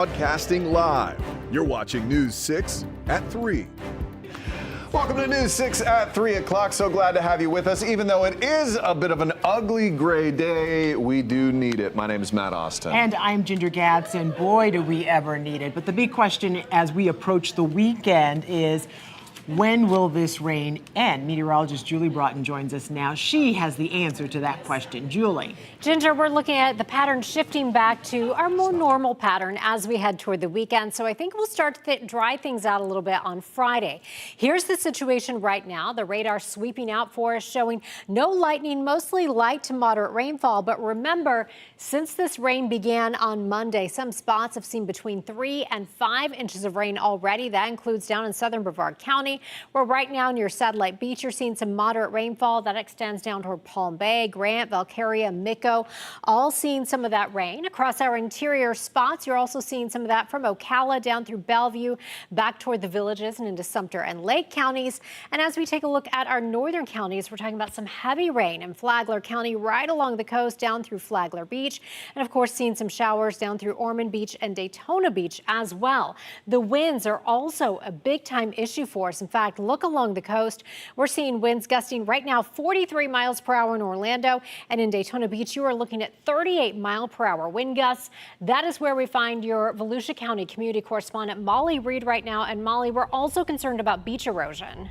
Broadcasting live. You're watching News 6 at 3. Welcome to News 6 at 3 o'clock. So glad to have you with us. Even though it is a bit of an ugly gray day, we do need it. My name is Matt Austin. And I'm Ginger Gadsden. Boy, do we ever need it. But the big question as we approach the weekend is, when will this rain end? Meteorologist Julie Broughton joins us now. She has the answer to that question. Julie. Ginger, we're looking at the pattern shifting back to our more normal pattern as we head toward the weekend. So I think we'll start to dry things out a little bit on Friday. Here's the situation right now. The radar sweeping out for us showing no lightning, mostly light to moderate rainfall. But remember, since this rain began on Monday, some spots have seen between 3 and 5 inches of rain already. That includes down in southern Brevard County, where right now near Satellite Beach, you're seeing some moderate rainfall that extends down toward Palm Bay, Grant, Valcaria, Mico, all seeing some of that rain. Across our interior spots, you're also seeing some of that from Ocala down through Bellevue, back toward the Villages and into Sumter and Lake counties. And as we take a look at our northern counties, we're talking about some heavy rain in Flagler County right along the coast down through Flagler Beach. And of course, seeing some showers down through Ormond Beach and Daytona Beach as well. The winds are also a big time issue for us. In fact, look along the coast. We're seeing winds gusting right now 43 miles per hour in Orlando, and in Daytona Beach, you are looking at 38 mile per hour wind gusts. That is where we find your Volusia County community correspondent Molly Reed right now. And Molly, we're also concerned about beach erosion.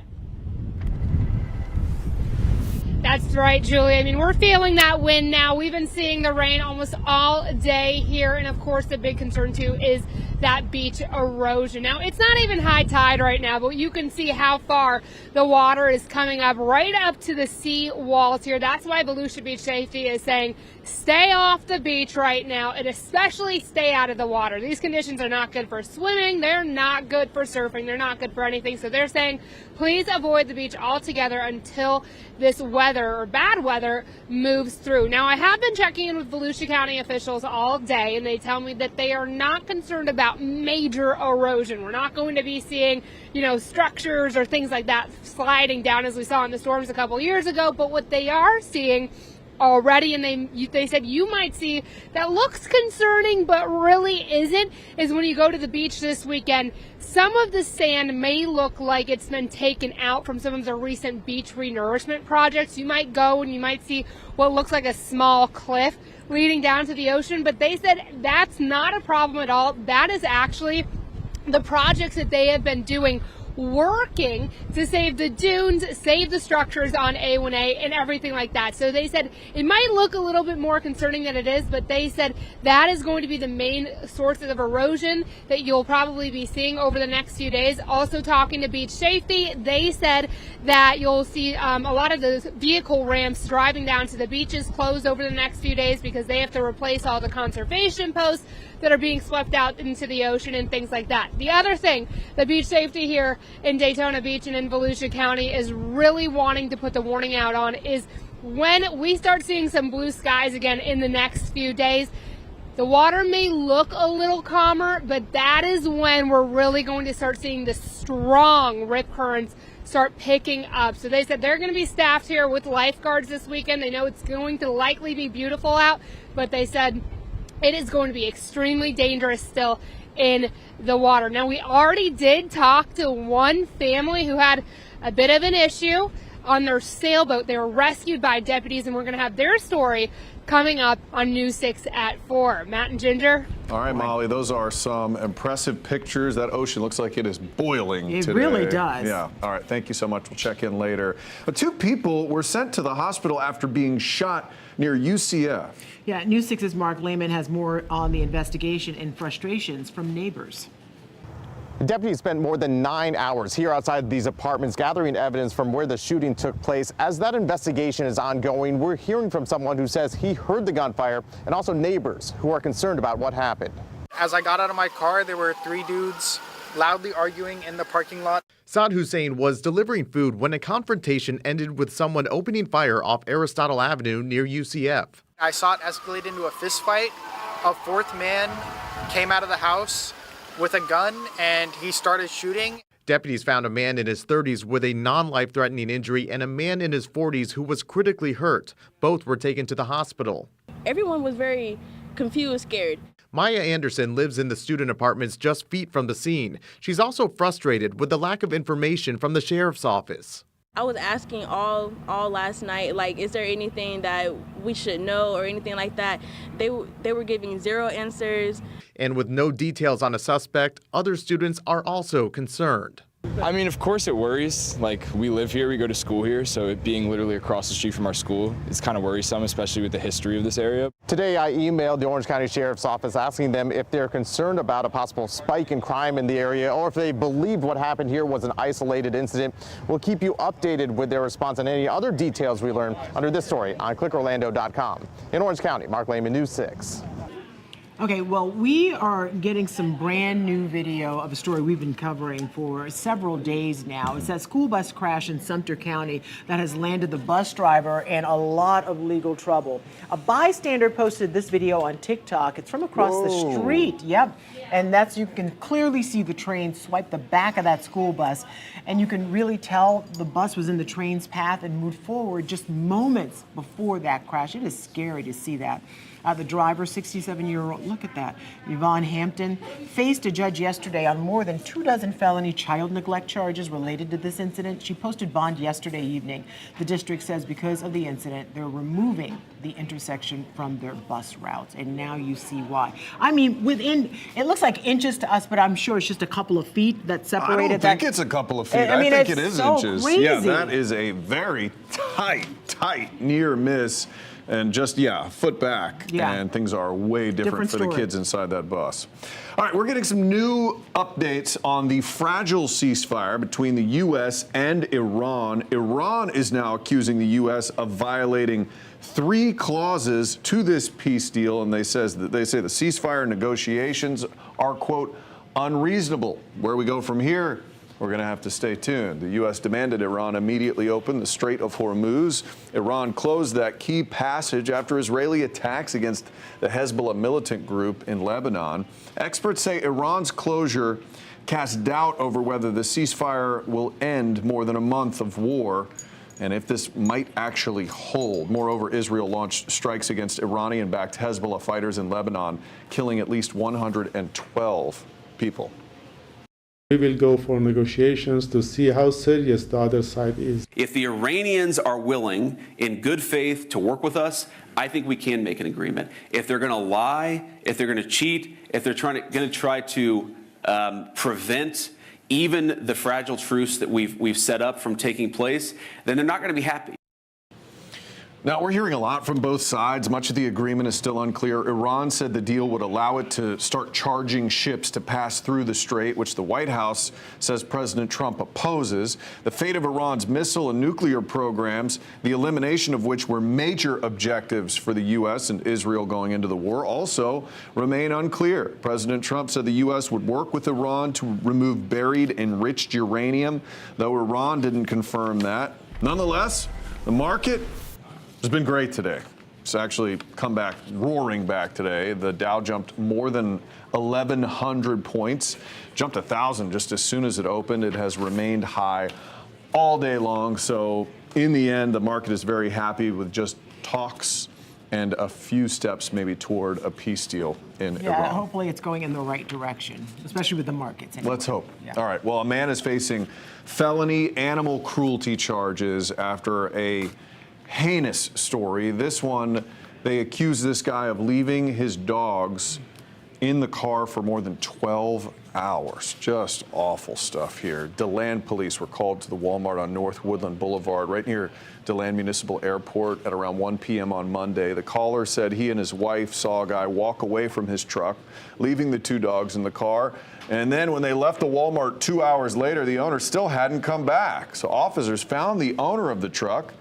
That's right, Julie. I mean, we're feeling that wind now. We've been seeing the rain almost all day here. And of course, the big concern too is that beach erosion. Now, it's not even high tide right now, but you can see how far the water is coming up right up to the sea walls here. That's why Volusia Beach Safety is saying stay off the beach right now and especially stay out of the water. These conditions are not good for swimming. They're not good for surfing. They're not good for anything. So they're saying please avoid the beach altogether until this weather or bad weather moves through. Now, I have been checking in with Volusia County officials all day, and they tell me that they are not concerned about major erosion. We're not going to be seeing, structures or things like that sliding down as we saw in the storms a couple years ago. But what they are seeing already, and they said you might see that looks concerning but really isn't, is when you go to the beach this weekend, some of the sand may look like it's been taken out from some of the recent beach renourishment projects. You might go and you might see what looks like a small cliff leading down to the ocean, but they said that's not a problem at all. That is actually the projects that they have been doing, working to save the dunes, save the structures on A1A and everything like that. So they said it might look a little bit more concerning than it is, but they said that is going to be the main sources of erosion that you'll probably be seeing over the next few days. Also talking to beach safety, they said that you'll see a lot of those vehicle ramps driving down to the beaches closed over the next few days because they have to replace all the conservation posts that are being swept out into the ocean and things like that. The other thing, the beach safety here in Daytona Beach and in Volusia County is really wanting to put the warning out on is when we start seeing some blue skies again in the next few days, the water may look a little calmer, but that is when we're really going to start seeing the strong rip currents start picking up. So they said they're going to be staffed here with lifeguards this weekend. They know it's going to likely be beautiful out, but they said it is going to be extremely dangerous still in the water. Now, we already did talk to one family who had a bit of an issue on their sailboat. They were rescued by deputies, and we're going to have their story coming up on News 6 at 4. Matt and Ginger. All right, Molly, those are some impressive pictures. That ocean looks like it is boiling today. It really does. Yeah. All right. Thank you so much. We'll check in later. But 2 people were sent to the hospital after being shot near UCF. Yeah, News 6's Mark Lehman has more on the investigation and frustrations from neighbors. Deputies spent more than 9 hours here outside these apartments gathering evidence from where the shooting took place. As that investigation is ongoing, we're hearing from someone who says he heard the gunfire and also neighbors who are concerned about what happened. As I got out of my car, there were 3 dudes loudly arguing in the parking lot. Saad Hussein was delivering food when a confrontation ended with someone opening fire off Aristotle Avenue near UCF. I saw it escalate into a fist fight. A 4th man came out of the house with a gun and he started shooting. Deputies found a man in his 30s with a non-life-threatening injury and a man in his 40s who was critically hurt. Both were taken to the hospital. Everyone was very confused, scared. Maya Anderson lives in the student apartments just feet from the scene. She's also frustrated with the lack of information from the sheriff's office. I was asking all last night, like, is there anything that we should know or anything like that? They were giving zero answers. And with no details on a suspect, other students are also concerned. I mean, of course it worries. Like, we live here, we go to school here, so it being literally across the street from our school is kind of worrisome, especially with the history of this area. Today, I emailed the Orange County Sheriff's Office asking them if they're concerned about a possible spike in crime in the area or if they believed what happened here was an isolated incident. We'll keep you updated with their response and any other details we learn under this story on clickorlando.com. In Orange County, Mark Lehman, News 6. Okay, well, we are getting some brand new video of a story we've been covering for several days now. It's that school bus crash in Sumter County that has landed the bus driver in a lot of legal trouble. A bystander posted this video on TikTok. It's from across the street. Yep. And you can clearly see the train swipe the back of that school bus. And you can really tell the bus was in the train's path and moved forward just moments before that crash. It is scary to see that. The driver, 67-year-old, look at that, Yvonne Hampton, faced a judge yesterday on more than 24 felony child neglect charges related to this incident. She posted bond yesterday evening. The district says because of the incident, they're removing the intersection from their bus routes. And now you see why. I mean, it looks like inches to us, but I'm sure it's just a couple of feet that separated. I don't think it's a couple of feet. I mean, think it is so inches. crazy. Yeah, that is a very tight near miss. And just, foot back. Yeah. And things are way different for the kids inside that bus. All right, we're getting some new updates on the fragile ceasefire between the U.S. and Iran. Iran is now accusing the U.S. of violating 3 clauses to this peace deal, and they say the ceasefire negotiations are, quote, unreasonable. Where we go from here, we're going to have to stay tuned. The U.S. demanded Iran immediately open the Strait of Hormuz. Iran closed that key passage after Israeli attacks against the Hezbollah militant group in Lebanon. Experts say Iran's closure casts doubt over whether the ceasefire will end more than a month of war and if this might actually hold. Moreover, Israel launched strikes against Iranian-backed Hezbollah fighters in Lebanon, killing at least 112 people. We will go for negotiations to see how serious the other side is. If the Iranians are willing, in good faith, to work with us, I think we can make an agreement. If they're going to lie, if they're going to cheat, if they're going to try to prevent even the fragile truce that we've set up from taking place, then they're not going to be happy. Now, we're hearing a lot from both sides. Much of the agreement is still unclear. Iran said the deal would allow it to start charging ships to pass through the strait, which the White House says President Trump opposes. The fate of Iran's missile and nuclear programs, the elimination of which were major objectives for the U.S. and Israel going into the war, also remain unclear. President Trump said the U.S. would work with Iran to remove buried enriched uranium, though Iran didn't confirm that. Nonetheless, the market has been great today. It's actually come back, roaring back today. The Dow jumped more than 1,100 points, jumped 1,000 just as soon as it opened. It has remained high all day long. So in the end, the market is very happy with just talks and a few steps maybe toward a peace deal in Iran. Yeah, hopefully it's going in the right direction, especially with the markets. Anyway. Let's hope. Yeah. All right. Well, a man is facing felony animal cruelty charges after a heinous story. This one, they accuse this guy of leaving his dogs in the car for more than 12 hours. Just awful stuff here. DeLand police were called to the Walmart on North Woodland Boulevard, right near DeLand Municipal Airport at around 1 p.m. on Monday. The caller said he and his wife saw a guy walk away from his truck, leaving the 2 dogs in the car. And then when they left the Walmart 2 hours later, the owner still hadn't come back. So officers found the owner of the truck,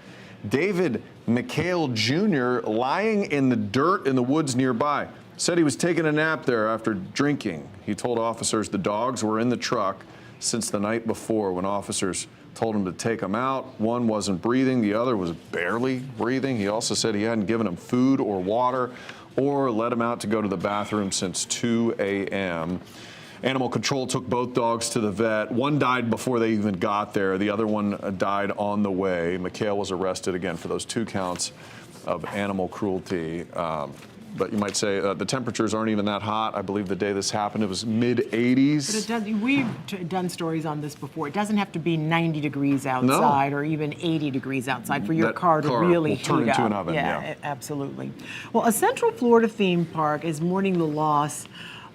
David McHale Jr., lying in the dirt in the woods nearby. Said he was taking a nap there after drinking. He told officers the dogs were in the truck since the night before when officers told him to take them out. One wasn't breathing, the other was barely breathing. He also said he hadn't given him food or water or let him out to go to the bathroom since 2 a.m. Animal control took both dogs to the vet. One died before they even got there. The other one died on the way. McHale was arrested again for those 2 counts of animal cruelty. but you might say the temperatures aren't even that hot. I believe the day this happened, it was mid-80s. But we've done stories on this before. It doesn't have to be 90 degrees outside or even 80 degrees outside for your car to really heat turn into up. an oven. Yeah, absolutely. Well, a Central Florida theme park is mourning the loss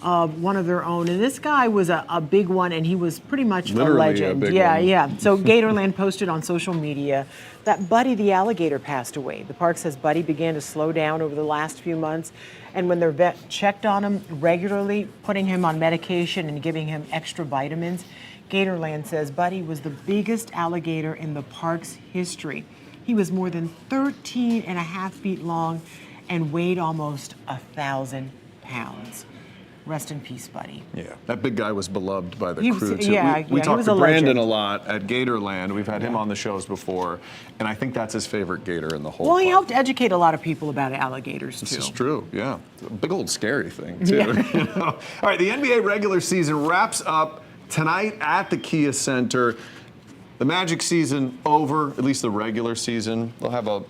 of one of their own. And this guy was a big one, and he was pretty much Literally a legend. a big one. Yeah. So Gatorland posted on social media that Buddy the alligator passed away. The park says Buddy began to slow down over the last few months, and when their vet checked on him regularly, putting him on medication and giving him extra vitamins, Gatorland says Buddy was the biggest alligator in the park's history. He was more than 13 and a half feet long and weighed almost 1,000 pounds. Rest in peace, Buddy. Yeah, that big guy was beloved by the He crew was- too. yeah, we he talked was to a Brandon legend. a lot at Gatorland. We've had him on the shows before, and I think that's his favorite gator in the whole Well, he park. helped educate a lot of people about alligators, too. This is true, yeah. It's a big old scary thing, too. Yeah. You know? All right, the NBA regular season wraps up tonight at the Kia Center. The Magic season over, at least the regular season. They'll have a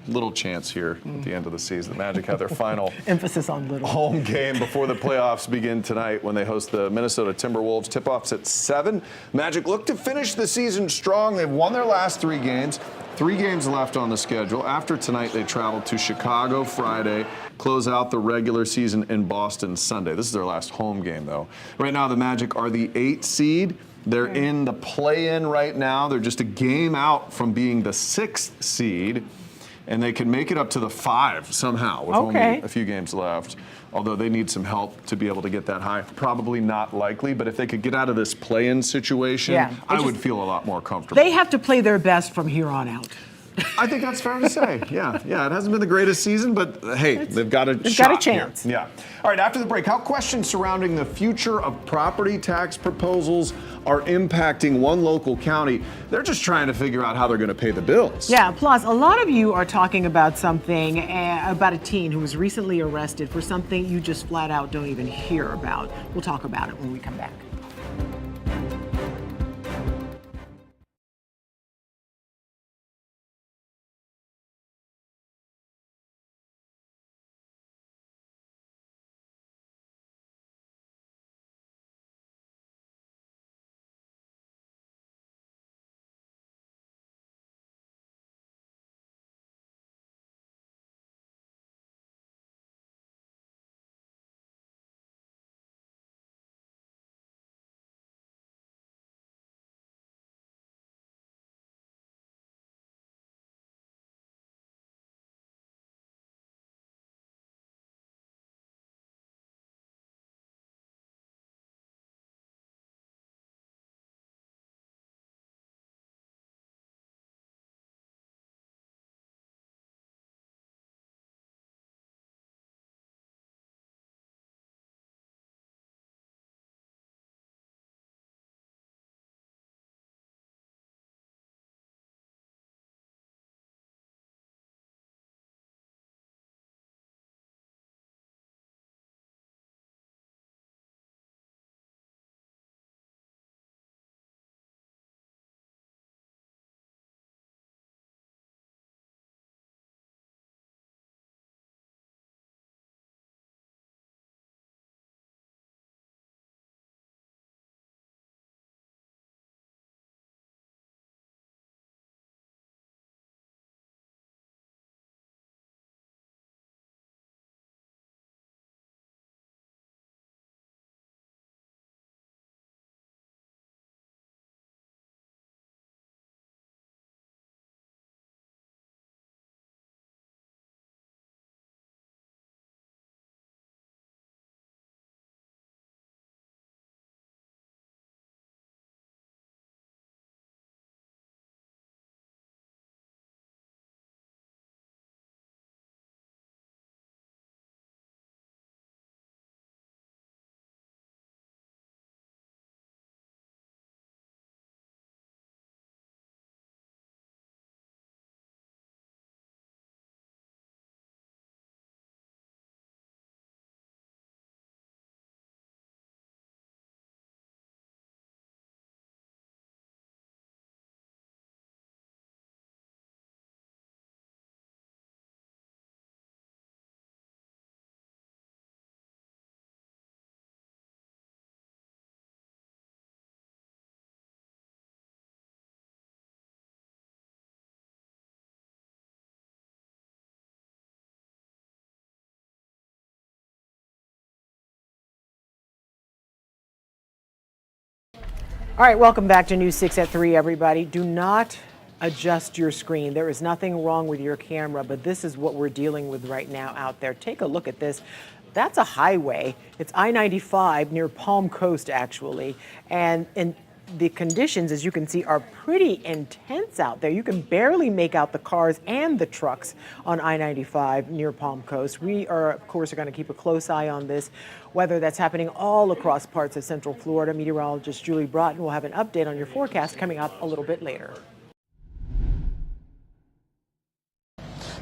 little chance here at the end of the season. The Magic have their final Emphasis on little. home game before the playoffs begin tonight when they host the Minnesota Timberwolves. Tip-offs at 7. Magic look to finish the season strong. They've won their last 3 games. 3 games left on the schedule. After tonight, they travel to Chicago Friday, close out the regular season in Boston Sunday. This is their last home game, though. Right now, the Magic are the 8th seed. They're in the play-in right now. They're just a game out from being the 6th seed. And they can make it up to the 5 somehow with only a few games left. Although they need some help to be able to get that high. Probably not likely, but if they could get out of this play-in situation, I would feel a lot more comfortable. They have to play their best from here on out. I think that's fair to say. Yeah. It hasn't been the greatest season, but hey, they've got a chance. Here. Yeah. All right, after the break, how questions surrounding the future of property tax proposals are impacting one local county. They're just trying to figure out how they're going to pay the bills. Yeah, plus a lot of you are talking about something, about a teen who was recently arrested for something you just flat out don't even hear about. We'll talk about it when we come back. All right, welcome back to News 6 at 3, everybody. Do not adjust your screen. There is nothing wrong with your camera, but this is what we're dealing with right now out there. Take a look at this. That's a highway. It's I-95 near Palm Coast, actually. And the conditions, as you can see, are pretty intense out there. You can barely make out the cars and the trucks on I-95 near Palm Coast. We are, of course, going to keep a close eye on this, weather that's happening all across parts of Central Florida. Meteorologist Julie Broughton will have an update on your forecast coming up a little bit later.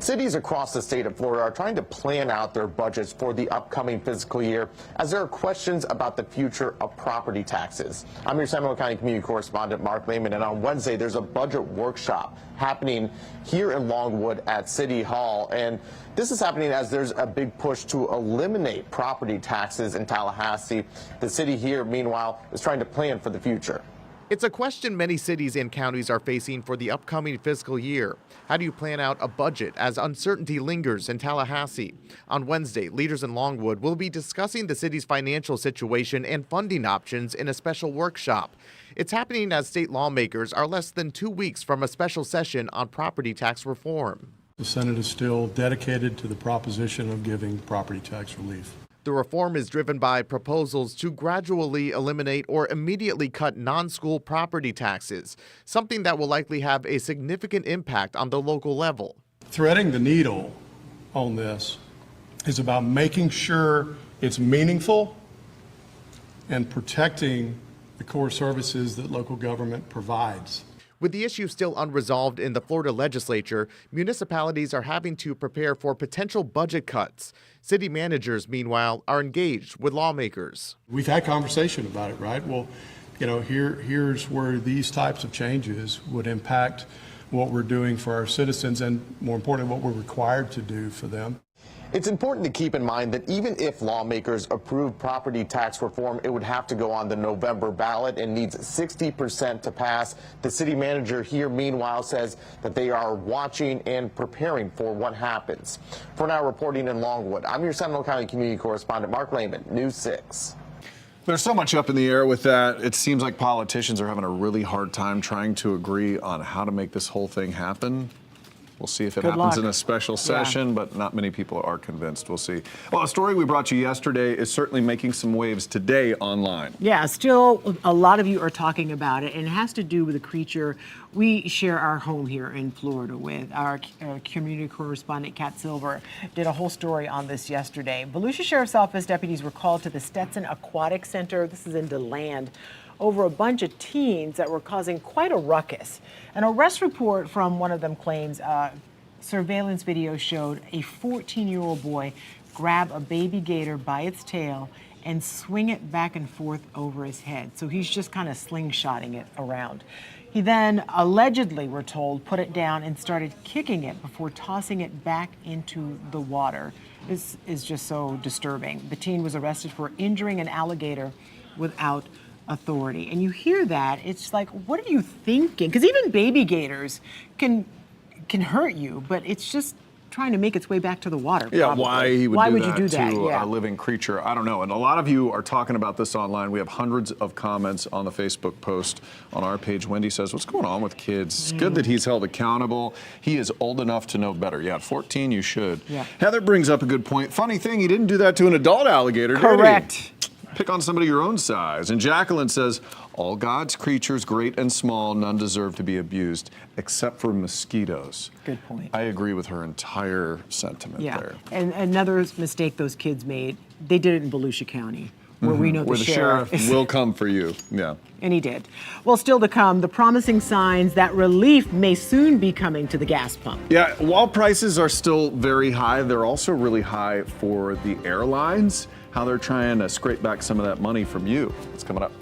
Cities across the state of Florida are trying to plan out their budgets for the upcoming fiscal year as there are questions about the future of property taxes. I'm your Seminole County community correspondent, Mark Lehman, and on Wednesday there's a budget workshop happening here in Longwood at City Hall. And this is happening as there's a big push to eliminate property taxes in Tallahassee. The city here, meanwhile, is trying to plan for the future. It's a question many cities and counties are facing for the upcoming fiscal year. How do you plan out a budget as uncertainty lingers in Tallahassee? On Wednesday, leaders in Longwood will be discussing the city's financial situation and funding options in a special workshop. It's happening as state lawmakers are less than 2 weeks from a special session on property tax reform. The Senate is still dedicated to the proposition of giving property tax relief. The reform is driven by proposals to gradually eliminate or immediately cut non-school property taxes, something that will likely have a significant impact on the local level. Threading the needle on this is about making sure it's meaningful and protecting the core services that local government provides. With the issue still unresolved in the Florida legislature, municipalities are having to prepare for potential budget cuts. City managers, meanwhile, are engaged with lawmakers. We've had conversation about it, right? Well, here's where these types of changes would impact what we're doing for our citizens and, more importantly, what we're required to do for them. It's important to keep in mind that even if lawmakers approve property tax reform, it would have to go on the November ballot and needs 60% to pass. The city manager here, meanwhile, says that they are watching and preparing for what happens. For now, reporting in Longwood, I'm your Seminole County community correspondent, Mark Lehman, News 6. There's so much up in the air with that. It seems like politicians are having a really hard time trying to agree on how to make this whole thing happen. We'll see if it happens in a special session, but not many people are convinced. We'll see. Well, a story we brought you yesterday is certainly making some waves today online. Yeah, still a lot of you are talking about it, and it has to do with a creature we share our home here in Florida with. Our community correspondent, Kat Silver, did a whole story on this yesterday. Volusia Sheriff's Office deputies were called to the Stetson Aquatic Center. This is in DeLand, over a bunch of teens that were causing quite a ruckus. An arrest report from one of them claims surveillance video showed a 14-year-old boy grab a baby gator by its tail and swing it back and forth over his head. So he's just kind of slingshotting it around. He then allegedly, we're told, put it down and started kicking it before tossing it back into the water. This is just so disturbing. The teen was arrested for injuring an alligator without authority. And you hear that, it's like, what are you thinking? Because even baby gators can hurt you, but it's just trying to make its way back to the water. Yeah, probably. why he would why do would that you do that? to Yeah. a living creature, I don't know. And a lot of you are talking about this online. We have hundreds of comments on the Facebook post on our page. Wendy says, what's going on with kids? It's good that he's held accountable. He is old enough to know better. Yeah, at 14, you should. Yeah. Heather brings up a good point. Funny thing, he didn't do that to an adult alligator, did he? Correct. Pick on somebody your own size. And Jacqueline says, all God's creatures, great and small, none deserve to be abused, except for mosquitoes. Good point. I agree with her entire sentiment there. And another mistake those kids made, they did it in Volusia County, where we know where the sheriff will come for you. Yeah. And he did. Well, still to come, the promising signs that relief may soon be coming to the gas pump. Yeah, while prices are still very high, they're also really high for the airlines, how they're trying to scrape back some of that money from you. It's coming up.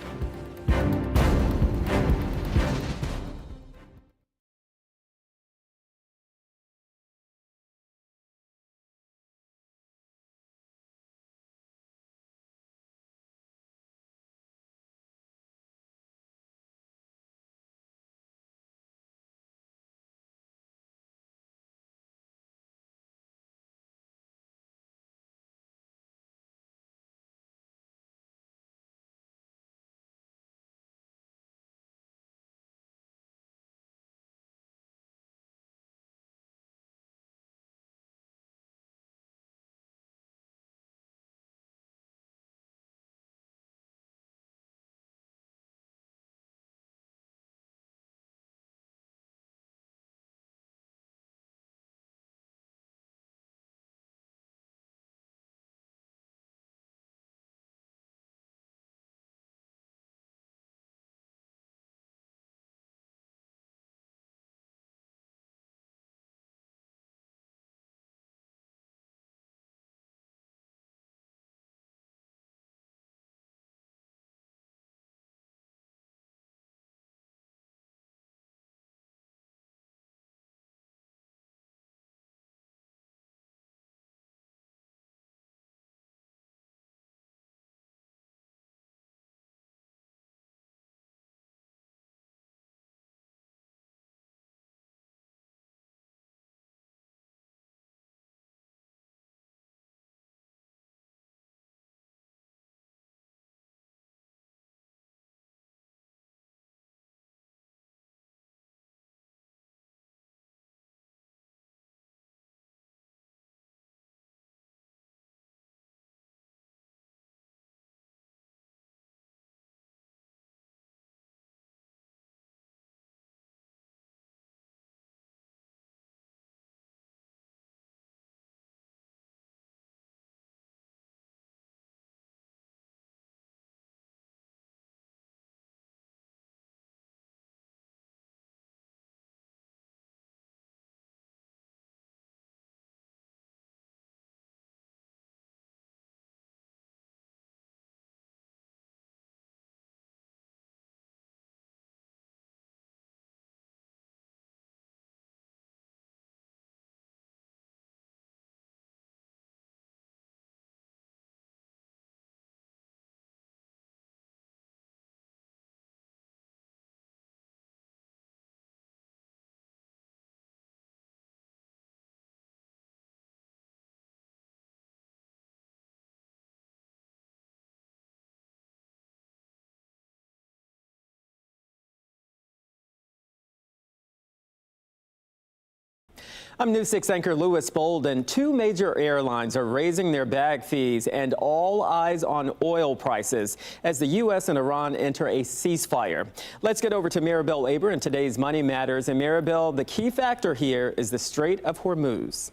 I'm News 6 anchor Louis Bolden. Two major airlines are raising their bag fees, and all eyes on oil prices as the U.S. and Iran enter a ceasefire. Let's get over to Maribel Aber in today's Money Matters. And Maribel, the key factor here is the Strait of Hormuz.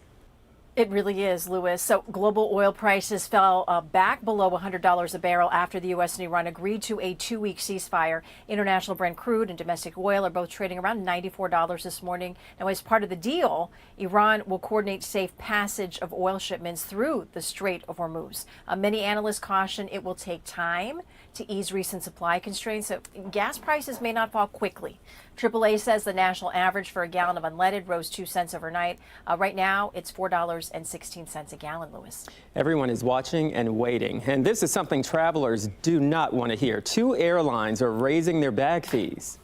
It really is, Louis. So global oil prices fell back below $100 a barrel after the U.S. and Iran agreed to a 2-week ceasefire. International Brent crude and domestic oil are both trading around $94 this morning. Now, as part of the deal, Iran will coordinate safe passage of oil shipments through the Strait of Hormuz. Many analysts caution it will take time to ease recent supply constraints, so gas prices may not fall quickly. AAA says the national average for a gallon of unleaded rose 2 cents overnight. Right now, it's $4.16 a gallon, Louis. Everyone is watching and waiting, and this is something travelers do not want to hear. Two airlines are raising their bag fees.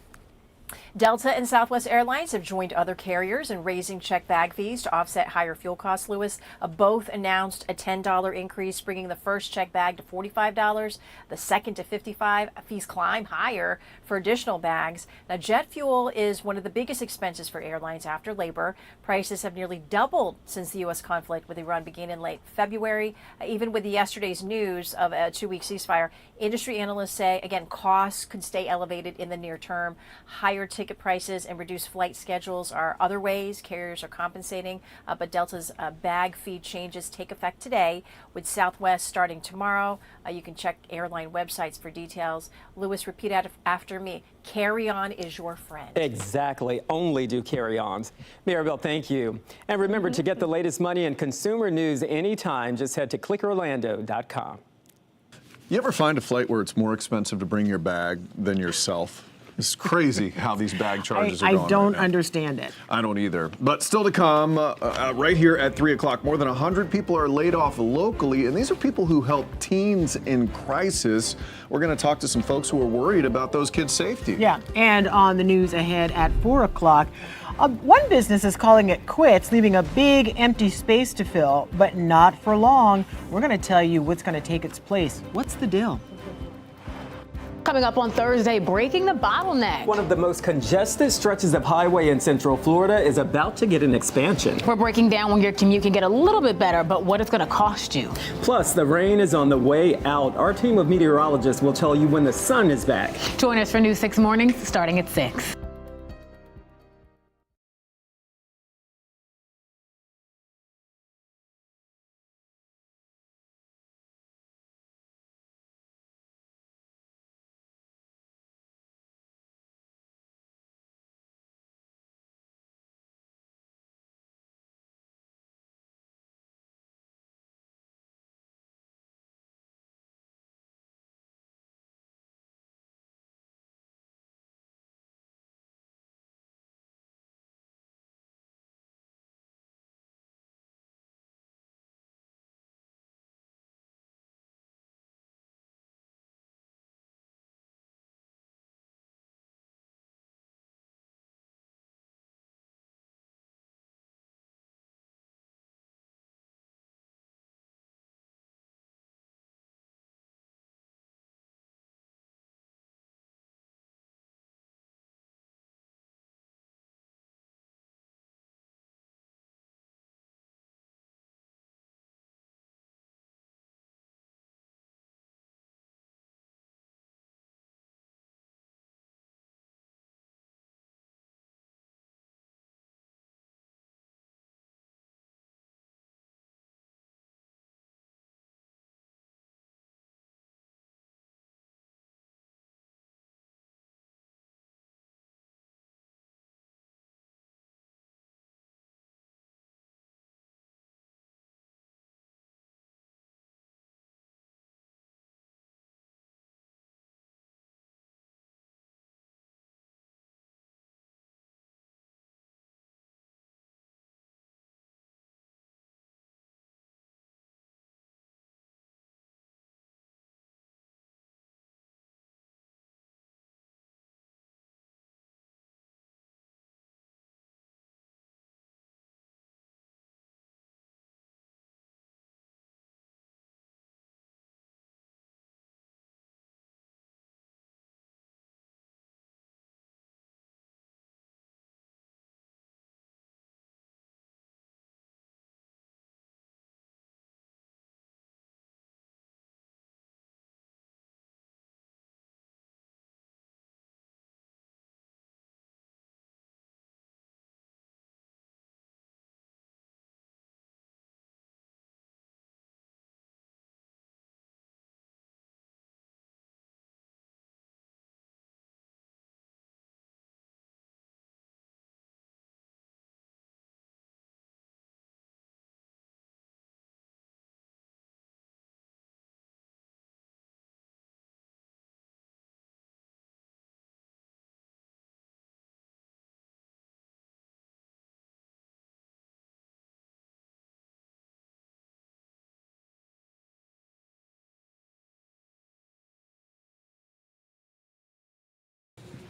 Delta and Southwest Airlines have joined other carriers in raising checked bag fees to offset higher fuel costs, Louis. Both announced a $10 increase, bringing the first checked bag to $45, the second to $55. Fees climb higher for additional bags. Now, jet fuel is one of the biggest expenses for airlines after labor. Prices have nearly doubled since the U.S. conflict with Iran began in late February. Even with yesterday's news of a 2-week ceasefire, industry analysts say, again, costs could stay elevated in the near term. Higher ticket prices and reduced flight schedules are other ways carriers are compensating, but Delta's bag fee changes take effect today, with Southwest starting tomorrow. You can check airline websites for details. Louis, repeat after me. Carry-on is your friend. Exactly. Only do carry-ons. Maribel, thank you. And remember, to get the latest money and consumer news anytime, just head to clickorlando.com. You ever find a flight where it's more expensive to bring your bag than yourself? It's crazy how these bag charges are going. I don't right now. understand it. I don't either. But still to come, right here at 3 o'clock, more than 100 people are laid off locally, and these are people who help teens in crisis. We're going to talk to some folks who are worried about those kids' safety. Yeah, and on the news ahead at 4 o'clock, one business is calling it quits, leaving a big empty space to fill, but not for long. We're going to tell you what's going to take its place. What's the deal? Coming up on Thursday, breaking the bottleneck. One of the most congested stretches of highway in Central Florida is about to get an expansion. We're breaking down when your commute can get a little bit better, but what it's going to cost you. Plus, the rain is on the way out. Our team of meteorologists will tell you when the sun is back. Join us for News 6 Mornings starting at 6.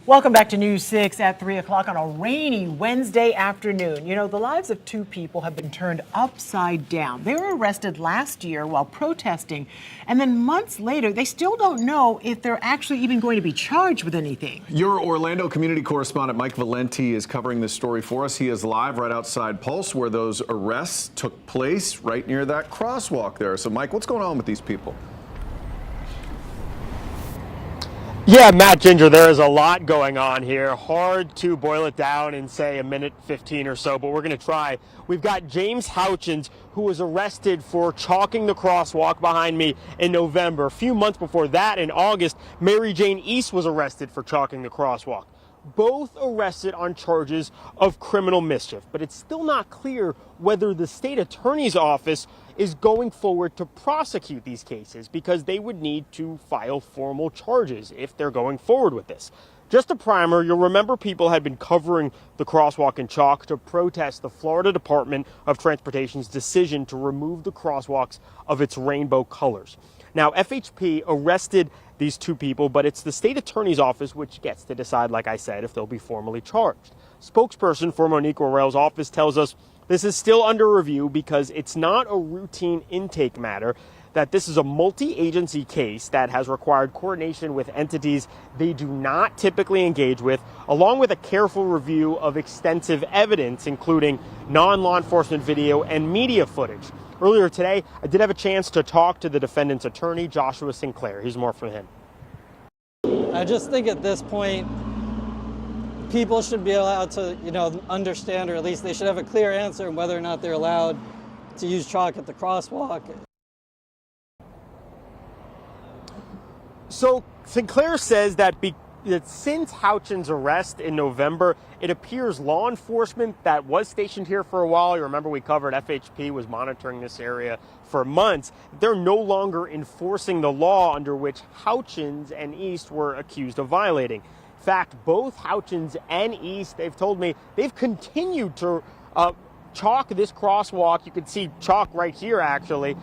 Welcome back to News 6 at 3 o'clock on a rainy Wednesday afternoon. You know, the lives of two people have been turned upside down. They were arrested last year while protesting, and then months later, they still don't know if they're actually even going to be charged with anything. Your Orlando community correspondent Mike Valenti is covering this story for us. He is live right outside Pulse, where those arrests took place, right near that crosswalk there. So, Mike, what's going on with these people? Yeah, Matt, Ginger, there is a lot going on here. Hard to boil it down in, say, a minute 15 or so, but we're going to try. We've got James Houchins, who was arrested for chalking the crosswalk behind me in November. A few months before that, in August, Mary Jane East was arrested for chalking the crosswalk. Both arrested on charges of criminal mischief, but it's still not clear whether the state attorney's office is going forward to prosecute these cases, because they would need to file formal charges if they're going forward with this. Just a primer, you'll remember people had been covering the crosswalk in chalk to protest the Florida Department of Transportation's decision to remove the crosswalks of its rainbow colors. Now, FHP arrested these two people, but it's the state attorney's office which gets to decide, like I said, if they'll be formally charged. Spokesperson for Monique O'Reilly's office tells us this is still under review because it's not a routine intake matter, that this is a multi-agency case that has required coordination with entities they do not typically engage with, along with a careful review of extensive evidence, including non-law enforcement video and media footage. Earlier today, I did have a chance to talk to the defendant's attorney, Joshua Sinclair. Here's more from him. I just think at this point, people should be allowed to, understand, or at least they should have a clear answer on whether or not they're allowed to use chalk at the crosswalk. So Sinclair says that since Houchins' arrest in November, it appears law enforcement that was stationed here for a while, you remember we covered FHP was monitoring this area for months, they're no longer enforcing the law under which Houchins and East were accused of violating. In fact, both Houchins and East, they've told me, they've continued to chalk this crosswalk. You can see chalk right here, actually,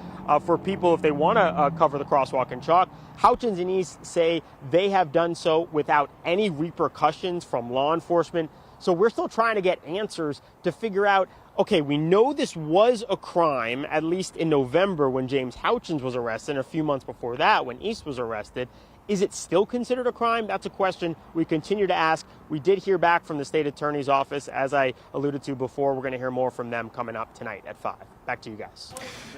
for people if they want to cover the crosswalk in chalk. Houchins and East say they have done so without any repercussions from law enforcement. So we're still trying to get answers to figure out, okay, we know this was a crime, at least in November when James Houchins was arrested, and a few months before that when East was arrested. Is it still considered a crime? That's a question we continue to ask. We did hear back from the state attorney's office, as I alluded to before. We're going to hear more from them coming up tonight at 5. Back to you guys.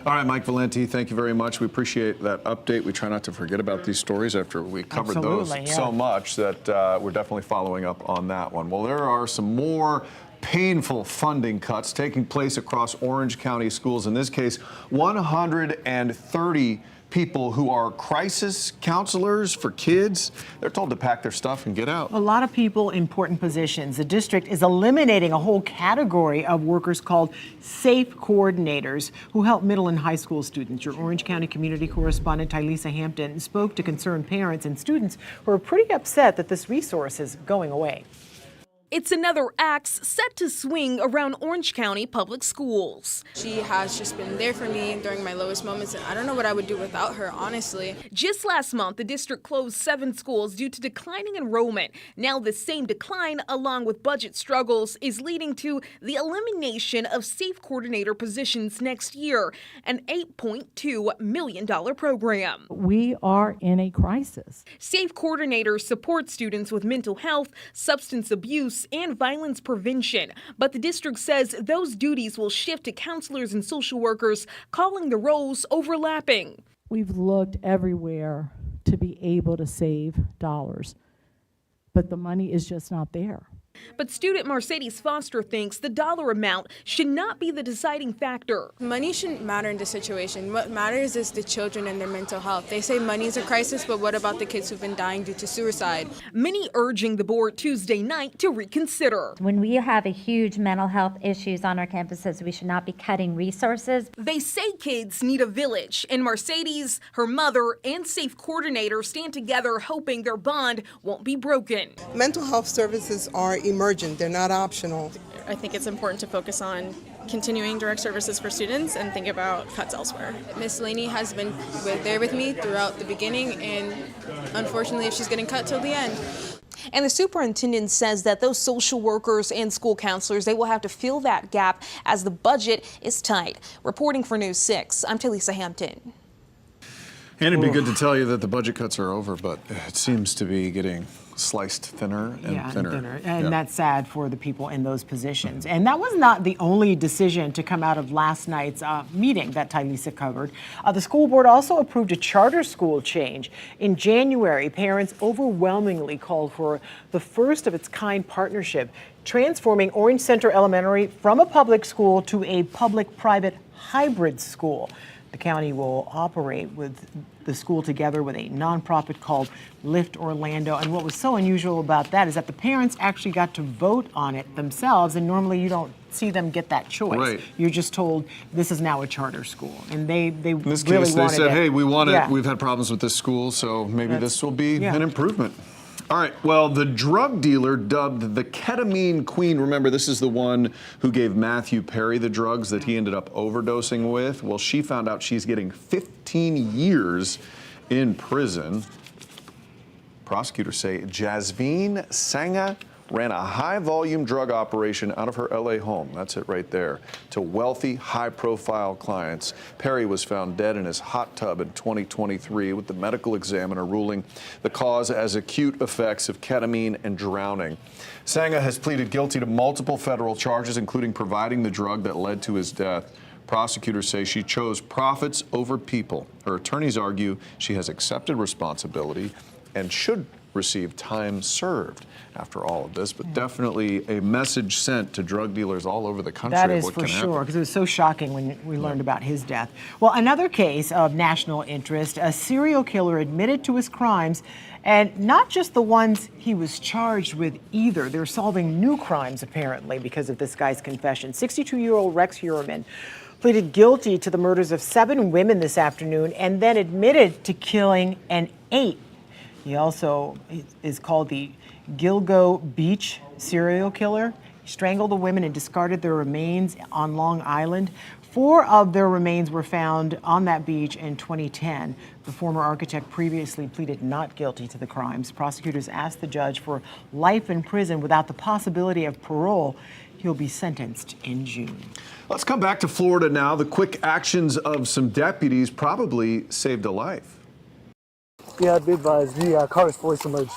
All right, Mike Valenti, thank you very much. We appreciate that update. We try not to forget about these stories after we covered those so much that we're definitely following up on that one. Well, there are some more painful funding cuts taking place across Orange County schools. In this case, 130 people who are crisis counselors for kids, they're told to pack their stuff and get out. A lot of people in important positions. The district is eliminating a whole category of workers called safe coordinators who help middle and high school students. Your Orange County community correspondent Tylisa Hampton spoke to concerned parents and students who are pretty upset that this resource is going away. It's another axe set to swing around Orange County public schools. She has just been there for me during my lowest moments, and I don't know what I would do without her, honestly. Just last month, the district closed 7 schools due to declining enrollment. Now the same decline, along with budget struggles, is leading to the elimination of safe coordinator positions next year, an $8.2 million program. We are in a crisis. Safe coordinators support students with mental health, substance abuse, and violence prevention. But the district says those duties will shift to counselors and social workers, calling the roles overlapping. We've looked everywhere to be able to save dollars, but the money is just not there. But student Mercedes Foster thinks the dollar amount should not be the deciding factor. Money shouldn't matter in this situation. What matters is the children and their mental health. They say money is a crisis, but what about the kids who've been dying due to suicide? Many urging the board Tuesday night to reconsider. When we have a huge mental health issues on our campuses, we should not be cutting resources. They say kids need a village, and Mercedes, her mother, and safe coordinator stand together hoping their bond won't be broken. Mental health services are emergent. They're not optional. I think it's important to focus on continuing direct services for students and think about cuts elsewhere. Miss Laney has been there with me throughout the beginning, and unfortunately she's getting cut till the end. And the superintendent says that those social workers and school counselors, they will have to fill that gap as the budget is tight. Reporting for News 6, I'm Talisa Hampton. And it'd be good to tell you that the budget cuts are over, but it seems to be getting sliced thinner and thinner. And that's sad for the people in those positions. And that was not the only decision to come out of last night's meeting that Tylisa covered. The school board also approved a charter school change. In January, parents overwhelmingly called for the first of its kind partnership, transforming Orange Center Elementary from a public school to a public-private hybrid school. The county will operate with the school together with a nonprofit called Lift Orlando. And what was so unusual about that is that the parents actually got to vote on it themselves. And normally you don't see them get that choice. Right. You're just told this is now a charter school. And they In this really case, they wanted said, it. hey, we want it. Yeah. We've had problems with this school, so maybe this will be yeah. an improvement. All right, well, the drug dealer dubbed the Ketamine Queen, remember this is the one who gave Matthew Perry the drugs that he ended up overdosing with. Well, she found out she's getting 15 years in prison. Prosecutors say Jasmine Sangha ran a high-volume drug operation out of her LA home, that's it right there, to wealthy, high-profile clients. Perry was found dead in his hot tub in 2023, with the medical examiner ruling the cause as acute effects of ketamine and drowning. Sangha has pleaded guilty to multiple federal charges, including providing the drug that led to his death. Prosecutors say she chose profits over people. Her attorneys argue she has accepted responsibility and should receive time served after all of this, but definitely a message sent to drug dealers all over the country. That of is what for can sure, happen. because it was so shocking when we learned about his death. Well, another case of national interest, a serial killer admitted to his crimes, and not just the ones he was charged with either. They're solving new crimes, apparently, because of this guy's confession. 62-year-old Rex Heuermann pleaded guilty to the murders of 7 women this afternoon and then admitted to killing an 8th. He also is called the Gilgo Beach serial killer. He strangled the women and discarded their remains on Long Island. 4 of their remains were found on that beach in 2010. The former architect previously pleaded not guilty to the crimes. Prosecutors asked the judge for life in prison without the possibility of parole. He'll be sentenced in June. Let's come back to Florida now. The quick actions of some deputies probably saved a life. Yeah, I'd be advised. The car is fully submerged.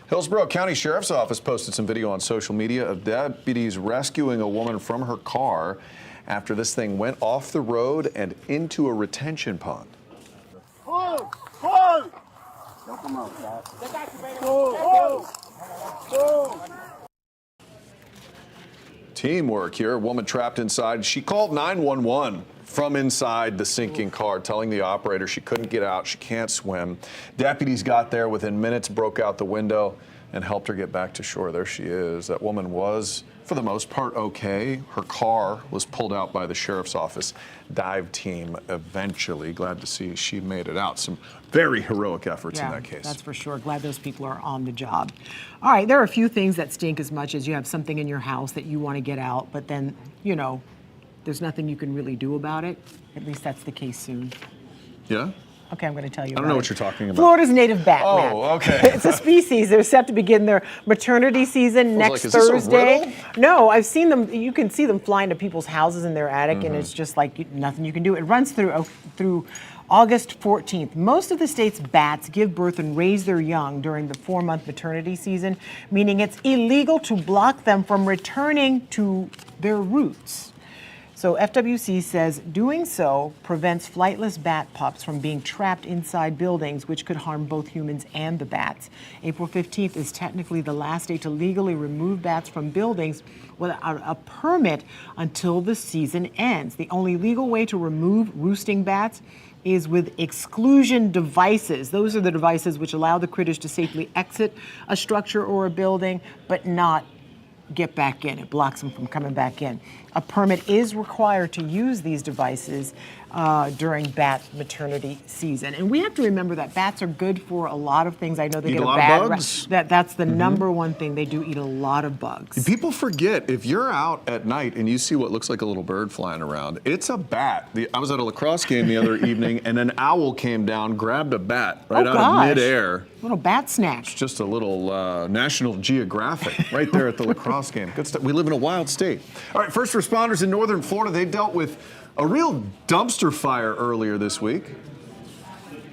Hillsborough County Sheriff's Office posted some video on social media of deputies rescuing a woman from her car after this thing went off the road and into a retention pond. Don't come out, Teamwork here. A woman trapped inside. She called 911 from inside the sinking car, telling the operator she couldn't get out, she can't swim. Deputies got there within minutes, broke out the window, and helped her get back to shore. There she is. That woman was, for the most part, okay. Her car was pulled out by the sheriff's office dive team eventually. Glad to see she made it out. Some very heroic efforts in that case. That's for sure. Glad those people are on the job. All right, there are a few things that stink as much as you have something in your house that you want to get out, but then, you know, there's nothing you can really do about it. At least that's the case soon. Yeah? Okay, I'm going to tell you I don't know what you're talking about. Florida's native bat. Oh, okay. It's a species. They're set to begin their maternity season next like, is this a Thursday. riddle? No, I've seen them. You can see them flying to people's houses in their attic, and it's just like nothing you can do. It runs through August 14th. Most of the state's bats give birth and raise their young during the 4-month maternity season, meaning it's illegal to block them from returning to their roots. So FWC says doing so prevents flightless bat pups from being trapped inside buildings, which could harm both humans and the bats. April 15th is technically the last day to legally remove bats from buildings without a permit until the season ends. The only legal way to remove roosting bats is with exclusion devices. Those are the devices which allow the critters to safely exit a structure or a building, but not get back in. It blocks them from coming back in. A permit is required to use these devices, during bat maternity season. And we have to remember that bats are good for a lot of things. I know they Eat get a a lot of bad bugs. That's the number one thing. They do eat a lot of bugs. People forget, if you're out at night and you see what looks like a little bird flying around, it's a bat. I was at a lacrosse game the other evening, and an owl came down, grabbed a bat right out of midair. Little bat snack. It's just a little National Geographic right there at the lacrosse game. Good stuff. We live in a wild state. All right, first responders in northern Florida, they dealt with a real dumpster fire earlier this week.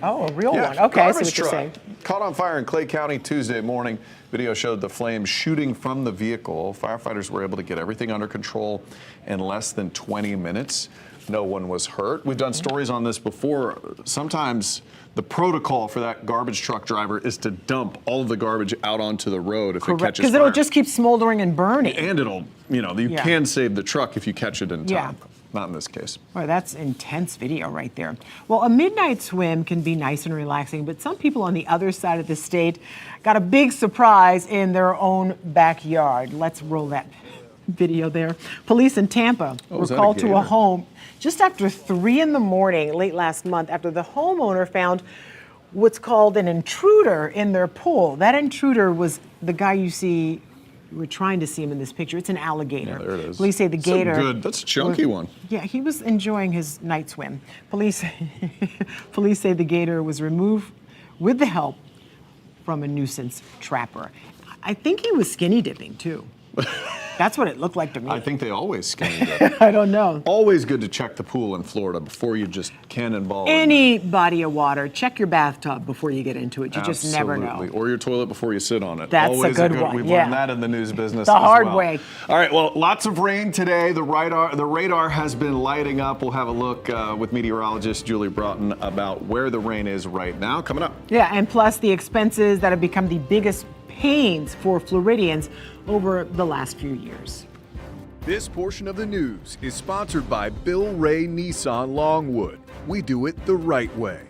Oh, a real one. Okay, I see what you're saying. Caught on fire in Clay County Tuesday morning. Video showed the flames shooting from the vehicle. Firefighters were able to get everything under control in less than 20 minutes. No one was hurt. We've done stories on this before. Sometimes the protocol for that garbage truck driver is to dump all of the garbage out onto the road if it catches fire. Because it'll just keep smoldering and burning. And it'll, you can save the truck if you catch it in time. Yeah. Not in this case. Boy, that's intense video right there. Well, a midnight swim can be nice and relaxing, but some people on the other side of the state got a big surprise in their own backyard. Let's roll that video there. Police in Tampa were called to a home just after 3 in the morning late last month after the homeowner found what's called an intruder in their pool. That intruder was the guy you see. We're trying to see him in this picture. It's an alligator. Yeah, there it is. Police say the gator. That's a chunky one. Yeah, he was enjoying his night swim. Police say the gator was removed with the help from a nuisance trapper. I think he was skinny dipping too. That's what it looked like to me. I think they always skinny dip. I don't know. Always good to check the pool in Florida before you just cannonball. Any body of water, check your bathtub before you get into it. You just never know. Absolutely. Or your toilet before you sit on it. That's Always a good one. We've Yeah. learned that in the news business The as hard well. way. All right, well, lots of rain today. The radar has been lighting up. We'll have a look with meteorologist Julie Broughton about where the rain is right now. Coming up. Yeah, and plus the expenses that have become the biggest pains for Floridians over the last few years. This portion of the news is sponsored by Bill Ray Nissan Longwood. We do it the right way.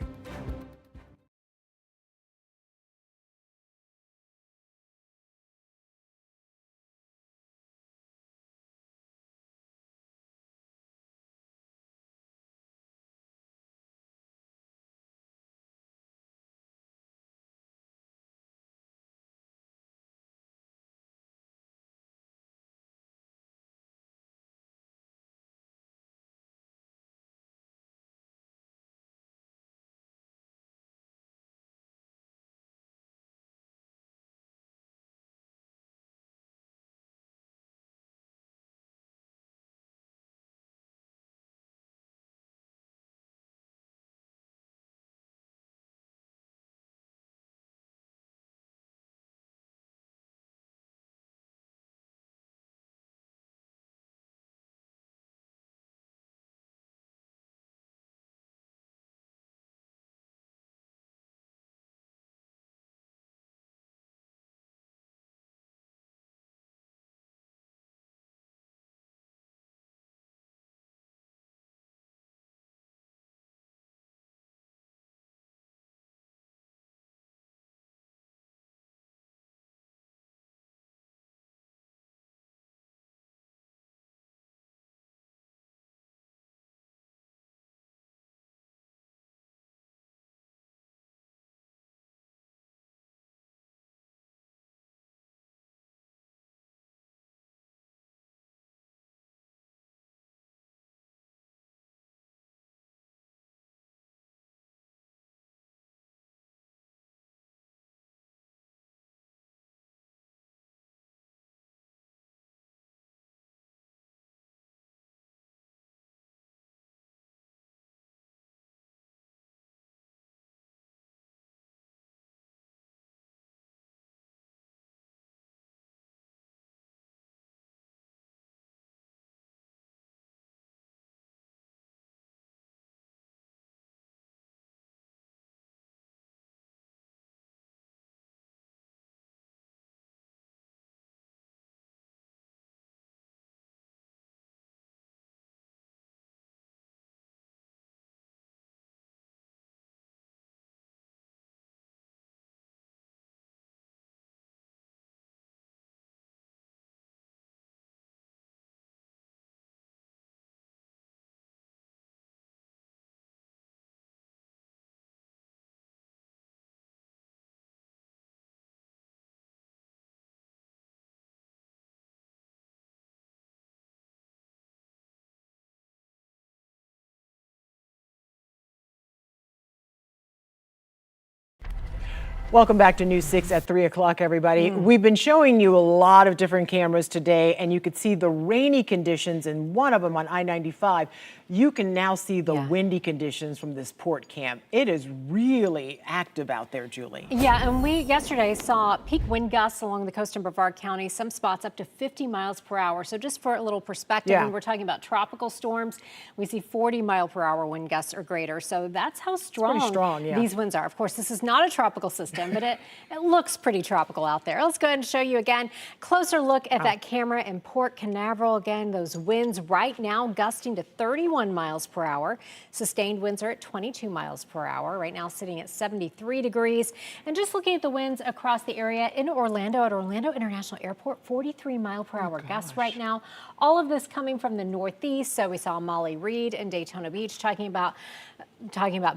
Welcome back to News 6 at 3 o'clock, everybody. We've been showing you a lot of different cameras today, and you could see the rainy conditions in one of them on I-95. You can now see the windy conditions from this port camp. It is really active out there, Julie. Yeah, and we yesterday saw peak wind gusts along the coast of Brevard County, some spots up to 50 miles per hour. So just for a little perspective, when we're talking about tropical storms, we see 40 mile per hour wind gusts or greater. So that's how strong, these winds are. Of course, this is not a tropical system, but it looks pretty tropical out there. Let's go ahead and show you again. Closer look at that camera in Port Canaveral. Again, those winds right now gusting to 31 miles per hour. Sustained winds are at 22 miles per hour. Right now sitting at 73 degrees. And just looking at the winds across the area in Orlando, at Orlando International Airport, 43 mile per hour gusts right now. All of this coming from the northeast. So we saw Molly Reed in Daytona Beach talking about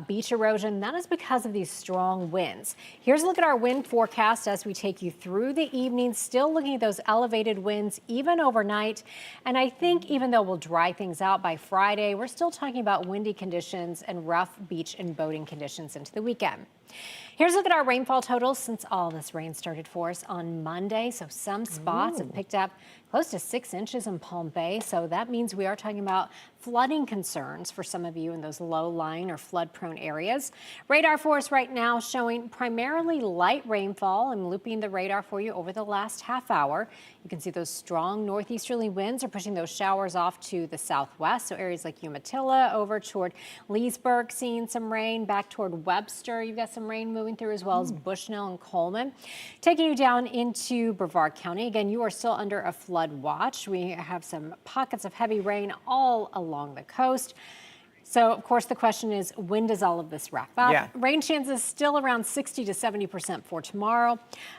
beach erosion. That is because of these strong winds. Here's a look at our wind forecast as we take you through the evening, still looking at those elevated winds even overnight. And I think even though we'll dry things out by Friday, we're still talking about windy conditions and rough beach and boating conditions into the weekend. Here's a look at our rainfall totals since all this rain started for us on Monday. So some spots have picked up close to 6 inches in Palm Bay. So that means we are talking about flooding concerns for some of you in those low-lying or flood-prone areas. Radar for us right now showing primarily light rainfall. I'm looping the radar for you over the last half hour. You can see those strong northeasterly winds are pushing those showers off to the southwest. So areas like Umatilla over toward Leesburg, seeing some rain. Back toward Webster, you've got some rain moving through, as well as Bushnell and Coleman. Taking you down into Brevard County. Again, you are still under a flood watch. We have some pockets of heavy rain all along the coast. So, of course, the question is, when does all of this wrap up? Rain chances still around 60 to 70% for tomorrow.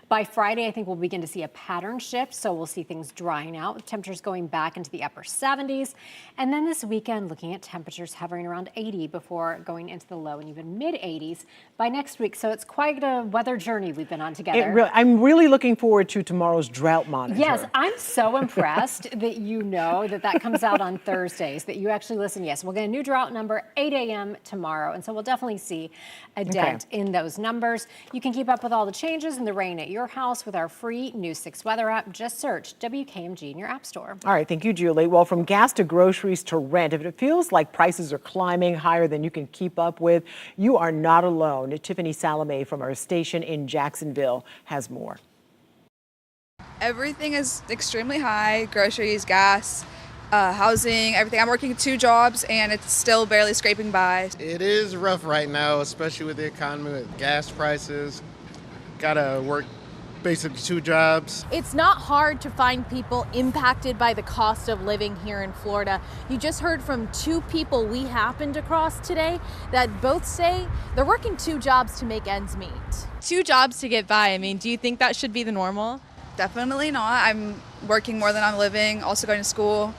By Friday, I think we'll begin to see a pattern shift, so we'll see things drying out with temperatures going back into the upper 70s. And then this weekend, looking at temperatures hovering around 80 before going into the low and even mid-80s by next week. So it's quite a weather journey we've been on together. I'm really looking forward to tomorrow's drought monitor. Yes, I'm so impressed that you know that comes out on Thursdays, that you actually listen. Yes, we'll get a new drought number 8 a.m. tomorrow. And so we'll definitely see a dent in those numbers. You can keep up with all the changes in the rain at your house with our free News 6 weather app. Just search WKMG in your app store. All right, thank you, Julie. Well, from gas to groceries to rent, if it feels like prices are climbing higher than you can keep up with, you are not alone. Tiffany Salome from our station in Jacksonville has more. Everything is extremely high, groceries, gas, housing, everything. I'm working 2 jobs and it's still barely scraping by. It is rough right now, especially with the economy, with gas prices. Gotta work basically 2 jobs. It's not hard to find people impacted by the cost of living here in Florida. You just heard from 2 people we happened across today that both say they're working 2 jobs to make ends meet. 2 jobs to get by. I mean, do you think that should be the normal? Definitely not. I'm working more than I'm living, also going to school.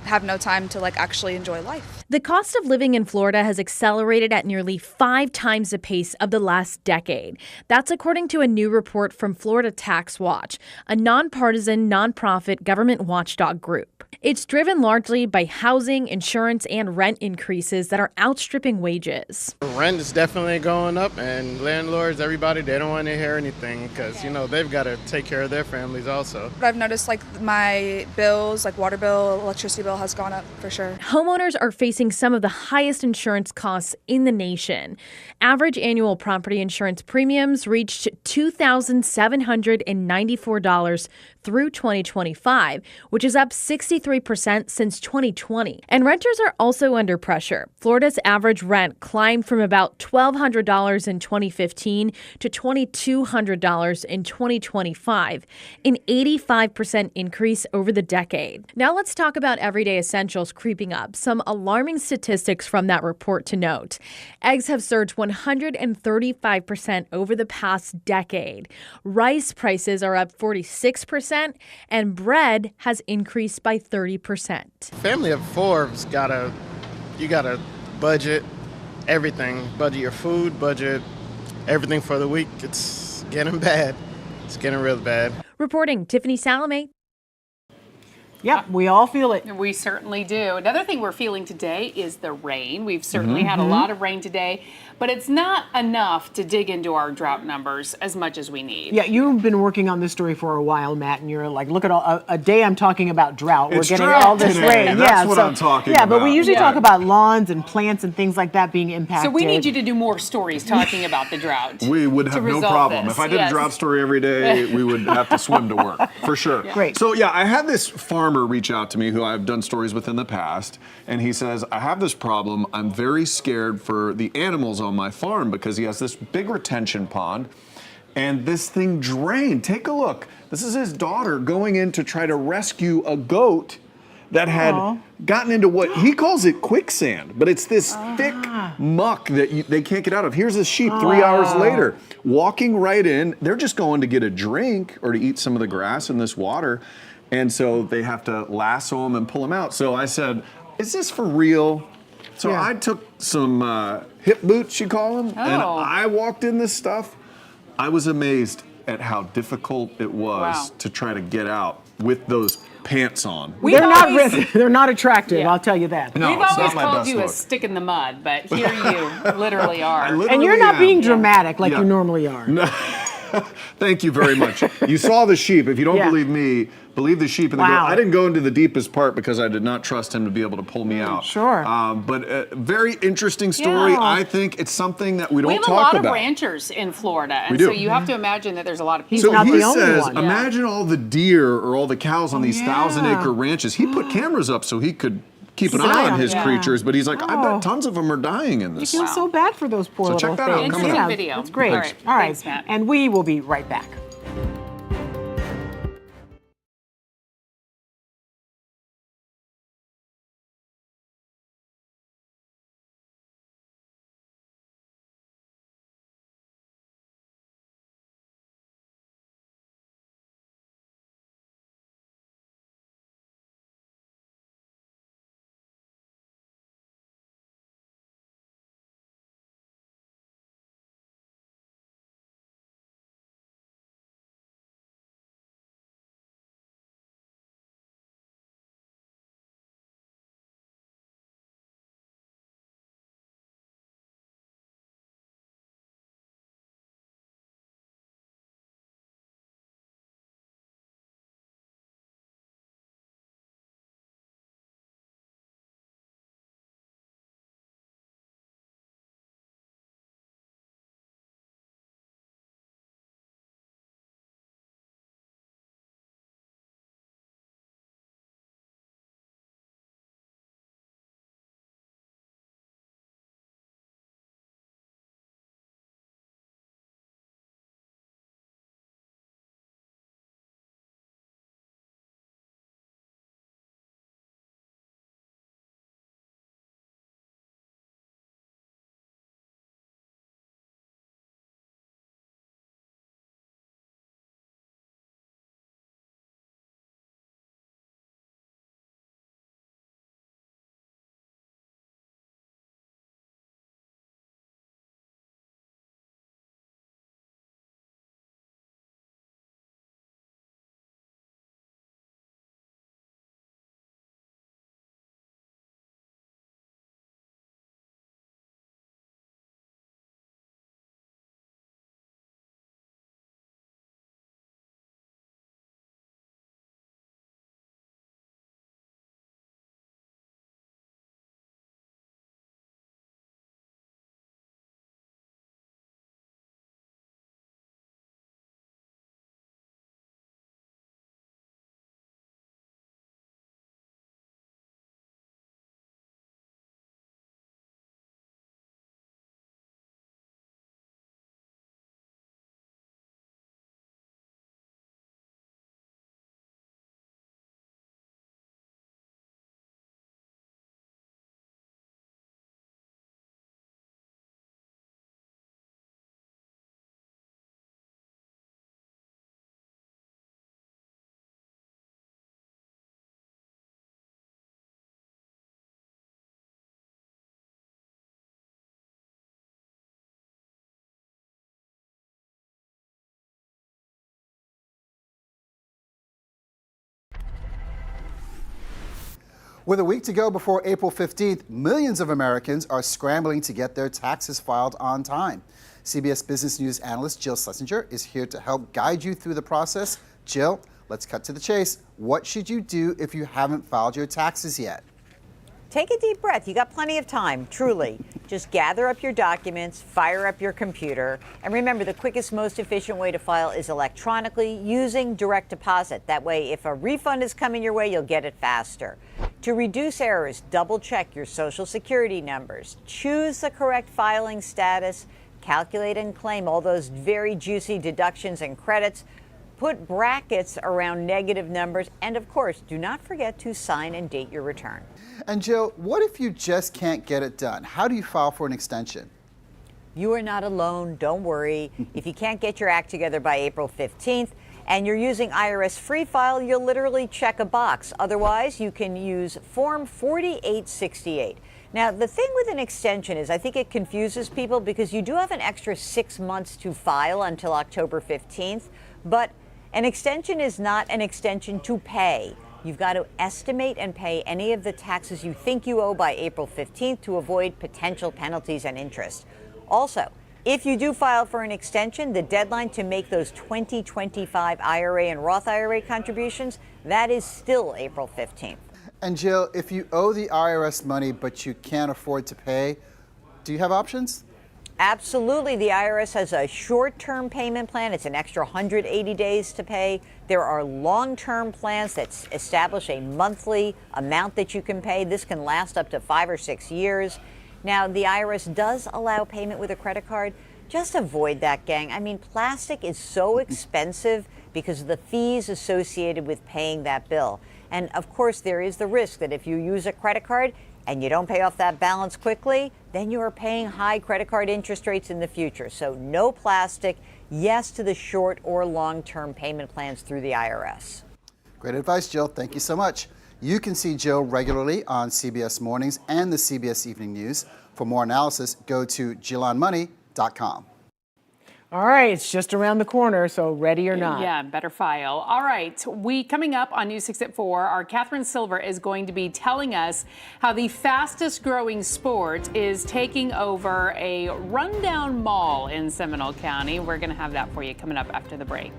Have no time to actually enjoy life. The cost of living in Florida has accelerated at nearly 5 times the pace of the last decade. That's according to a new report from Florida Tax Watch, a nonpartisan, nonprofit government watchdog group. It's driven largely by housing, insurance, and rent increases that are outstripping wages. Rent is definitely going up, and landlords, everybody, they don't want to hear anything because, they've got to take care of their families also. I've noticed my bills, water bill, electricity bill has gone up for sure. Homeowners are facing some of the highest insurance costs in the nation. Average annual property insurance premiums reached $2,794 through 2025, which is up 63% since 2020. And renters are also under pressure. Florida's average rent climbed from about $1,200 in 2015 to $2,200 in 2025, an 85% increase over the decade. Now let's talk about everyday essentials creeping up. Some alarming statistics from that report to note. Eggs have surged 135% over the past decade. Rice prices are up 46%, and bread has increased by 30%. Family of 4 you gotta budget everything. Budget your food, budget everything for the week. It's getting bad. It's getting real bad. Reporting, Tiffany Salome. Yep, we all feel it. We certainly do. Another thing we're feeling today is the rain. We've certainly had a lot of rain today, but it's not enough to dig into our drought numbers as much as we need. Yeah, you've been working on this story for a while, Matt, and you're like, look at all a day I'm talking about drought. It's We're getting drought all this today. rain. That's what I'm talking Yeah, about. but we usually talk about lawns and plants and things like that being impacted. So we need you to do more stories talking about the drought. We would have no problem. If I did a drought story every day, we would have to swim to work, for sure. Yeah. Great. So yeah, I had this farmer reach out to me who I've done stories with in the past, and he says, I have this problem. I'm very scared for the animals on my farm because he has this big retention pond, and this thing drained. Take a look. This is his daughter going in to try to rescue a goat that had gotten into what he calls it quicksand, but it's this thick muck that they can't get out of. Here's a sheep 3 hours later, walking right in. They're just going to get a drink or to eat some of the grass in this water, and so they have to lasso him and pull him out. So I said, is this for real? So I took some hip boots, you call them, and I walked in this stuff. I was amazed at how difficult it was to try to get out with those pants on. They're not attractive, I'll tell you that. No, We've it's always not my called best you a look. stick in the mud, but here you literally are. And you're not being dramatic like you normally are. No. Thank you very much. You saw the sheep. If you don't believe me, believe the sheep and the goat. I didn't go into the deepest part because I did not trust him to be able to pull me out. Sure. But a very interesting story. Yeah. I think it's something that we don't We have talk a lot about. of ranchers in Florida, and We do. so you have to imagine that there's a lot of people. So he says, imagine all the deer or all the cows on these 1,000-acre ranches. He put cameras up so he could keep an eye on his creatures, but he's like, I bet tons of them are dying in You this. feel so bad for those poor So little check that out. things. Coming up. Yeah, video. That's great. Thanks. All right. Thanks, Matt. And we will be right back. With a week to go before April 15th, millions of Americans are scrambling to get their taxes filed on time. CBS Business News analyst Jill Schlesinger is here to help guide you through the process. Jill, let's cut to the chase. What should you do if you haven't filed your taxes yet? Take a deep breath. You got plenty of time, truly. Just gather up your documents, fire up your computer, and remember the quickest, most efficient way to file is electronically using direct deposit. That way, if a refund is coming your way, you'll get it faster. To reduce errors, double check your Social Security numbers, choose the correct filing status, calculate and claim all those very juicy deductions and credits, put brackets around negative numbers, and of course, do not forget to sign and date your return. And Jill, what if you just can't get it done? How do you file for an extension? You are not alone, don't worry. If you can't get your act together by April 15th and you're using IRS Free File, you'll literally check a box. Otherwise, you can use Form 4868. Now, the thing with an extension is I think it confuses people because you do have an extra 6 months to file until October 15th, but an extension is not an extension to pay. You've got to estimate and pay any of the taxes you think you owe by April 15th to avoid potential penalties and interest. Also, if you do file for an extension, the deadline to make those 2025 IRA and Roth IRA contributions, that is still April 15th. And Jill, if you owe the IRS money but you can't afford to pay, do you have options? Absolutely. The IRS has a short-term payment plan. It's an extra 180 days to pay. There are long-term plans that establish a monthly amount that you can pay. This can last up to 5 or 6 years. Now, the IRS does allow payment with a credit card. Just avoid that, gang. I mean, plastic is so expensive because of the fees associated with paying that bill. And of course, there is the risk that if you use a credit card and you don't pay off that balance quickly, then you are paying high credit card interest rates in the future. So no plastic, yes to the short or long-term payment plans through the IRS. Great advice, Jill. Thank you so much. You can see Jill regularly on CBS Mornings and the CBS Evening News. For more analysis, go to JillOnMoney.com. All right, it's just around the corner, so ready or not. Yeah, better file. All right, coming up on News 6 at 4, our Catherine Silver is going to be telling us how the fastest growing sport is taking over a rundown mall in Seminole County. We're going to have that for you coming up after the break.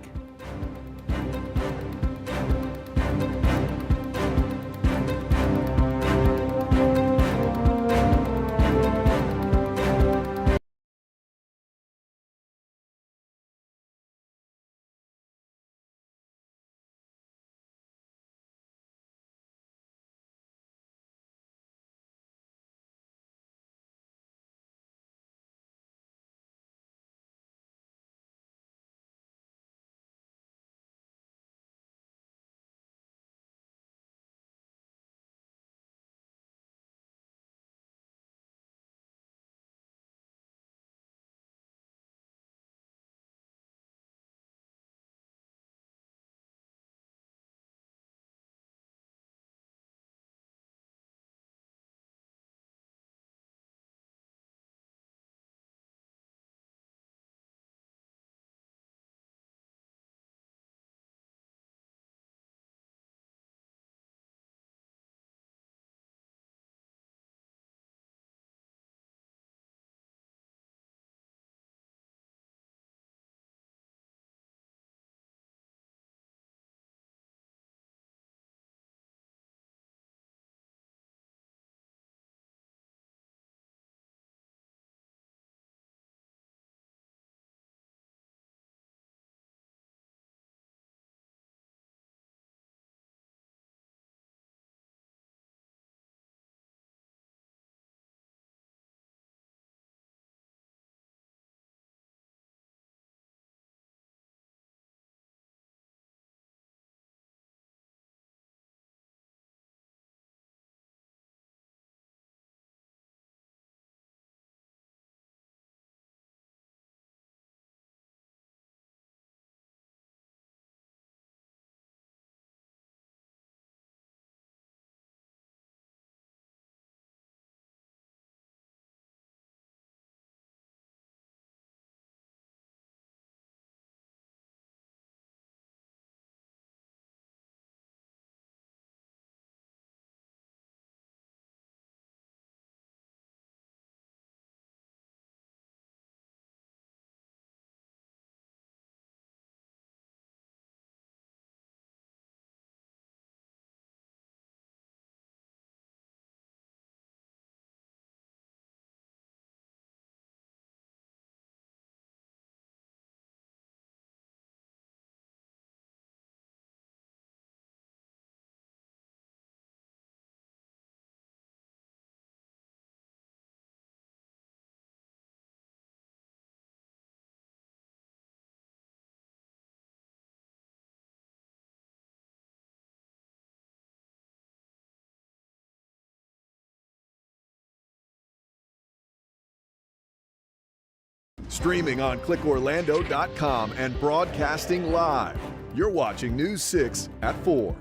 Streaming on clickorlando.com and broadcasting live. You're watching News 6 at 4.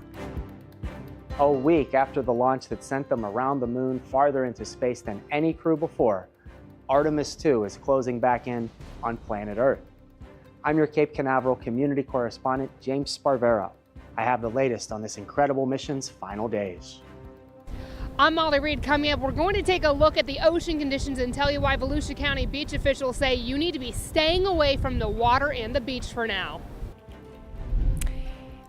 A week after the launch that sent them around the moon farther into space than any crew before, Artemis 2 is closing back in on planet Earth. I'm your Cape Canaveral community correspondent, James Sparvera. I have the latest on this incredible mission's final days. I'm Molly Reed. Coming up, we're going to take a look at the ocean conditions and tell you why Volusia County beach officials say you need to be staying away from the water and the beach for now.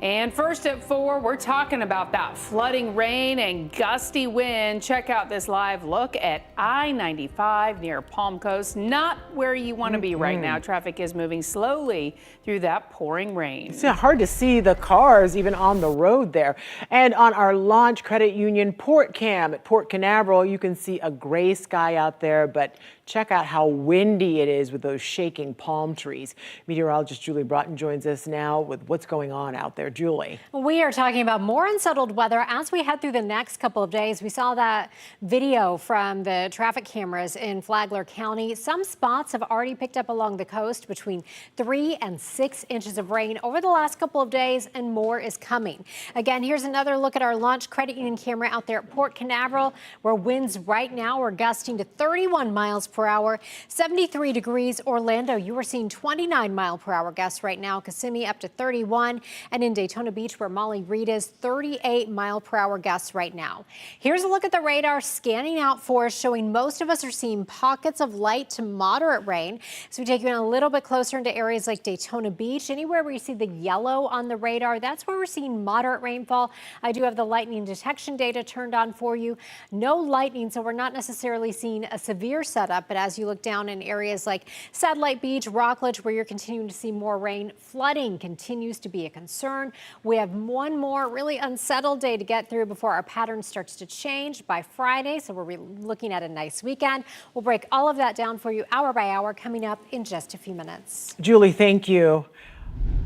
And first at 4, we're talking about that flooding rain and gusty wind. Check out this live look at I-95 near Palm Coast. Not where you want to be right now. Traffic is moving slowly through that pouring rain. It's hard to see the cars even on the road there. And on our Launch Credit Union Port Cam at Port Canaveral, you can see a gray sky out there, but check out how windy it is with those shaking palm trees. Meteorologist Julie Broughton joins us now with what's going on out there. Julie. We are talking about more unsettled weather as we head through the next couple of days. We saw that video from the traffic cameras in Flagler County. Some spots have already picked up along the coast between 3 and 6 inches of rain over the last couple of days, and more is coming. Again, here's another look at our Launch Credit Union camera out there at Port Canaveral, where winds right now are gusting to 31 miles per hour, 73 degrees. Orlando, you are seeing 29 mile per hour gusts right now. Kissimmee up to 31, and in Daytona Beach, where Molly Reed is, 38 mile per hour gusts right now. Here's a look at the radar scanning out for us, showing most of us are seeing pockets of light to moderate rain. So we take you in a little bit closer into areas like Daytona Beach, anywhere where you see the yellow on the radar, that's where we're seeing moderate rainfall. I do have the lightning detection data turned on for you. No lightning, so we're not necessarily seeing a severe setup, but as you look down in areas like Satellite Beach, Rockledge, where you're continuing to see more rain, flooding continues to be a concern. We have one more really unsettled day to get through before our pattern starts to change by Friday, so we're looking at a nice weekend. We'll break all of that down for you hour by hour coming up in just a few minutes. Julie, thank you.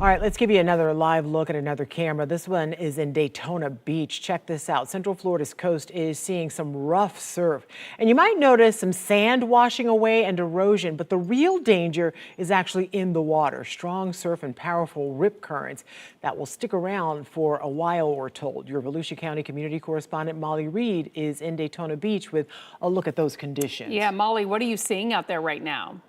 All right, let's give you another live look at another camera. This one is in Daytona Beach. Check this out. Central Florida's coast is seeing some rough surf. And you might notice some sand washing away and erosion, but the real danger is actually in the water. Strong surf and powerful rip currents that will stick around for a while, we're told. Your Volusia County community correspondent Molly Reed is in Daytona Beach with a look at those conditions. Yeah, Molly, what are you seeing out there right now?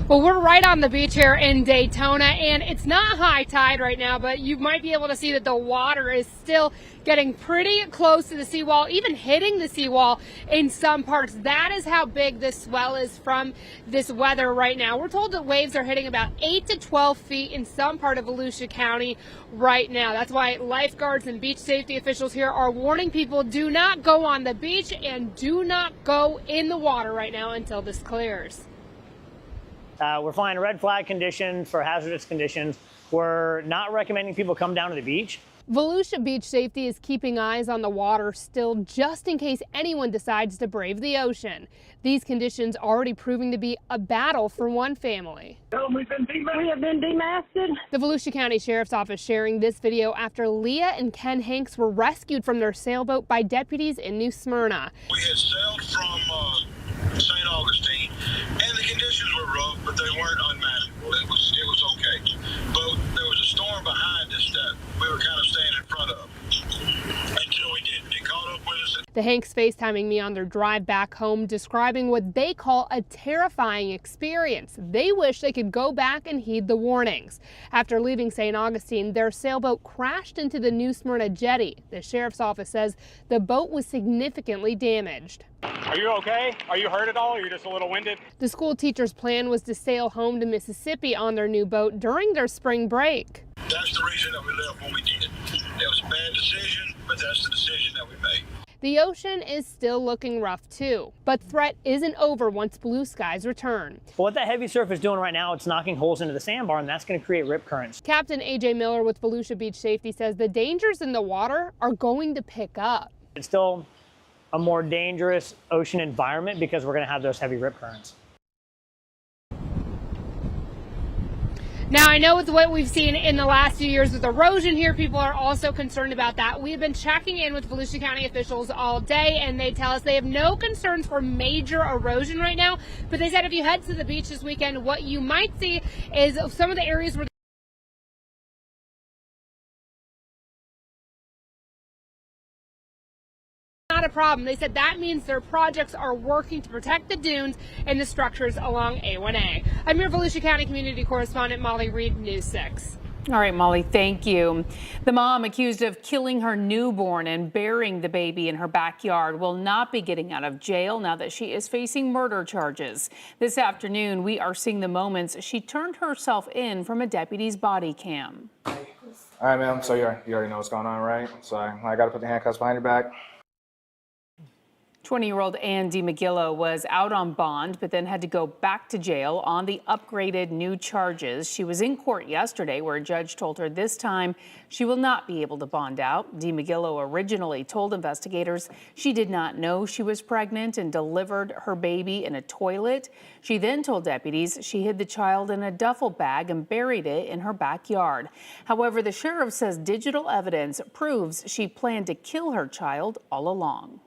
Well, we're right on the beach here in Daytona, and it's not high tide right now, but you might be able to see that the water is still getting pretty close to the seawall, even hitting the seawall in some parts. That is how big this swell is from this weather right now. We're told that waves are hitting about 8 to 12 feet in some part of Volusia County right now. That's why lifeguards and beach safety officials here are warning people, do not go on the beach and do not go in the water right now until this clears. We're flying a red flag condition for hazardous conditions. We're not recommending people come down to the beach. Volusia Beach Safety is keeping eyes on the water still, just in case anyone decides to brave the ocean. These conditions already proving to be a battle for one family. We have been demasted. The Volusia County Sheriff's Office sharing this video after Leah and Ken Hanks were rescued from their sailboat by deputies in New Smyrna. We had sailed from St. Augustine, and the conditions were rough, but they weren't unmanageable. It was okay. But there was a storm behind us that we were kind of staying in front of until we did. It caught up with us. The Hanks FaceTiming me on their drive back home, describing what they call a terrifying experience. They wish they could go back and heed the warnings. After leaving St. Augustine, their sailboat crashed into the New Smyrna jetty. The sheriff's office says the boat was significantly damaged. Are you okay? Are you hurt at all, or you're just a little winded? The school teacher's plan was to sail home to Mississippi on their new boat during their spring break. That's the reason that we left when we did. It was a bad decision, but that's the decision that we made. The ocean is still looking rough too, but threat isn't over once blue skies return. But what that heavy surf is doing right now, it's knocking holes into the sandbar, and that's going to create rip currents. Captain A.J. Miller with Volusia Beach Safety says the dangers in the water are going to pick up. It's still a more dangerous ocean environment because we're going to have those heavy rip currents. Now, I know with what we've seen in the last few years with erosion here, people are also concerned about that. We've been checking in with Volusia County officials all day, and they tell us they have no concerns for major erosion right now. But they said if you head to the beach this weekend, what you might see is some of the areas where not a problem. They said that means their projects are working to protect the dunes and the structures along A1A. I'm your Volusia County community correspondent, Molly Reed, News 6. All right, Molly, thank you. The mom accused of killing her newborn and burying the baby in her backyard will not be getting out of jail now that she is facing murder charges. This afternoon, we are seeing the moments she turned herself in from a deputy's body cam. All right, ma'am. So you already know what's going on, right? So I got to put the handcuffs behind your back. 20-year-old Ann DiMaggillo was out on bond, but then had to go back to jail on the upgraded new charges. She was in court yesterday where a judge told her this time she will not be able to bond out. DiMaggillo originally told investigators she did not know she was pregnant and delivered her baby in a toilet. She then told deputies she hid the child in a duffel bag and buried it in her backyard. However, the sheriff says digital evidence proves she planned to kill her child all along.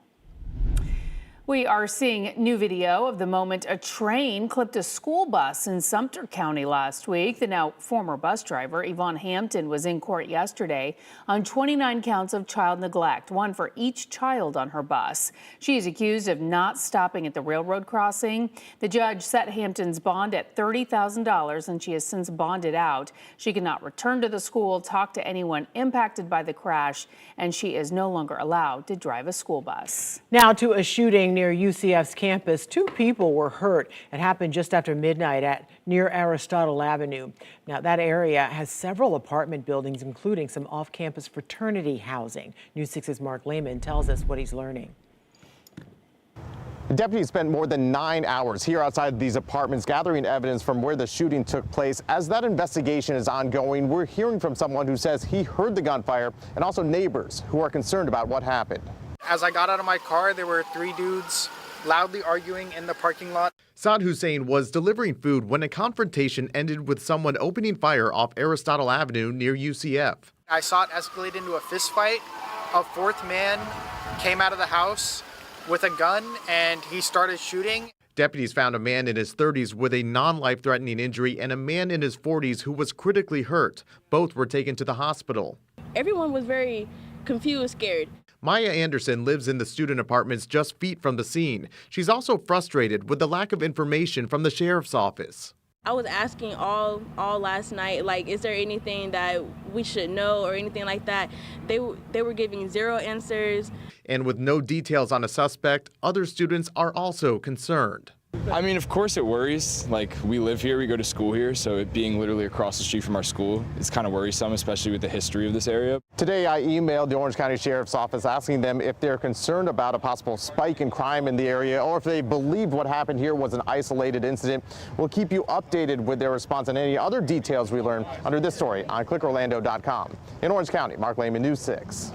We are seeing new video of the moment a train clipped a school bus in Sumter County last week. The now former bus driver, Yvonne Hampton, was in court yesterday on 29 counts of child neglect, one for each child on her bus. She is accused of not stopping at the railroad crossing. The judge set Hampton's bond at $30,000, and she has since bonded out. She cannot return to the school, talk to anyone impacted by the crash, and she is no longer allowed to drive a school bus. Now to a shooting near UCF's campus. 2 people were hurt. It happened just after midnight near Aristotle Avenue. Now that area has several apartment buildings, including some off-campus fraternity housing. News 6's Mark Lehman tells us what he's learning. The deputy spent more than 9 hours here outside these apartments gathering evidence from where the shooting took place. As that investigation is ongoing, we're hearing from someone who says he heard the gunfire and also neighbors who are concerned about what happened. As I got out of my car, there were 3 dudes loudly arguing in the parking lot. Saad Hussein was delivering food when a confrontation ended with someone opening fire off Aristotle Avenue near UCF. I saw it escalate into a fist fight. A 4th man came out of the house with a gun and he started shooting. Deputies found a man in his 30s with a non-life-threatening injury and a man in his 40s who was critically hurt. Both were taken to the hospital. Everyone was very confused, scared. Maya Anderson lives in the student apartments just feet from the scene. She's also frustrated with the lack of information from the sheriff's office. I was asking all last night, like, is there anything that we should know or anything like that? They were giving 0 answers. And with no details on a suspect, other students are also concerned. I mean, of course it worries. Like, we live here, we go to school here, so it being literally across the street from our school is kind of worrisome, especially with the history of this area. Today, I emailed the Orange County Sheriff's Office asking them if they're concerned about a possible spike in crime in the area or if they believe what happened here was an isolated incident. We'll keep you updated with their response and any other details we learn under this story on clickorlando.com. In Orange County, Mark Lehman, News 6.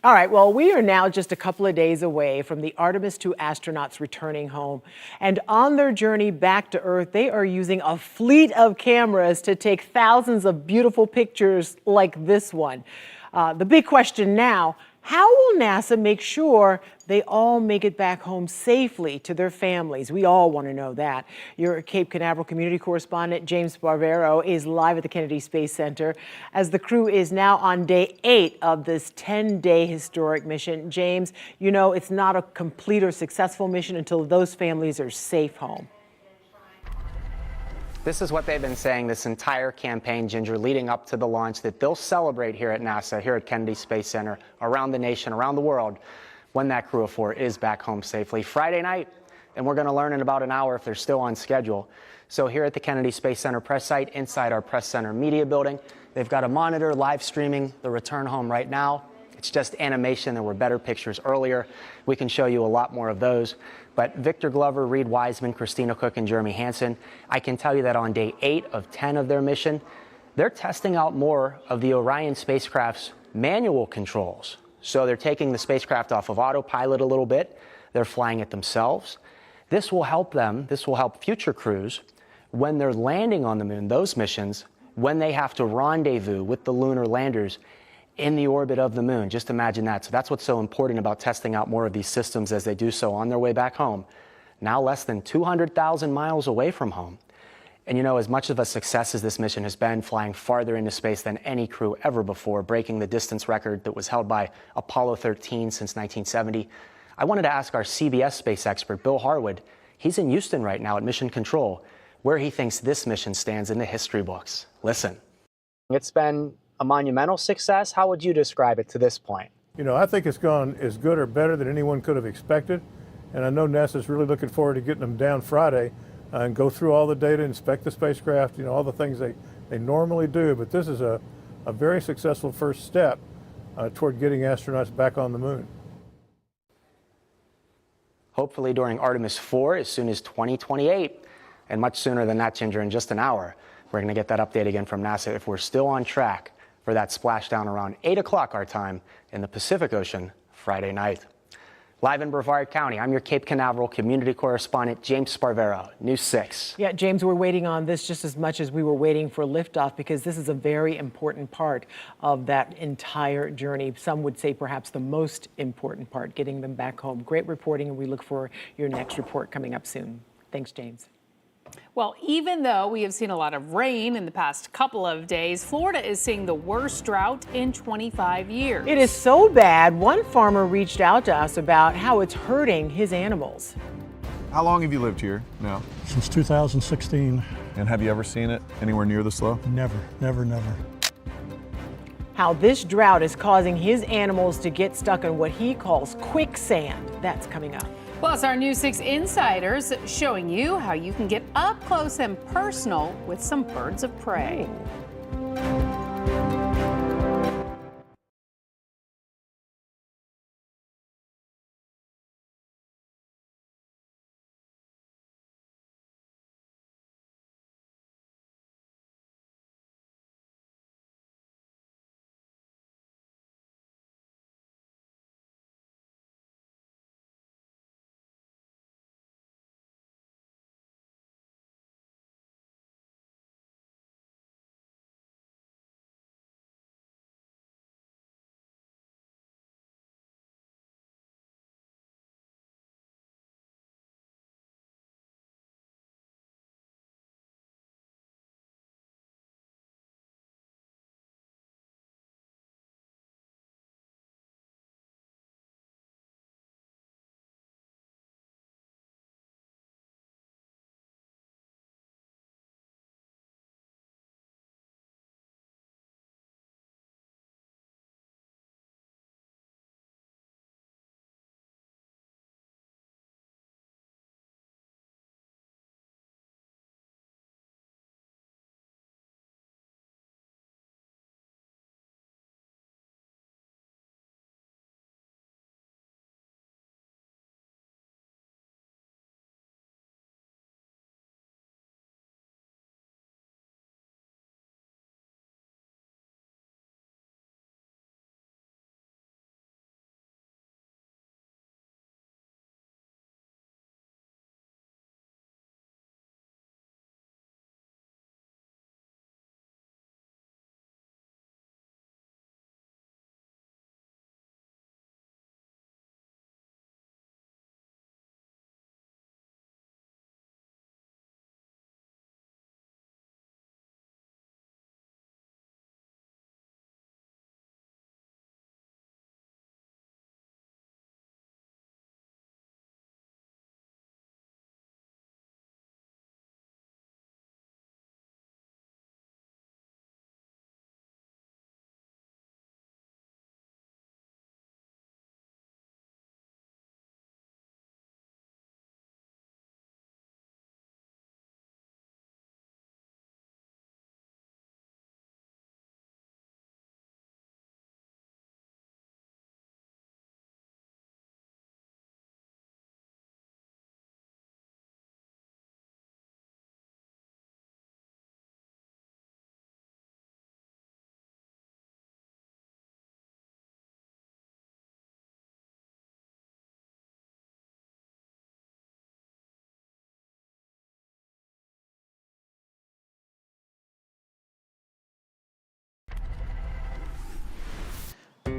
All right, well, we are now just a couple of days away from the Artemis 2 astronauts returning home. And on their journey back to Earth, they are using a fleet of cameras to take thousands of beautiful pictures like this one. The big question now, how will NASA make sure they all make it back home safely to their families? We all want to know that. Your Cape Canaveral community correspondent, James Barbero, is live at the Kennedy Space Center as the crew is now on day 8 of this 10-day historic mission. James, you know it's not a complete or successful mission until those families are safe home. This is what they've been saying this entire campaign, Ginger, leading up to the launch that they'll celebrate here at NASA, here at Kennedy Space Center, around the nation, around the world, when that crew of 4 is back home safely. Friday night, and we're going to learn in about an hour if they're still on schedule. So here at the Kennedy Space Center press site, inside our press center media building, they've got a monitor live streaming the return home right now. It's just animation. There were better pictures earlier. We can show you a lot more of those. But Victor Glover, Reed Wiseman, Christina Cook, and Jeremy Hansen, I can tell you that on day 8 of 10 of their mission, they're testing out more of the Orion spacecraft's manual controls. So they're taking the spacecraft off of autopilot a little bit. They're flying it themselves. This will help them, this will help future crews When they're landing on the moon, those missions, when they have to rendezvous with the lunar landers in the orbit of the moon, just imagine that. So that's what's so important about testing out more of these systems as they do so on their way back home. Now less than 200,000 miles away from home. And you know, as much of a success as this mission has been, flying farther into space than any crew ever before, breaking the distance record that was held by Apollo 13 since 1970, I wanted to ask our CBS space expert, Bill Harwood. He's in Houston right now at Mission Control, where he thinks this mission stands in the history books. Listen. It's been a monumental success. How would you describe it to this point? You know, I think it's gone as good or better than anyone could have expected. And I know NASA's really looking forward to getting them down Friday and go through all the data, inspect the spacecraft, you know, all the things they normally do. But this is a very successful first step toward getting astronauts back on the moon. Hopefully during Artemis 4 as soon as 2028, and much sooner than that, Ginger, in just an hour. We're going to get that update again from NASA if we're still on track for that splashdown around 8 o'clock our time in the Pacific Ocean Friday night. Live in Brevard County, I'm your Cape Canaveral community correspondent, James Sparvero, News 6. Yeah, James, we're waiting on this just as much as we were waiting for liftoff because this is a very important part of that entire journey. Some would say perhaps the most important part, getting them back home. Great reporting, and we look for your next report coming up soon. Thanks, James. Well, even though we have seen a lot of rain in the past couple of days, Florida is seeing the worst drought in 25 years. It is so bad, one farmer reached out to us about how it's hurting his animals. How long have you lived here now? Since 2016. And have you ever seen it anywhere near this low? Never, never, never. How this drought is causing his animals to get stuck in what he calls quicksand. That's coming up. Plus, our News 6 insiders showing you how you can get up close and personal with some birds of prey.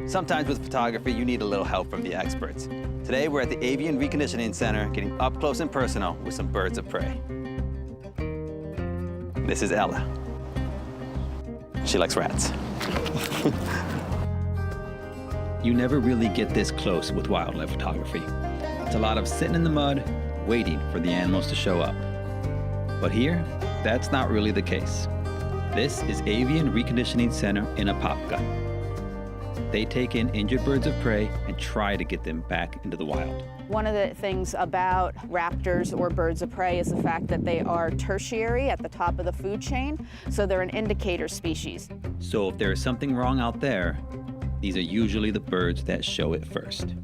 Sometimes with photography, you need a little help from the experts. Today, we're at the Avian Reconditioning Center getting up close and personal with some birds of prey. This is Ella. She likes rats. You never really get this close with wildlife photography. It's a lot of sitting in the mud, waiting for the animals to show up. But here, that's not really the case. This is Avian Reconditioning Center in Apopka. They take in injured birds of prey and try to get them back into the wild. One of the things about raptors or birds of prey is the fact that they are tertiary at the top of the food chain, so they're an indicator species. So if there is something wrong out there, these are usually the birds that show it first.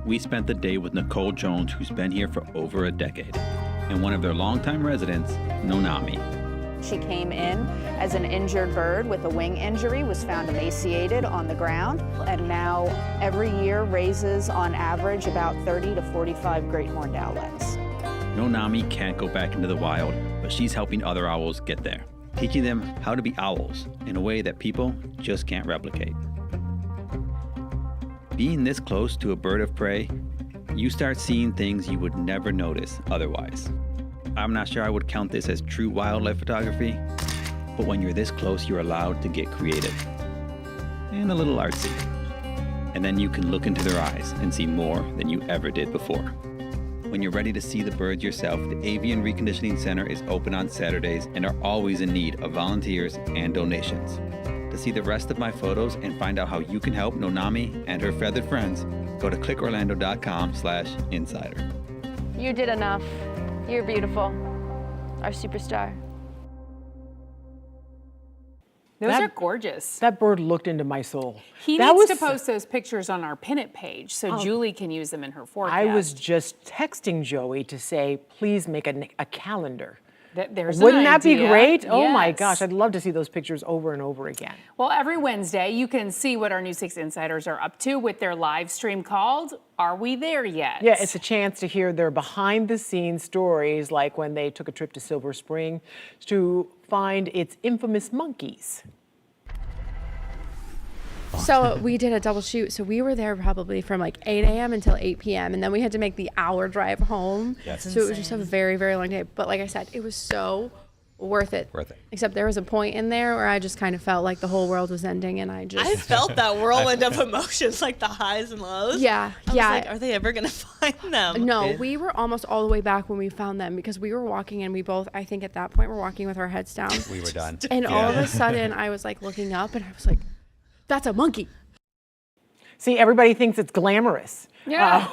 We spent the day with Nicole Jones, who's been here for over a decade, and one of their longtime residents, Nonami. She came in as an injured bird with a wing injury, was found emaciated on the ground, and now every year raises on average about 30 to 45 great horned owlets. Nonami can't go back into the wild, but she's helping other owls get there, teaching them how to be owls in a way that people just can't replicate. Being this close to a bird of prey, you start seeing things you would never notice otherwise. I'm not sure I would count this as true wildlife photography, but when you're this close, you're allowed to get creative and a little artsy. And then you can look into their eyes and see more than you ever did before. When you're ready to see the birds yourself, the Avian Reconditioning Center is open on Saturdays and are always in need of volunteers and donations. To see the rest of my photos and find out how you can help Nonami and her feathered friends, go to clickorlando.com/insider. You did enough. You're beautiful. Our superstar. Those are gorgeous. That bird looked into my soul. He needs to post those pictures on our Pin It page so Julie can use them in her forecast. I was just texting Joey to say, please make a calendar. There's Wouldn't an that be idea. great? Oh my Yes. gosh, I'd love to see those pictures over and over again. Well, every Wednesday, you can see what our News 6 Insiders are up to with their live stream called Are We There Yet? Yeah, it's a chance to hear their behind-the-scenes stories, like when they took a trip to Silver Spring to find its infamous monkeys. So we did a double shoot. So we were there probably from like 8 a.m. until 8 p.m. And then we had to make the hour drive home. That's so it was just a very, very long day. But like I said, it was so worth it. Worth it. Except there was a point in there where I just kind of felt like the whole world was ending and I just... I felt that whirlwind of emotions, like the highs and lows. Yeah, I was yeah. like, are they ever going to find them? No, we were almost all the way back when we found them because we were walking and we both, I think at that point, were walking with our heads down. We were done. And all of a sudden I was like looking up and I was like, that's a monkey. See, everybody thinks it's glamorous. Yeah.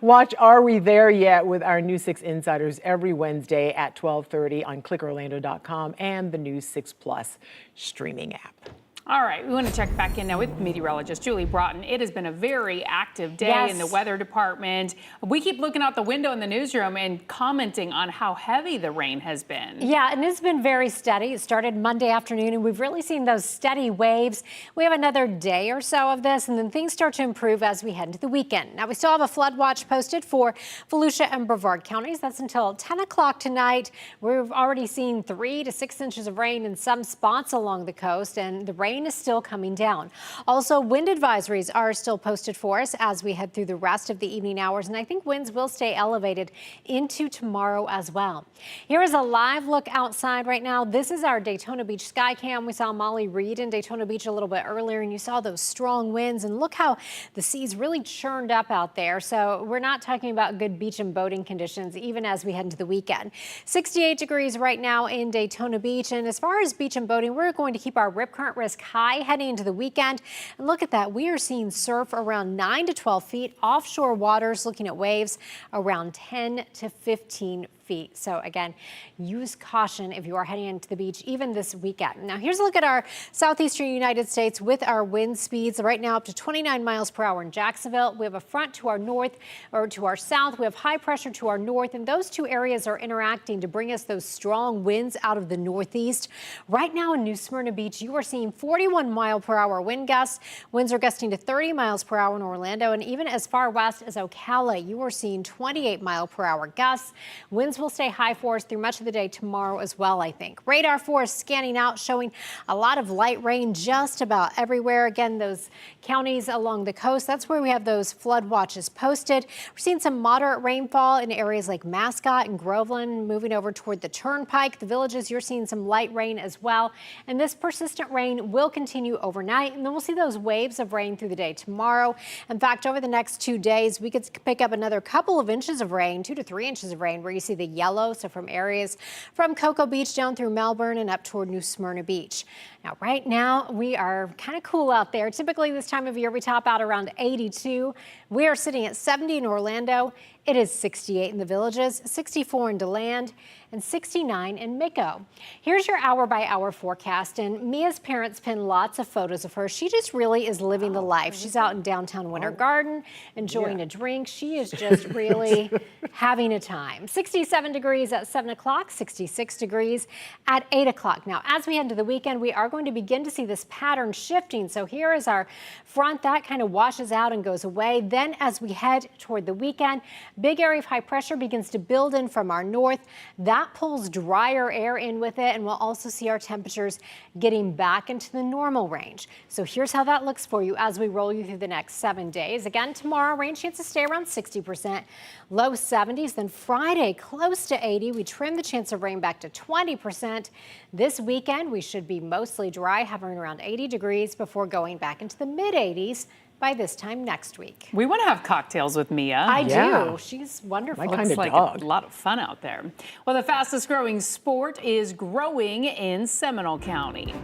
Watch Are We There Yet with our News 6 Insiders every Wednesday at 12:30 on clickorlando.com and the News 6 Plus streaming app. All right, we want to check back in now with meteorologist Julie Broughton. It has been a very active day in the weather department. We keep looking out the window in the newsroom and commenting on how heavy the rain has been. Yeah, and it's been very steady. It started Monday afternoon, and we've really seen those steady waves. We have another day or so of this, and then things start to improve as we head into the weekend. Now, we still have a flood watch posted for Volusia and Brevard counties. That's until 10 o'clock tonight. We've already seen 3 to 6 inches of rain in some spots along the coast, and the rain is still coming down. Also, wind advisories are still posted for us as we head through the rest of the evening hours, and I think winds will stay elevated into tomorrow as well. Here is a live look outside right now. This is our Daytona Beach sky cam. We saw Molly Reed in Daytona Beach a little bit earlier, and you saw those strong winds, and look how the seas really churned up out there. So we're not talking about good beach and boating conditions even as we head into the weekend. 68 degrees right now in Daytona Beach, and as far as beach and boating, we're going to keep our rip current risk high heading into the weekend. And look at that. We are seeing surf around 9 to 12 feet. Offshore waters, looking at waves around 10 to 15 feet. So again, use caution if you are heading into the beach even this weekend. Now here's a look at our southeastern United States with our wind speeds right now up to 29 miles per hour in Jacksonville. We have a front to our north or to our south. We have high pressure to our north, and those two areas are interacting to bring us those strong winds out of the northeast. Right now in New Smyrna Beach, you are seeing 41 mile per hour wind gusts. Winds are gusting to 30 miles per hour in Orlando, and even as far west as Ocala, you are seeing 28 mile per hour gusts. Winds winds will stay high for us through much of the day tomorrow as well, I think. Radar for us scanning out, showing a lot of light rain just about everywhere. Again, those counties along the coast, that's where we have those flood watches posted. We're seeing some moderate rainfall in areas like Mascot and Groveland, moving over toward the Turnpike. The Villages, you're seeing some light rain as well. And this persistent rain will continue overnight, and then we'll see those waves of rain through the day tomorrow. In fact, over the next 2 days, we could pick up another couple of inches of rain, 2 to 3 inches of rain, where you see the yellow, so from areas from Cocoa Beach down through Melbourne and up toward New Smyrna Beach. Now, right now, we are kind of cool out there. Typically, this time of year, we top out around 82. We are sitting at 70 in Orlando. It is 68 in the Villages, 64 in DeLand, and 69 in Miko. Here's your hour-by-hour forecast, and Mia's parents pinned lots of photos of her. She just really is living the life. She's out in downtown Winter Garden, enjoying a drink. She is just really having a time. 67 degrees at 7 o'clock, 66 degrees at 8 o'clock. Now, as we head into the weekend, we are going to begin to see this pattern shifting. So here is our front that kind of washes out and goes away. Then as we head toward the weekend, big area of high pressure begins to build in from our north. That pulls drier air in with it, and we'll also see our temperatures getting back into the normal range. So here's how that looks for you as we roll you through the next 7 days. Again, tomorrow, rain chances stay around 60%, low 70s. Then Friday, close to 80. We trim the chance of rain back to 20%. This weekend, we should be mostly dry, hovering around 80 degrees before going back into the mid-80s by this time next week. We want to have cocktails with Mia. I do. She's wonderful. Looks like a lot of fun out there. Well, the fastest growing sport is growing in Seminole County.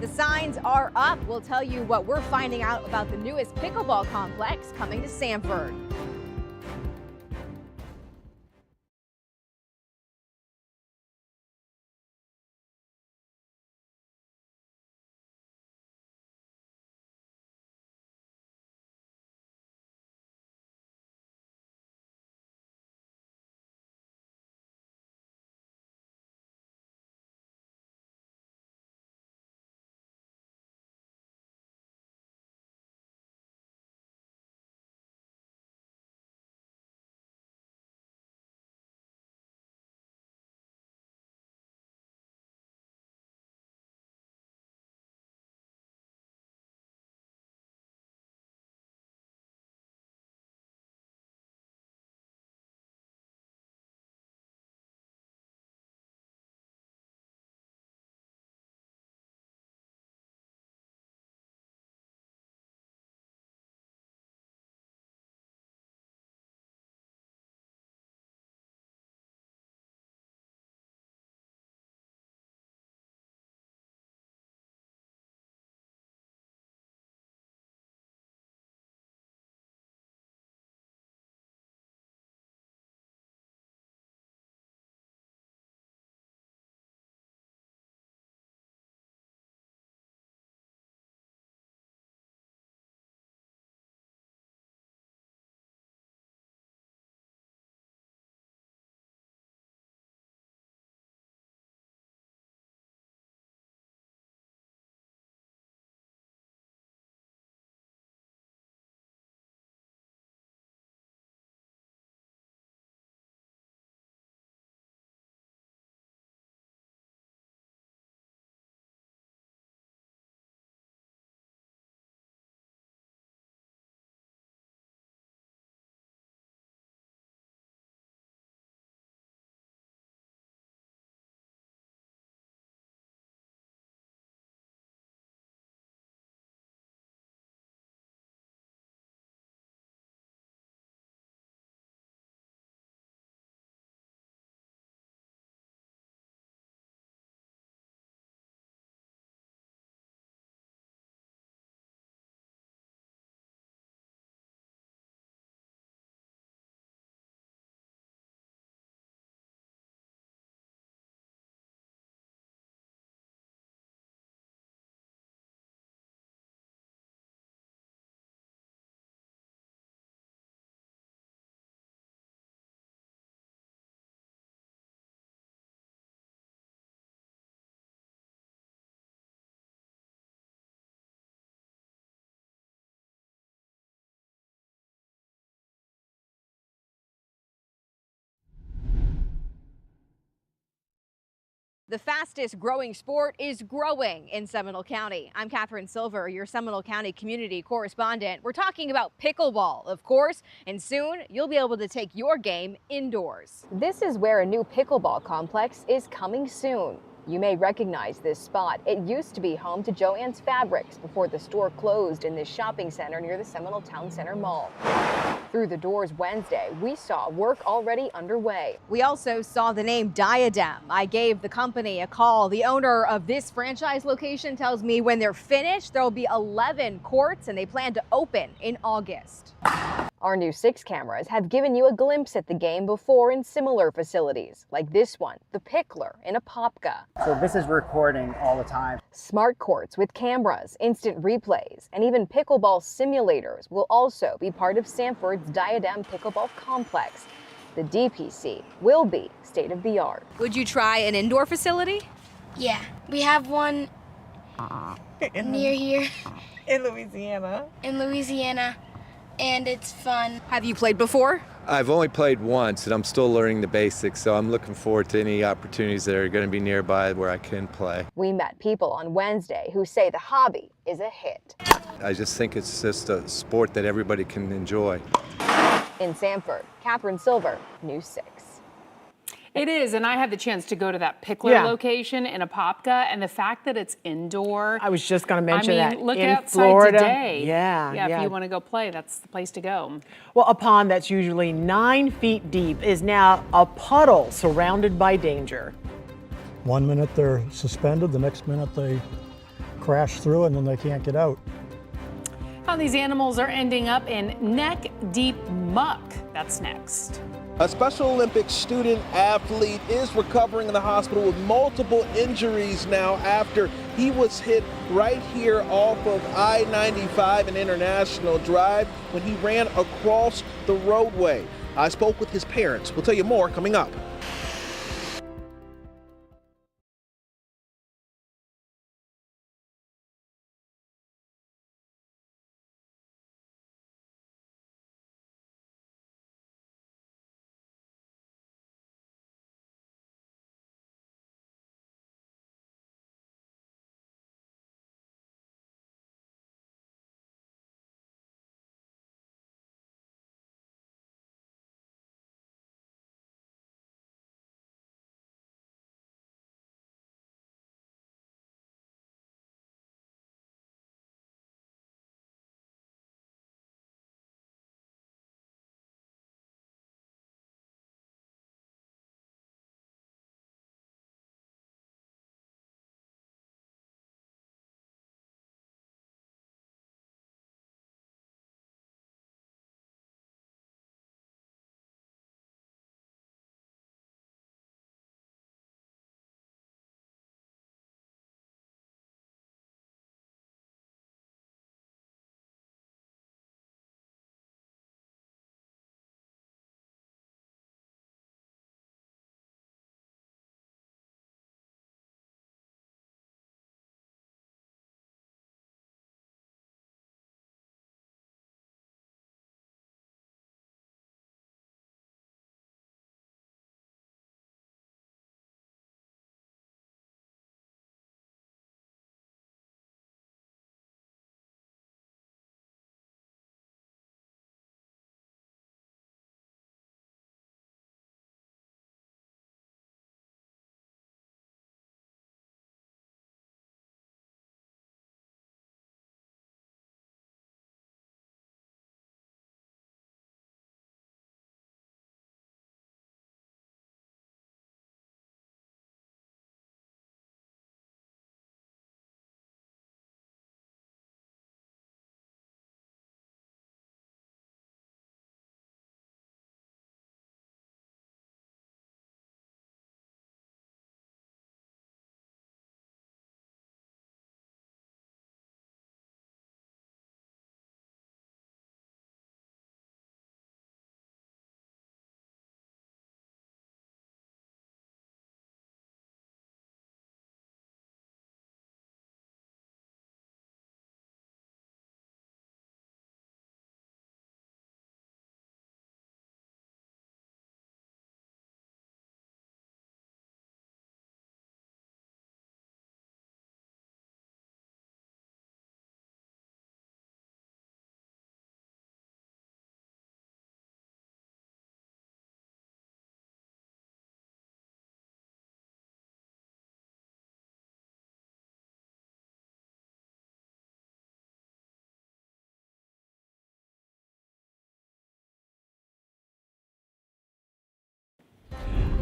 The signs are up. We'll tell you what we're finding out about the newest pickleball complex coming to Sanford. The fastest growing sport is growing in Seminole County. I'm Catherine Silver, your Seminole County community correspondent. We're talking about pickleball, of course, and soon you'll be able to take your game indoors. This is where a new pickleball complex is coming soon. You may recognize this spot. It used to be home to Joann's Fabrics before the store closed in this shopping center near the Seminole Town Center Mall. Through the doors Wednesday, we saw work already underway. We also saw the name Diadem. I gave the company a call. The owner of this franchise location tells me when they're finished, there'll be 11 courts and they plan to open in August. Our new 6 cameras have given you a glimpse at the game before in similar facilities, like this one, the Pickler in Apopka. So this is recording all the time. Smart courts with cameras, instant replays, and even pickleball simulators will also be part of Sanford's Diadem Pickleball Complex. The DPC will be state-of-the-art. Would you try an indoor facility? Yeah, we have one near here. In Louisiana. In Louisiana. And it's fun. Have you played before? I've only played once and I'm still learning the basics, so I'm looking forward to any opportunities that are going to be nearby where I can play. We met people on Wednesday who say the hobby is a hit. I just think it's just a sport that everybody can enjoy. In Sanford, Catherine Silver, News 6. It is, and I had the chance to go to that Pickler location in Apopka, and the fact that it's indoor. I was just going to mention that. Look in outside Florida, today. Yeah. If you want to go play, that's the place to go. Well, a pond that's usually 9 feet deep is now a puddle surrounded by danger. 1 minute they're suspended, the next minute they crash through and then they can't get out. How these animals are ending up in neck-deep muck. That's next. A Special Olympics student athlete is recovering in the hospital with multiple injuries now after he was hit right here off of I-95 and International Drive when he ran across the roadway. I spoke with his parents. We'll tell you more coming up.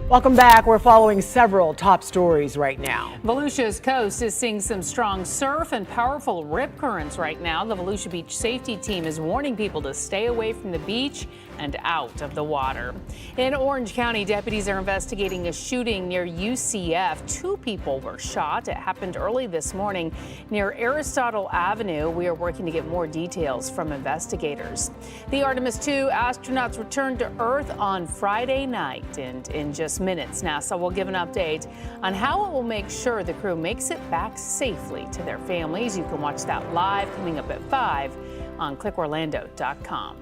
Welcome back. We're following several top stories right now. Volusia's coast is seeing some strong surf and powerful rip currents right now. The Volusia Beach safety team is warning people to stay away from the beach and out of the water. In Orange County, deputies are investigating a shooting near UCF. 2 people were shot. It happened early this morning near Aristotle Avenue. We are working to get more details from investigators. The Artemis 2 astronauts returned to Earth on Friday night, and in just minutes, NASA will give an update on how it will make sure the crew makes it back safely to their families. You can watch that live coming up at 5 on clickorlando.com.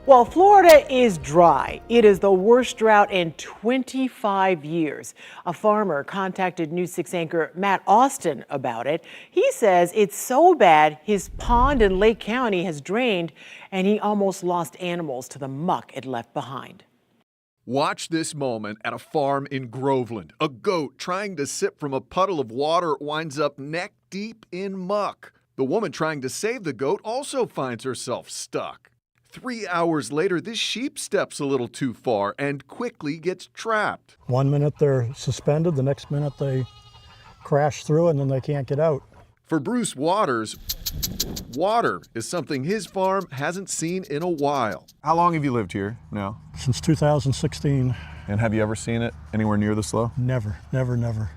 Well, Florida is dry. It is the worst drought in 25 years. A farmer contacted News 6 anchor Matt Austin about it. He says it's so bad his pond in Lake County has drained and he almost lost animals to the muck it left behind. Watch this moment at a farm in Groveland. A goat trying to sip from a puddle of water winds up neck deep in muck. The woman trying to save the goat also finds herself stuck. 3 hours later, this sheep steps a little too far and quickly gets trapped. 1 minute they're suspended, the next minute they crash through and then they can't get out. For Bruce Waters, water is something his farm hasn't seen in a while. How long have you lived here now? Since 2016. And have you ever seen it anywhere near this low? Never, never, never.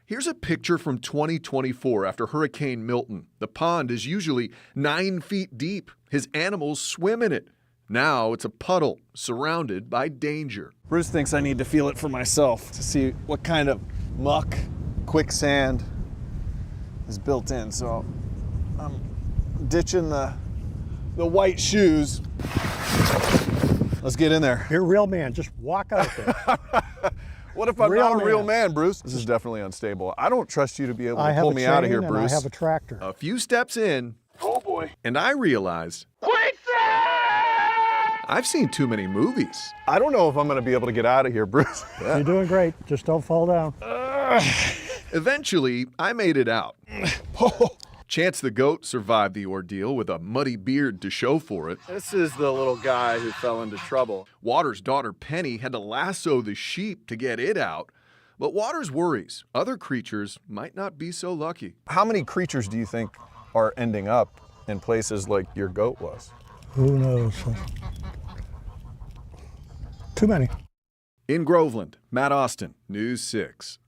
Here's a picture from 2024 after Hurricane Milton. The pond is usually 9 feet deep. His animals swim in it. Now it's a puddle surrounded by danger. Bruce thinks I need to feel it for myself to see what kind of muck, quicksand is built in. So I'm ditching the white shoes. Let's get in there. You're a real man, just walk out there. What if I'm not a real man, Bruce? This is definitely unstable. I don't trust you to be able to pull me out of here, Bruce. I have a tractor. A few steps in. Oh boy. And I realized I've seen too many movies. I don't know if I'm going to be able to get out of here, Bruce. You're doing great. Just don't fall down. Eventually, I made it out. Chance the goat survived the ordeal with a muddy beard to show for it. This is the little guy who fell into trouble. Waters' daughter Penny had to lasso the sheep to get it out. But Waters worries other creatures might not be so lucky. How many creatures do you think are ending up in places like your goat was? Who knows? Too many. In Groveland, Matt Austin, News 6.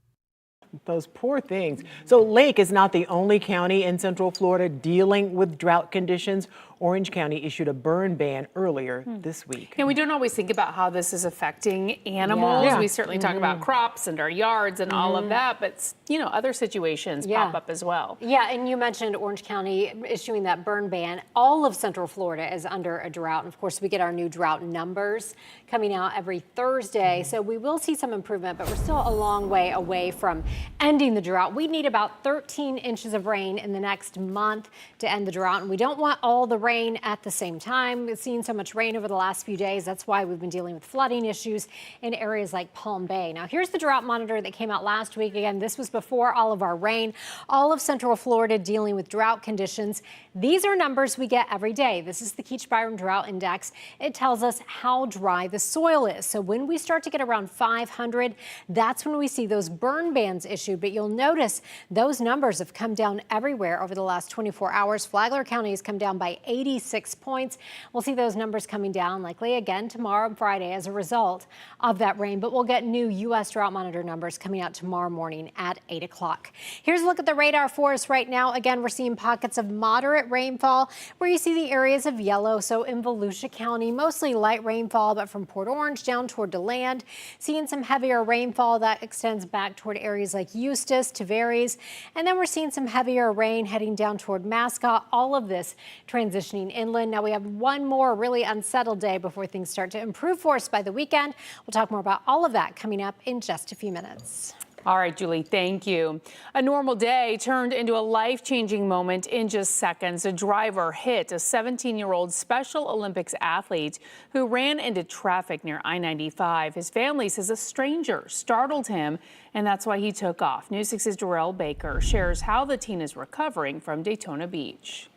Those poor things. So Lake is not the only county in Central Florida dealing with drought conditions. Orange County issued a burn ban earlier this week. And we don't always think about how this is affecting animals. Yeah. We certainly talk about crops and our yards and all of that, but you know, other situations pop up as well. Yeah, and you mentioned Orange County issuing that burn ban. All of Central Florida is under a drought. And of course, we get our new drought numbers coming out every Thursday. So we will see some improvement, but we're still a long way away from ending the drought. We need about 13 inches of rain in the next month to end the drought. And we don't want all the rain at the same time. We've seen so much rain over the last few days. That's why we've been dealing with flooding issues in areas like Palm Bay. Now, here's the drought monitor that came out last week. Again, this was before all of our rain. All of Central Florida dealing with drought conditions. These are numbers we get every day. This is the Keach-Byram Drought Index. It tells us how dry the soil is. So when we start to get around 500, that's when we see those burn bans issued. But you'll notice those numbers have come down everywhere over the last 24 hours. Flagler County has come down by 86 points. We'll see those numbers coming down likely again tomorrow and Friday as a result of that rain. But we'll get new U.S. drought monitor numbers coming out tomorrow morning at 8 o'clock. Here's a look at the radar for us right now. Again, we're seeing pockets of moderate rainfall where you see the areas of yellow. So in Volusia County, mostly light rainfall, but from Port Orange down toward DeLand, seeing some heavier rainfall that extends back toward areas like Eustis, Tavares, and then we're seeing some heavier rain heading down toward Mascot. All of this transitioning inland. Now we have one more really unsettled day before things start to improve for us by the weekend. We'll talk more about all of that coming up in just a few minutes. All right, Julie, thank you. A normal day turned into a life-changing moment in just seconds. A driver hit a 17-year-old Special Olympics athlete who ran into traffic near I-95. His family says a stranger startled him, and that's why he took off. News 6's Darrell Baker shares how the teen is recovering from Daytona Beach.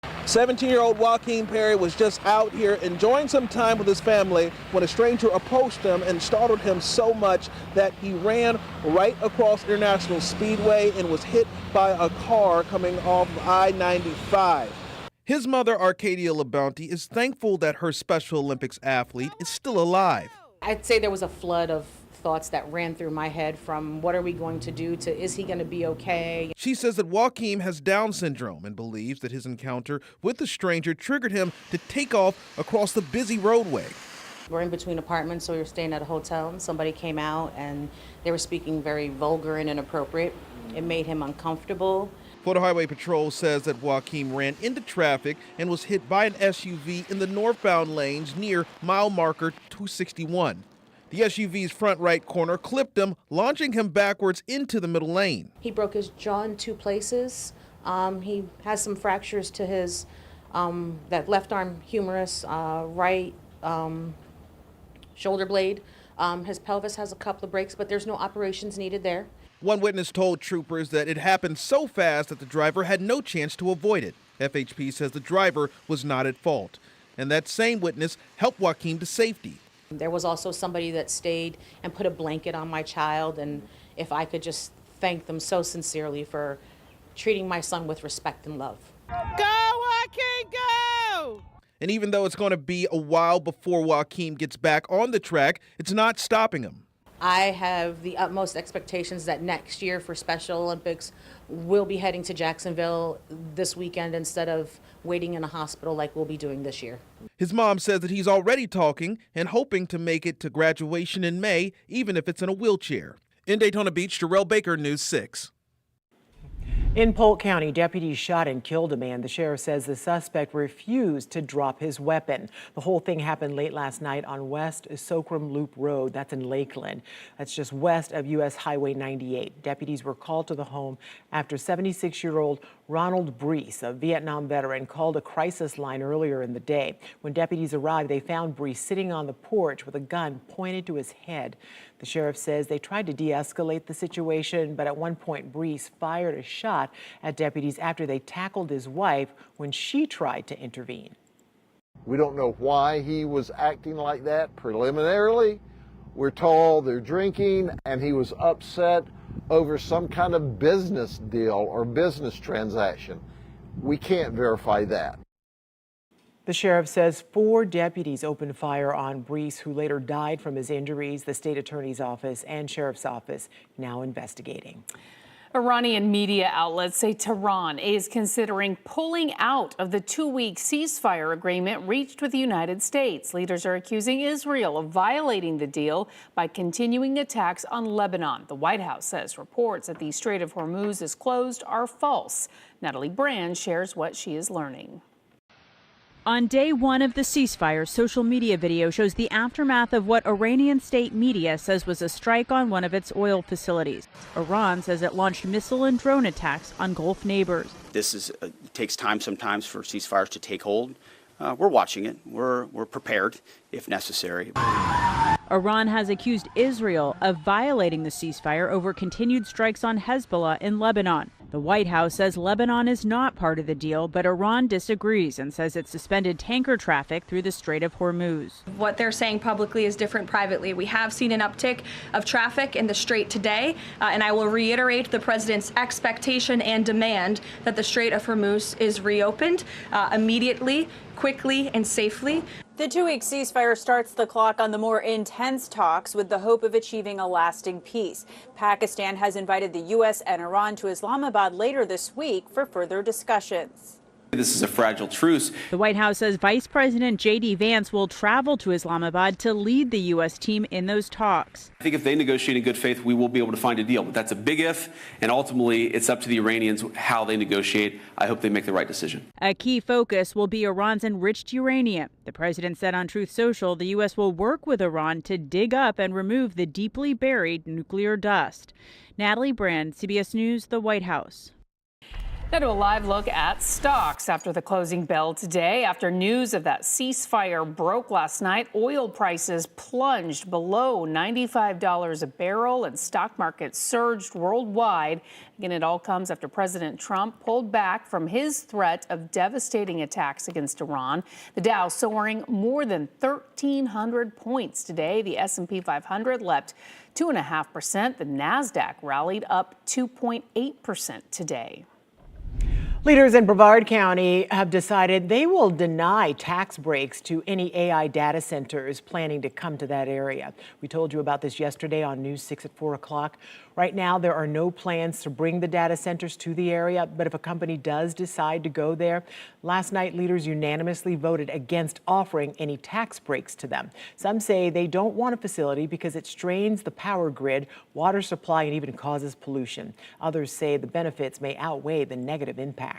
17-year-old Joaquin Perry was just out here enjoying some time with his family when a stranger approached him and startled him so much that he ran right across International Speedway and was hit by a car coming off of I-95. His mother, Arcadia LaBounty, is thankful that her Special Olympics athlete is still alive. I'd say there was a flood of thoughts that ran through my head, from what are we going to do to is he going to be okay? She says that Joaquin has Down syndrome and believes that his encounter with the stranger triggered him to take off across the busy roadway. We're in between apartments, so we were staying at a hotel, and somebody came out and they were speaking very vulgar and inappropriate. It made him uncomfortable. Florida Highway Patrol says that Joaquin ran into traffic and was hit by an SUV in the northbound lanes near mile marker 261. The SUV's front right corner clipped him, launching him backwards into the middle lane. He broke his jaw in 2 places. He has some fractures to his that left arm humerus, right shoulder blade. His pelvis has a couple of breaks, but there's no operations needed there. One witness told troopers that it happened so fast that the driver had no chance to avoid it. FHP says the driver was not at fault. And that same witness helped Joaquin to safety. There was also somebody that stayed and put a blanket on my child, and if I could just thank them so sincerely for treating my son with respect and love. Go, Joaquin, go! And even though it's going to be a while before Joaquin gets back on the track, it's not stopping him. I have the utmost expectations that next year for Special Olympics, we'll be heading to Jacksonville this weekend instead of waiting in a hospital like we'll be doing this year. His mom says that he's already talking and hoping to make it to graduation in May, even if it's in a wheelchair. In Daytona Beach, Jarrell Baker, News 6. In Polk County, deputies shot and killed a man. The sheriff says the suspect refused to drop his weapon. The whole thing happened late last night on West Socrum Loop Road. That's in Lakeland. That's just west of U.S. Highway 98. Deputies were called to the home after 76-year-old Ronald Brees, a Vietnam veteran, called a crisis line earlier in the day. When deputies arrived, they found Brees sitting on the porch with a gun pointed to his head. The sheriff says they tried to de-escalate the situation, but at one point, Brees fired a shot at deputies after they tackled his wife when she tried to intervene. We don't know why he was acting like that. Preliminarily, we're told they're drinking and he was upset over some kind of business deal or business transaction. We can't verify that. The sheriff says 4 deputies opened fire on Brees, who later died from his injuries. The state attorney's office and sheriff's office now investigating. Iranian media outlets say Tehran is considering pulling out of the 2-week ceasefire agreement reached with the United States. Leaders are accusing Israel of violating the deal by continuing attacks on Lebanon. The White House says reports that the Strait of Hormuz is closed are false. Natalie Brand shares what she is learning. On day 1 of the ceasefire, social media video shows the aftermath of what Iranian state media says was a strike on one of its oil facilities. Iran says it launched missile and drone attacks on Gulf neighbors. This takes time sometimes for ceasefires to take hold. We're watching it. We're prepared if necessary. Iran has accused Israel of violating the ceasefire over continued strikes on Hezbollah in Lebanon. The White House says Lebanon is not part of the deal, but Iran disagrees and says it suspended tanker traffic through the Strait of Hormuz. What they're saying publicly is different privately. We have seen an uptick of traffic in the Strait today, and I will reiterate the president's expectation and demand that the Strait of Hormuz is reopened immediately, quickly, and safely. The 2-week ceasefire starts the clock on the more intense talks with the hope of achieving a lasting peace. Pakistan has invited the U.S. and Iran to Islamabad later this week for further discussions. This is a fragile truce. The White House says Vice President J.D. Vance will travel to Islamabad to lead the U.S. team in those talks. I think if they negotiate in good faith, we will be able to find a deal. But that's a big if, and ultimately it's up to the Iranians how they negotiate. I hope they make the right decision. A key focus will be Iran's enriched uranium. The president said on Truth Social the U.S. will work with Iran to dig up and remove the deeply buried nuclear dust. Natalie Brand, CBS News, the White House. Now to a live look at stocks after the closing bell today. After news of that ceasefire broke last night, oil prices plunged below $95 a barrel and stock markets surged worldwide. Again, it all comes after President Trump pulled back from his threat of devastating attacks against Iran. The Dow soaring more than 1,300 points today. The S&P 500 leapt 2.5%. The NASDAQ rallied up 2.8% today. Leaders in Brevard County have decided they will deny tax breaks to any AI data centers planning to come to that area. We told you about this yesterday on News 6 at 4 o'clock. Right now, there are no plans to bring the data centers to the area, but if a company does decide to go there, last night leaders unanimously voted against offering any tax breaks to them. Some say they don't want a facility because it strains the power grid, water supply, and even causes pollution. Others say the benefits may outweigh the negative impacts.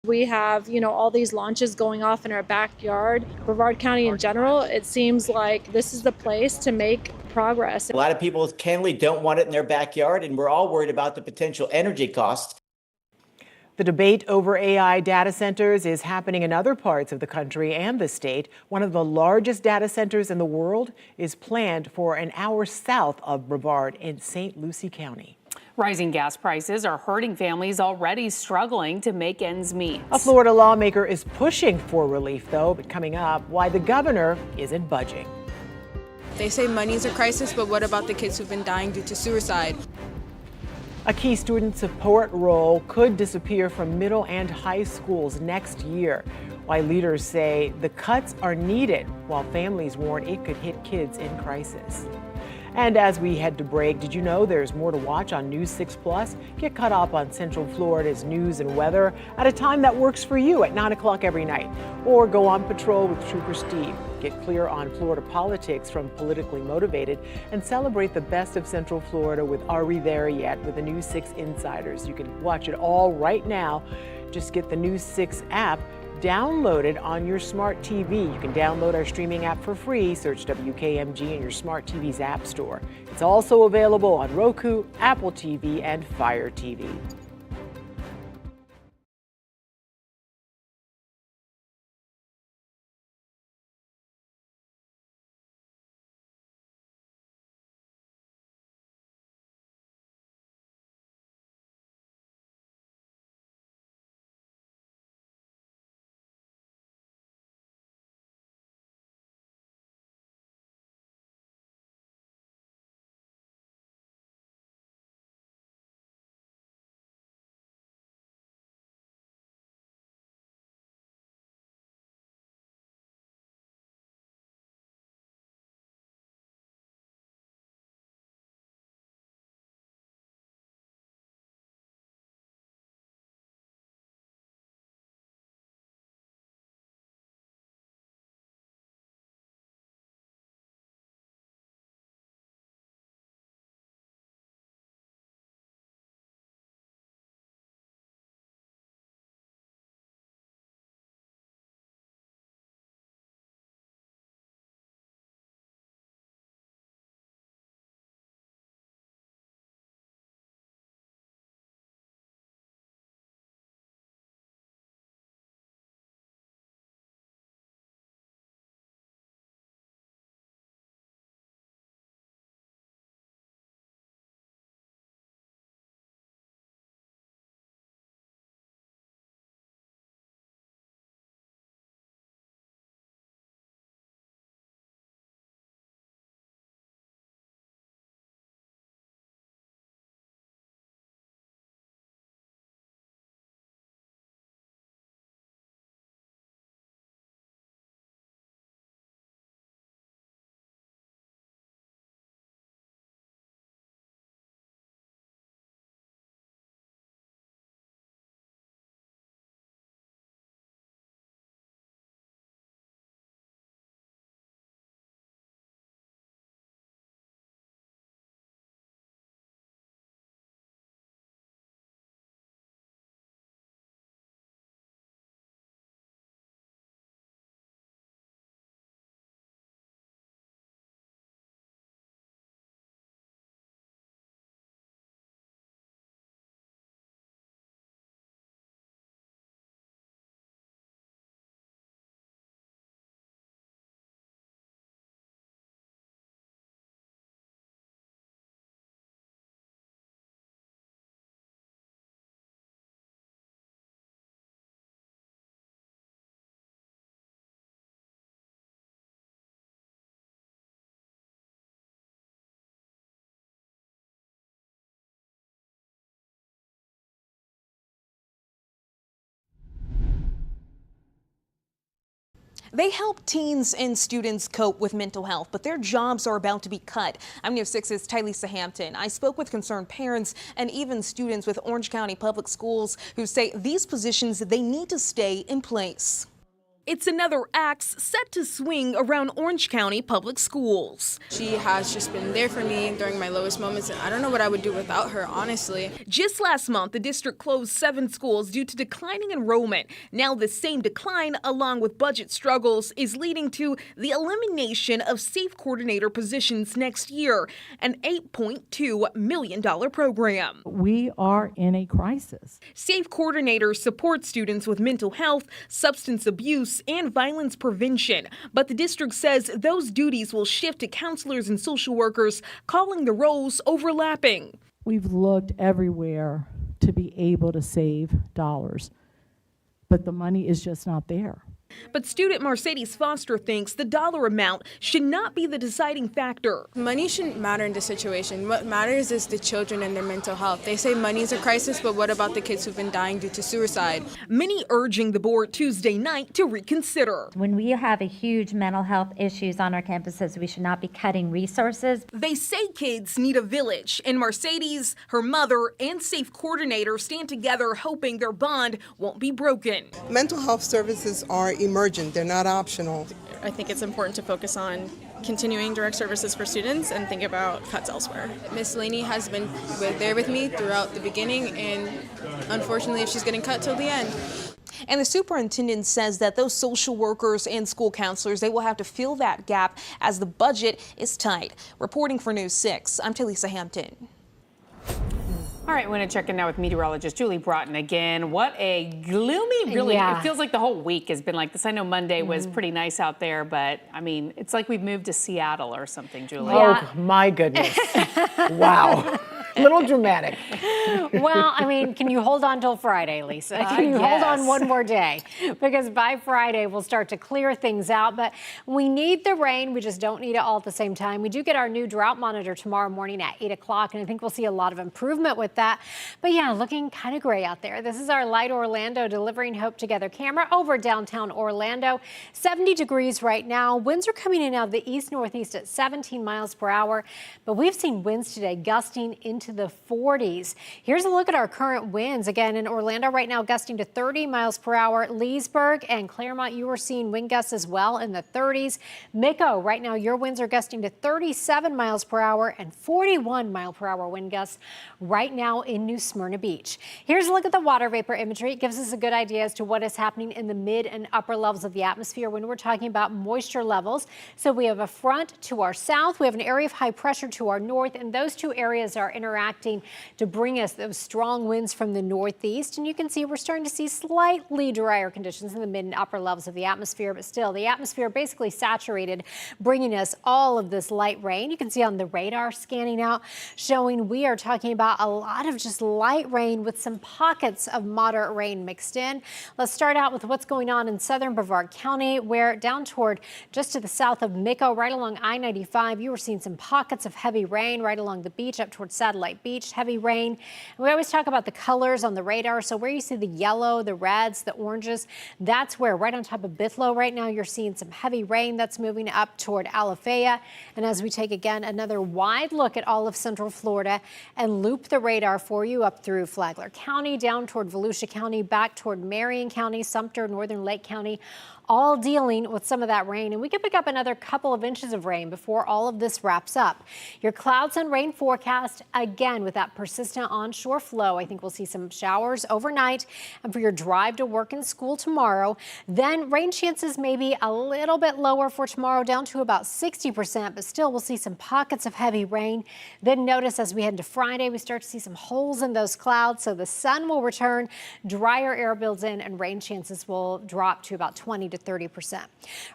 We have, all these launches going off in our backyard. Brevard County in general, it seems like this is the place to make progress. A lot of people candidly don't want it in their backyard, and we're all worried about the potential energy costs. The debate over AI data centers is happening in other parts of the country and the state. One of the largest data centers in the world is planned for an hour south of Brevard in St. Lucie County. Rising gas prices are hurting families already struggling to make ends meet. A Florida lawmaker is pushing for relief, though, but coming up, why the governor isn't budging. They say money's a crisis, but what about the kids who've been dying due to suicide? A key student support role could disappear from middle and high schools next year. Why leaders say the cuts are needed, while families warn it could hit kids in crisis. And as we head to break, did you know there's more to watch on News 6 Plus? Get caught up on Central Florida's news and weather at a time that works for you at 9 o'clock every night. Or go on patrol with Trooper Steve. Get clear on Florida politics from Politically Motivated and celebrate the best of Central Florida with Are We There Yet with the News 6 Insiders. You can watch it all right now. Just get the News 6 app. Download it on your smart TV. You can download our streaming app for free. Search WKMG in your smart TV's app store. It's also available on Roku, Apple TV, and Fire TV. They help teens and students cope with mental health, but their jobs are about to be cut. I'm News 6's Tylisa Hampton. I spoke with concerned parents and even students with Orange County Public Schools who say these positions, they need to stay in place. It's another axe set to swing around Orange County Public Schools. She has just been there for me during my lowest moments, and I don't know what I would do without her, honestly. Just last month, the district closed 7 schools due to declining enrollment. Now the same decline, along with budget struggles, is leading to the elimination of SAFE coordinator positions next year, an $8.2 million program. We are in a crisis. SAFE coordinators support students with mental health, substance abuse, and violence prevention. But the district says those duties will shift to counselors and social workers, calling the roles overlapping. We've looked everywhere to be able to save dollars, but the money is just not there. But student Mercedes Foster thinks the dollar amount should not be the deciding factor. Money shouldn't matter in this situation. What matters is the children and their mental health. They say money is a crisis, but what about the kids who've been dying due to suicide? Many urging the board Tuesday night to reconsider. When we have a huge mental health issues on our campuses, we should not be cutting resources. They say kids need a village, and Mercedes, her mother, and SAFE coordinator stand together hoping their bond won't be broken. Mental health services are emergent, they're not optional. I think it's important to focus on continuing direct services for students and think about cuts elsewhere. Miss Laney has been there with me throughout the beginning, and unfortunately she's getting cut till the end. And the superintendent says that those social workers and school counselors, they will have to fill that gap as the budget is tight. Reporting for News 6, I'm Tylisa Hampton. All right, I want to check in now with meteorologist Julie Broughton again. What a gloomy, really, Yeah. It feels like the whole week has been like this. I know Monday was pretty nice out there, but I mean, it's like we've moved to Seattle or something, Julie. Oh, my goodness. Wow. Little dramatic. Well, I mean, can you hold on till Friday, Lisa? Can you hold on one more day? Because by Friday, we'll start to clear things out. But we need the rain. We just don't need it all at the same time. We do get our new drought monitor tomorrow morning at 8 o'clock, and I think we'll see a lot of improvement with that. But yeah, looking kind of gray out there. This is our Light Orlando Delivering Hope Together camera over downtown Orlando. 70 degrees right now. Winds are coming in out of the east-northeast at 17 miles per hour. But we've seen winds today gusting into the 40s. Here's a look at our current winds. Again, in Orlando right now, gusting to 30 miles per hour. Leesburg and Claremont, you are seeing wind gusts as well in the 30s. Mico, right now, your winds are gusting to 37 miles per hour and 41 mile per hour wind gusts right now in New Smyrna Beach. Here's a look at the water vapor imagery. It gives us a good idea as to what is happening in the mid and upper levels of the atmosphere when we're talking about moisture levels. So we have a front to our south, we have an area of high pressure to our north, and those two areas are interacting to bring us those strong winds from the northeast. And you can see we're starting to see slightly drier conditions in the mid and upper levels of the atmosphere, but still the atmosphere basically saturated, bringing us all of this light rain. You can see on the radar scanning out, showing we are talking about a lot of just light rain with some pockets of moderate rain mixed in. Let's start out with what's going on in southern Brevard County, where down toward just to the south of Mico, right along I-95, you were seeing some pockets of heavy rain right along the beach up towards Satellite Beach, heavy rain. And we always talk about the colors on the radar. So where you see the yellow, the reds, the oranges, that's where right on top of Bithlo right now, you're seeing some heavy rain that's moving up toward Alafaya. And as we take again another wide look at all of central Florida and loop the radar for you up through Flagler County, down toward Volusia County, back toward Marion County, Sumter, Northern Lake County, all dealing with some of that rain. And we could pick up another couple of inches of rain before all of this wraps up. Your clouds and rain forecast, again, with that persistent onshore flow, I think we'll see some showers overnight. And for your drive to work and school tomorrow, then rain chances may be a little bit lower for tomorrow, down to about 60%, but still we'll see some pockets of heavy rain. Then notice as we head into Friday, we start to see some holes in those clouds. So the sun will return, drier air builds in, and rain chances will drop to about 20 to 30%.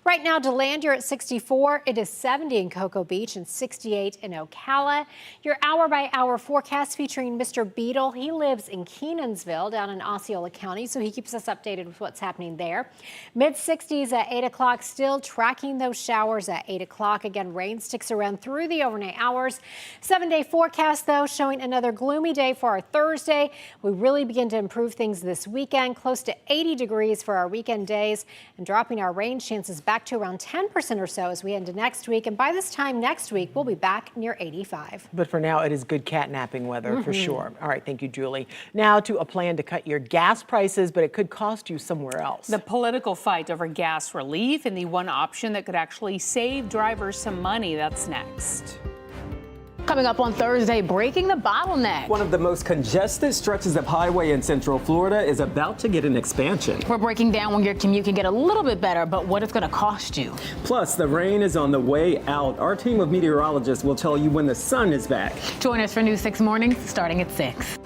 Right now, DeLand, you're at 64. It is 70 in Cocoa Beach and 68 in Ocala. Your hour-by-hour forecast featuring Mr. Beetle. He lives in Kenansville down in Osceola County, so he keeps us updated with what's happening there. Mid-60s at 8 o'clock, still tracking those showers at 8 o'clock. Again, rain sticks around through the overnight hours. 7-day forecast, though, showing another gloomy day for our Thursday. We really begin to improve things this weekend, close to 80 degrees for our weekend days and dropping our rain chances back to around 10% or so as we head into next week. And by this time next week, we'll be back near 85. But for now, it is good catnapping weather for sure. All right, thank you, Julie. Now to a plan to cut your gas prices, but it could cost you somewhere else. The political fight over gas relief and the one option that could actually save drivers some money. That's next. Coming up on Thursday, breaking the bottleneck. One of the most congested stretches of highway in Central Florida is about to get an expansion. We're breaking down when your commute can get a little bit better, but what it's going to cost you. Plus, the rain is on the way out. Our team of meteorologists will tell you when the sun is back. Join us for News 6 Mornings starting at 6.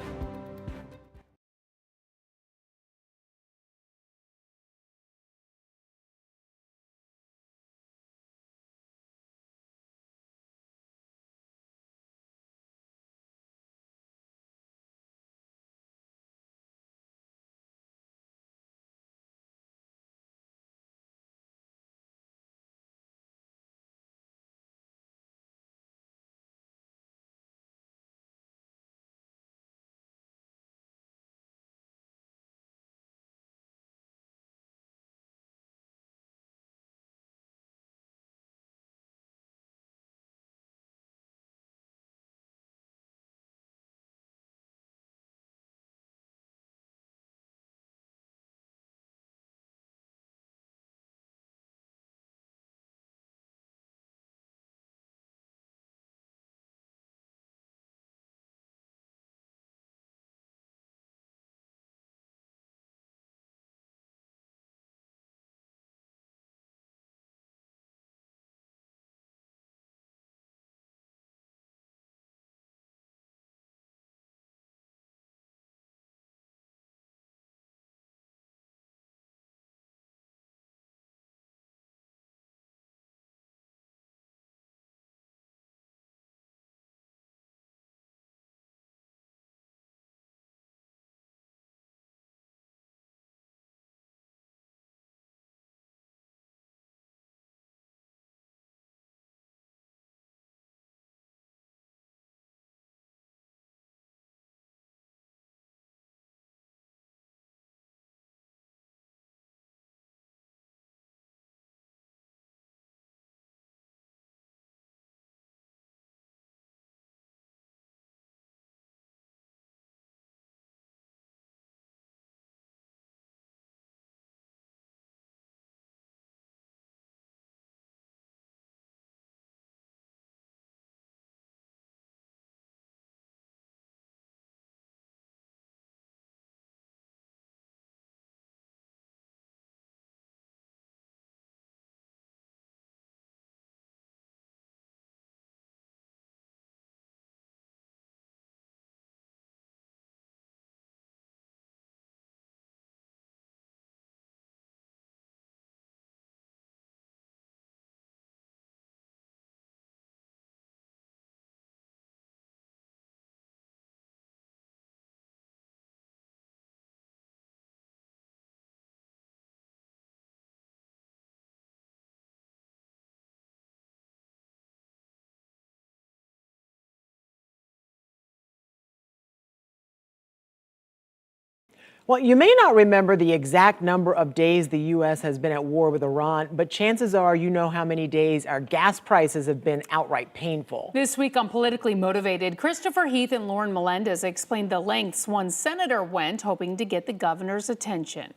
Well, you may not remember the exact number of days the U.S. has been at war with Iran, but chances are you know how many days our gas prices have been outright painful. This week on Politically Motivated, Christopher Heath and Lauren Melendez explained the lengths one senator went hoping to get the governor's attention.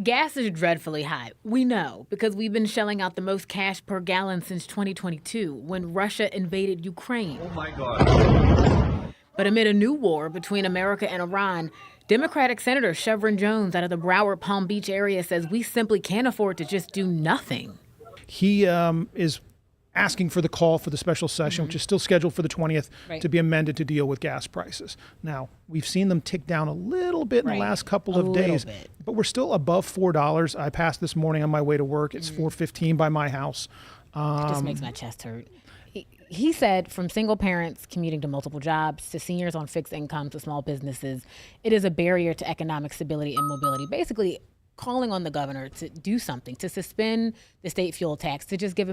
Gas is dreadfully high. We know because we've been shelling out the most cash per gallon since 2022 when Russia invaded Ukraine. Oh my God. But amid a new war between America and Iran, Democratic Senator Chevron Jones out of the Broward Palm Beach area says we simply can't afford to just do nothing. He is asking for the call for the special session, which is still scheduled for the 20th, to be amended to deal with gas prices. Now, we've seen them tick down a little bit in the last couple of days, but we're still above $4. I passed this morning on my way to work. It's $4.15 by my house. It just makes my chest hurt. He said from single parents commuting to multiple jobs to seniors on fixed income to small businesses, it is a barrier to economic stability and mobility. Basically, calling on the governor to do something, to suspend the state fuel tax, to just give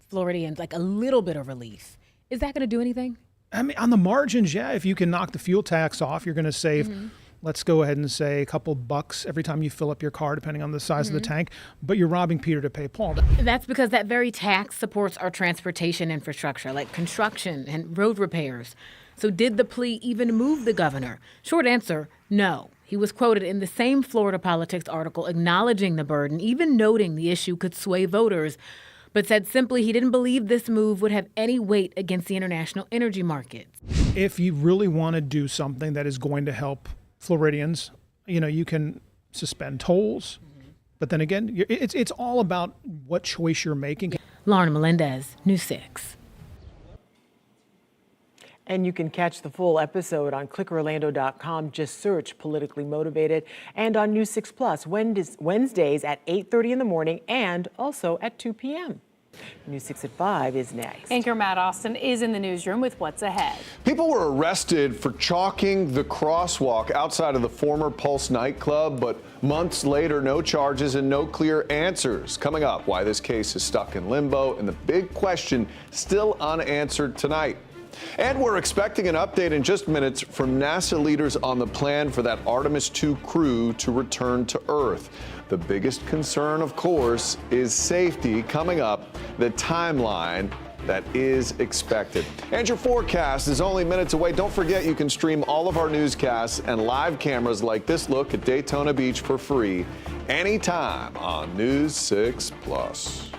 Floridians like a little bit of relief. Is that going to do anything? I mean, on the margins, yeah. If you can knock the fuel tax off, you're going to save let's go ahead and say a couple bucks every time you fill up your car, depending on the size of the tank, but you're robbing Peter to pay Paul. That's because that very tax supports our transportation infrastructure, like construction and road repairs. So did the plea even move the governor? Short answer, no. He was quoted in the same Florida Politics article acknowledging the burden, even noting the issue could sway voters, but said simply he didn't believe this move would have any weight against the international energy markets. If you really want to do something that is going to help Floridians, you can suspend tolls, but then again, it's all about what choice you're making. Lauren Melendez, News 6. And you can catch the full episode on clickorlando.com. Just search Politically Motivated, and on News 6 Plus Wednesdays at 8:30 in the morning and also at 2 p.m. News 6 at 5 is next. Anchor Matt Austin is in the newsroom with what's ahead. People were arrested for chalking the Crosswalk outside of the former Pulse nightclub, but months later, no charges and no clear answers. Coming up, why this case is stuck in limbo and the big question still unanswered tonight. And we're expecting an update in just minutes from NASA leaders on the plan for that Artemis 2 crew to return to Earth. The biggest concern, of course, is safety. Coming up, the timeline that is expected. And your forecast is only minutes away. Don't forget you can stream all of our newscasts and live cameras like this look at Daytona Beach for free anytime on News 6 Plus.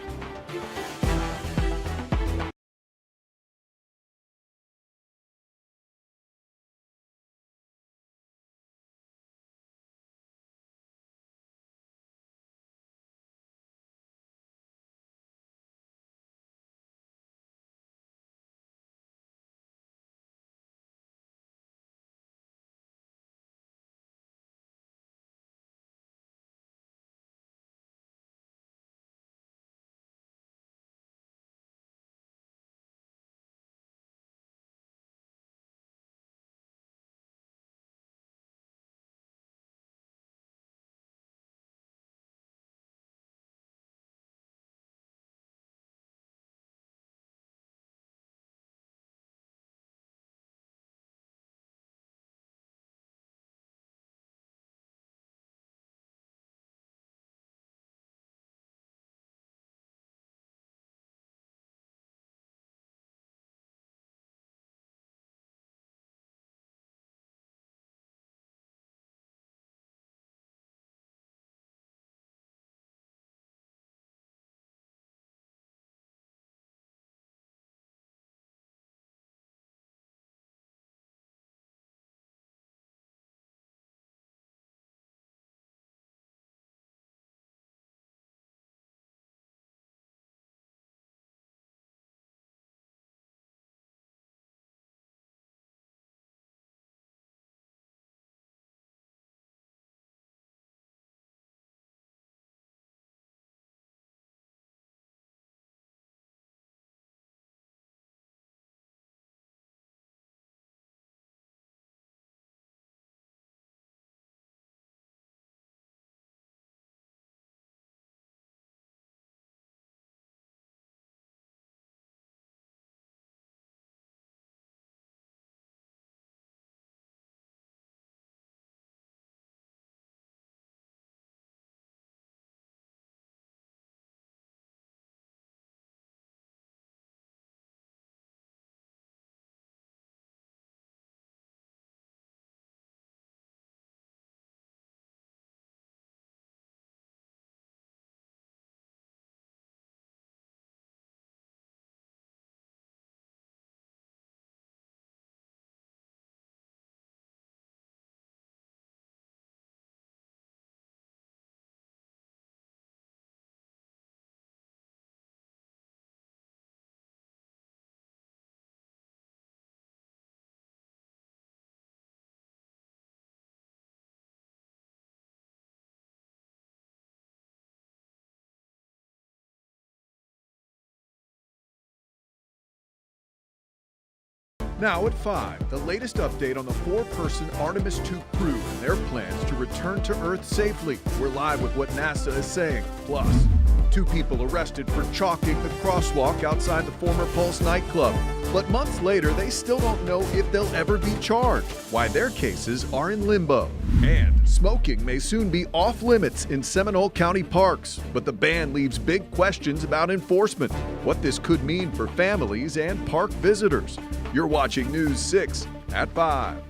Now at 5, the latest update on the 4-person Artemis 2 crew and their plans to return to Earth safely. We're live with what NASA is saying. Plus, 2 people arrested for chalking the crosswalk outside the former Pulse nightclub. But months later, they still don't know if they'll ever be charged, why their cases are in limbo. And smoking may soon be off limits in Seminole County parks, but the ban leaves big questions about enforcement, what this could mean for families and park visitors. You're watching News 6 at 5.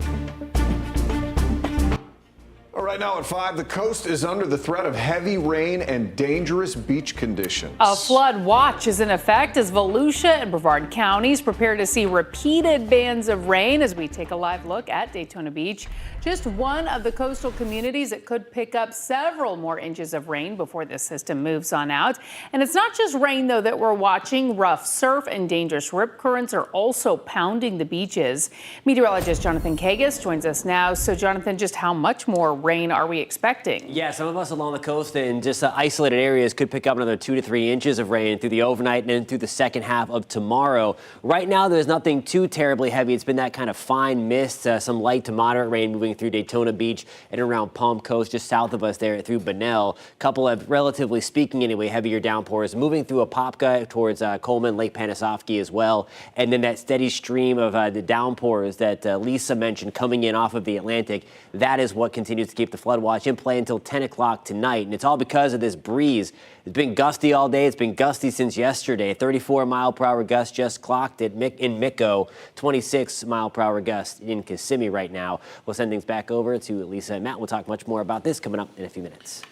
All right, now at 5, the coast is under the threat of heavy rain and dangerous beach conditions. A flood watch is in effect as Volusia and Brevard counties prepare to see repeated bands of rain as we take a live look at Daytona Beach. Just one of the coastal communities that could pick up several more inches of rain before this system moves on out. And it's not just rain, though, that we're watching. Rough surf and dangerous rip currents are also pounding the beaches. Meteorologist Jonathan Kagas joins us now. So, Jonathan, just how much more rain are we expecting? Yeah, some of us along the coast and just isolated areas could pick up another 2 to 3 inches of rain through the overnight and then through the second half of tomorrow. Right now, there's nothing too terribly heavy. It's been that kind of fine mist, some light to moderate rain moving through Daytona Beach and around Palm Coast, just south of us there through Bunnell. Couple of, relatively speaking anyway, heavier downpours moving through Apopka towards Coleman, Lake Panasoffkee as well. And then that steady stream of the downpours that Lisa mentioned coming in off of the Atlantic. That is what continues to keep the flood watch in play until 10 o'clock tonight. And it's all because of this breeze. It's been gusty all day. It's been gusty since yesterday. 34-mile-per-hour gust just clocked in Micco. 26-mile-per-hour gust in Kissimmee right now. We'll send things back over to Lisa and Matt. We'll talk much more about this coming up in a few minutes.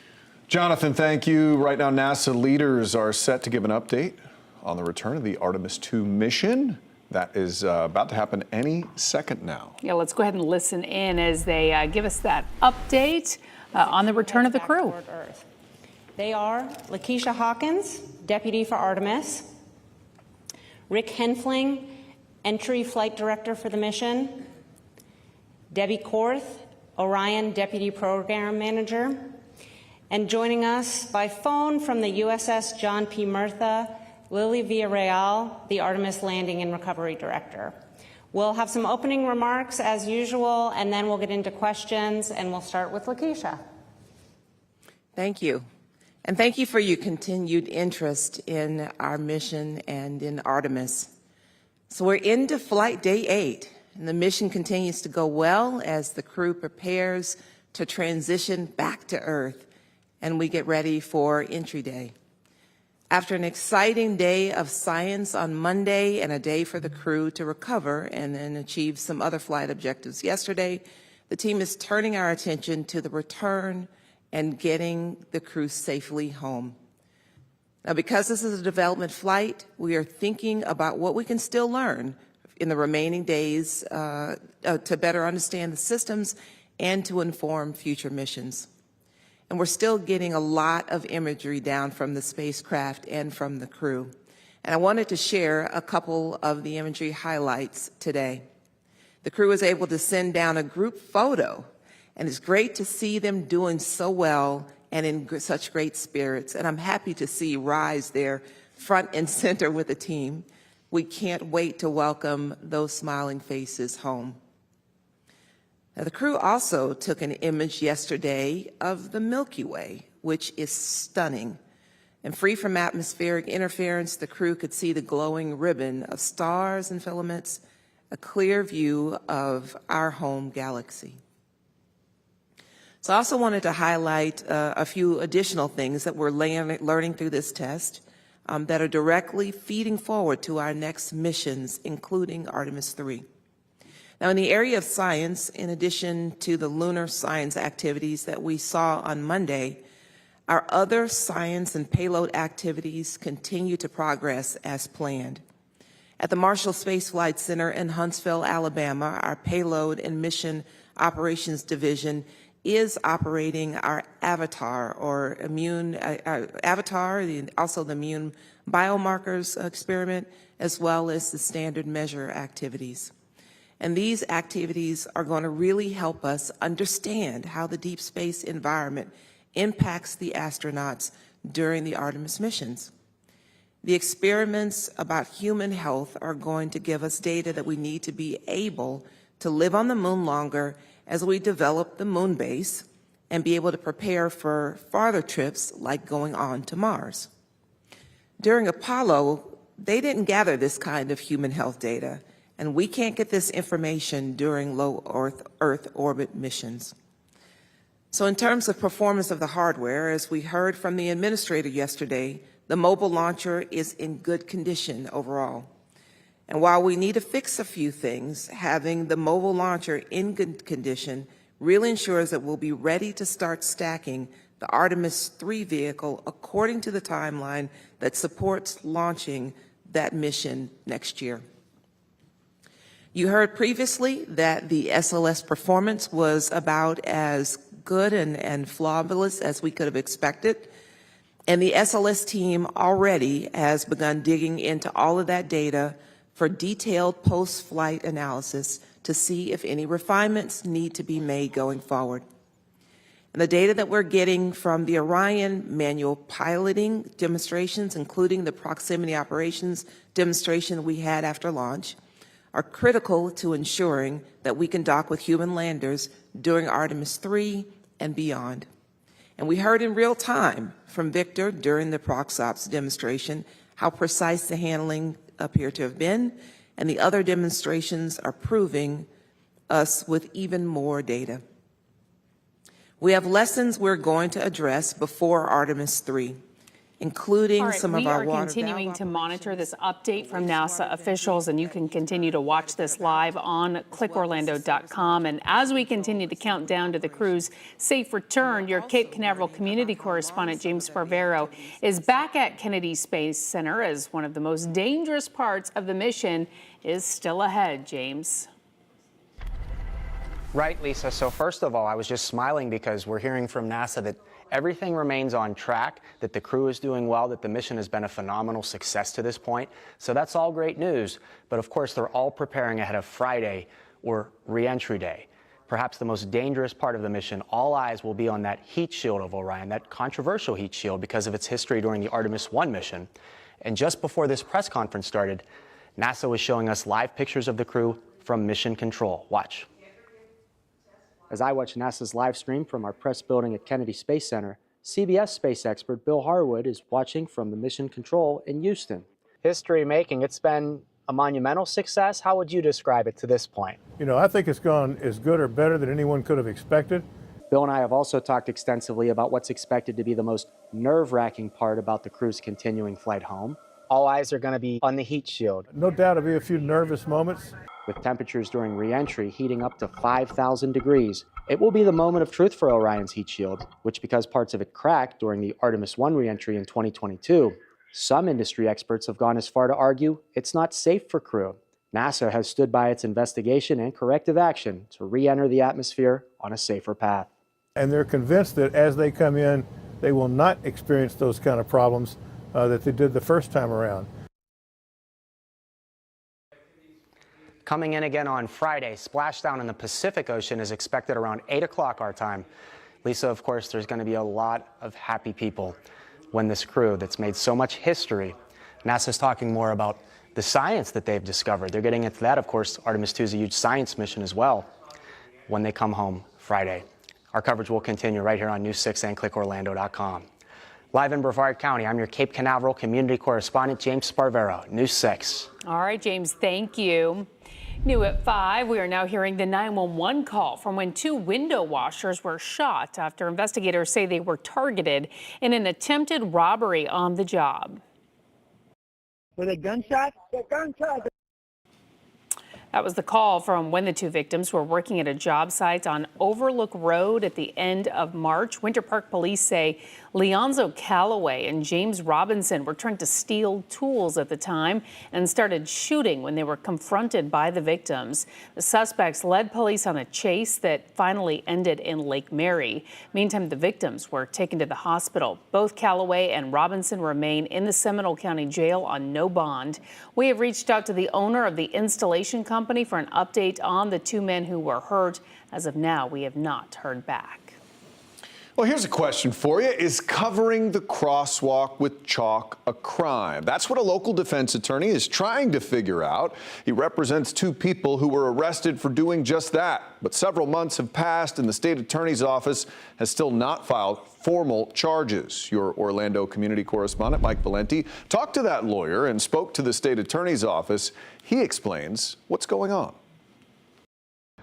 Jonathan, thank you. Right now, NASA leaders are set to give an update on the return of the Artemis 2 mission. That is about to happen any second now. Yeah, let's go ahead and listen in as they give us that update on the return of the crew. They are Lakeisha Hawkins, Deputy for Artemis, Rick Henfling, Entry Flight Director for the mission, Debbie Korth, Orion Deputy Program Manager, and joining us by phone from the USS John P. Murtha, Lily Villarreal, the Artemis Landing and Recovery Director. We'll have some opening remarks as usual, and then we'll get into questions, and we'll start with Lakeisha. Thank you. And thank you for your continued interest in our mission and in Artemis. So we're into flight day 8, and the mission continues to go well as the crew prepares to transition back to Earth, and we get ready for entry day. After an exciting day of science on Monday and a day for the crew to recover and then achieve some other flight objectives yesterday, the team is turning our attention to the return and getting the crew safely home. Now, because this is a development flight, we are thinking about what we can still learn in the remaining days to better understand the systems and to inform future missions. And we're still getting a lot of imagery down from the spacecraft and from the crew. And I wanted to share a couple of the imagery highlights today. The crew was able to send down a group photo, and it's great to see them doing so well and in such great spirits. And I'm happy to see Rise there front and center with the team. We can't wait to welcome those smiling faces home. Now, the crew also took an image yesterday of the Milky Way, which is stunning. And free from atmospheric interference, the crew could see the glowing ribbon of stars and filaments, a clear view of our home galaxy. So I also wanted to highlight a few additional things that we're learning through this test that are directly feeding forward to our next missions, including Artemis 3. Now, in the area of science, in addition to the lunar science activities that we saw on Monday, our other science and payload activities continue to progress as planned. At the Marshall Space Flight Center in Huntsville, Alabama, our Payload and Mission Operations Division is operating our Avatar, or also the immune biomarkers experiment, as well as the standard measure activities. And these activities are going to really help us understand how the deep space environment impacts the astronauts during the Artemis missions. The experiments about human health are going to give us data that we need to be able to live on the moon longer as we develop the moon base and be able to prepare for farther trips like going on to Mars. During Apollo, They didn't gather this kind of human health data, and we can't get this information during low Earth orbit missions. So in terms of performance of the hardware, as we heard from the administrator yesterday, the mobile launcher is in good condition overall. And while we need to fix a few things, having the mobile launcher in good condition really ensures that we'll be ready to start stacking the Artemis 3 vehicle according to the timeline that supports launching that mission next year. You heard previously that the SLS performance was about as good and flawless as we could have expected. And the SLS team already has begun digging into all of that data for detailed post-flight analysis to see if any refinements need to be made going forward. And the data that we're getting from the Orion manual piloting demonstrations, including the proximity operations demonstration we had after launch, are critical to ensuring that we can dock with human landers during Artemis 3 and beyond. And we heard in real time from Victor during the ProxOps demonstration how precise the handling appeared to have been, and the other demonstrations are proving us with even more data. We have lessons we're going to address before Artemis 3, including some of our water. We are continuing to monitor this update from NASA officials, and you can continue to watch this live on clickorlando.com. And as we continue to count down to the crew's safe return, your Cape Canaveral community correspondent James Sparvero is back at Kennedy Space Center as one of the most dangerous parts of the mission is still ahead. James. Right, Lisa. So first of all, I was just smiling because we're hearing from NASA that everything remains on track, that the crew is doing well, that the mission has been a phenomenal success to this point. So that's all great news. But of course, they're all preparing ahead of Friday, or re-entry day. Perhaps the most dangerous part of the mission. All eyes will be on that heat shield of Orion, that controversial heat shield because of its history during the Artemis 1 mission. And just before this press conference started, NASA was showing us live pictures of the crew from Mission Control. Watch. As I watch NASA's live stream from our press building at Kennedy Space Center, CBS space expert Bill Harwood is watching from the Mission Control in Houston. History making, it's been a monumental success. How would you describe it to this point? You know, I think it's gone as good or better than anyone could have expected. Bill and I have also talked extensively about what's expected to be the most nerve-wracking part about the crew's continuing flight home. All eyes are going to be on the heat shield. No doubt there'll be a few nervous moments. With temperatures during re-entry heating up to 5,000 degrees, it will be the moment of truth for Orion's heat shield, which, because parts of it cracked during the Artemis 1 re-entry in 2022, some industry experts have gone as far to argue it's not safe for crew. NASA has stood by its investigation and corrective action to re-enter the atmosphere on a safer path. And they're convinced that as they come in, they will not experience those kind of problems that they did the first time around. Coming in again on Friday, splashdown in the Pacific Ocean is expected around 8 o'clock our time. Lisa, of course, there's going to be a lot of happy people when this crew that's made so much history. NASA's talking more about the science that they've discovered. They're getting into that, of course. Artemis 2 is a huge science mission as well when they come home Friday. Our coverage will continue right here on News 6 and clickorlando.com. Live in Brevard County, I'm your Cape Canaveral community correspondent, James Sparvero, News 6. All right, James, thank you. New at 5, we are now hearing the 911 call from when 2 window washers were shot after investigators say they were targeted in an attempted robbery on the job. Were they gunshots? They're gunshots. That was the call from when the 2 victims were working at a job site on Overlook Road at the end of March. Winter Park police say Leonzo Calloway and James Robinson were trying to steal tools at the time and started shooting when they were confronted by the victims. The suspects led police on a chase that finally ended in Lake Mary. Meantime, the victims were taken to the hospital. Both Calloway and Robinson remain in the Seminole County Jail on no bond. We have reached out to the owner of the installation company for an update on the 2 men who were hurt. As of now, we have not heard back. Well, here's a question for you. Is covering the crosswalk with chalk a crime? That's what a local defense attorney is trying to figure out. He represents two people who were arrested for doing just that. But several months have passed and the state attorney's office has still not filed formal charges. Your Orlando community correspondent, Mike Valenti, talked to that lawyer and spoke to the state attorney's office. He explains what's going on.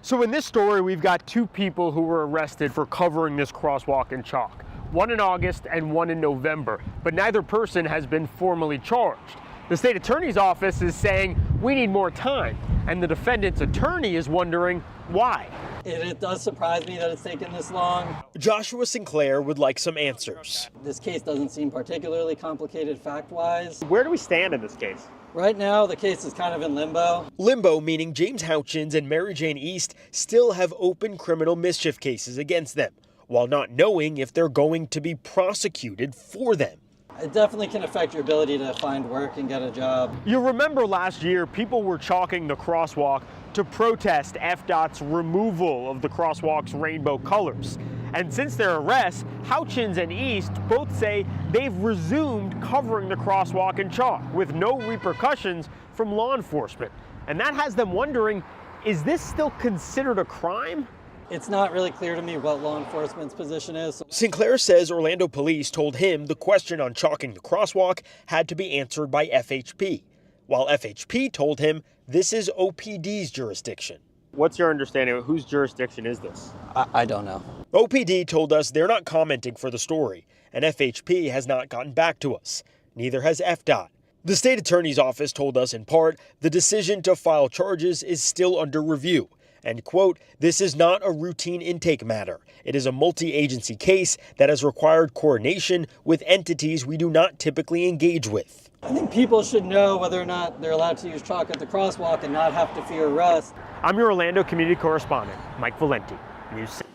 So in this story, we've got two people who were arrested for covering this crosswalk in chalk, one in August and one in November, but neither person has been formally charged. The state attorney's office is saying we need more time, and the defendant's attorney is wondering why. It does surprise me that it's taken this long. Joshua Sinclair would like some answers. This case doesn't seem particularly complicated fact-wise. Where do we stand in this case? Right now, the case is kind of in limbo. Limbo meaning James Houchins and Mary Jane East still have open criminal mischief cases against them, while not knowing if they're going to be prosecuted for them. It definitely can affect your ability to find work and get a job. You remember last year, people were chalking the crosswalk to protest FDOT's removal of the crosswalk's rainbow colors. And since their arrests, Houchins and East both say they've resumed covering the crosswalk in chalk with no repercussions from law enforcement. And that has them wondering, is this still considered a crime? It's not really clear to me what law enforcement's position is. Sinclair says Orlando police told him the question on chalking the crosswalk had to be answered by FHP, while FHP told him this is OPD's jurisdiction. What's your understanding of whose jurisdiction is this? I don't know. OPD told us they're not commenting for the story, and FHP has not gotten back to us. Neither has FDOT. The state attorney's office told us in part the decision to file charges is still under review. And, quote, this is not a routine intake matter. It is a multi-agency case that has required coordination with entities we do not typically engage with. I think people should know whether or not they're allowed to use chalk at the crosswalk and not have to fear arrest. I'm your Orlando community correspondent, Mike Valenti, News 6.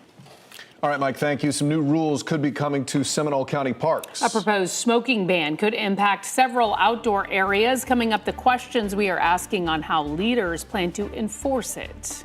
All right, Mike, thank you. Some new rules could be coming to Seminole County parks. A proposed smoking ban could impact several outdoor areas. Coming up, the questions we are asking on how leaders plan to enforce it.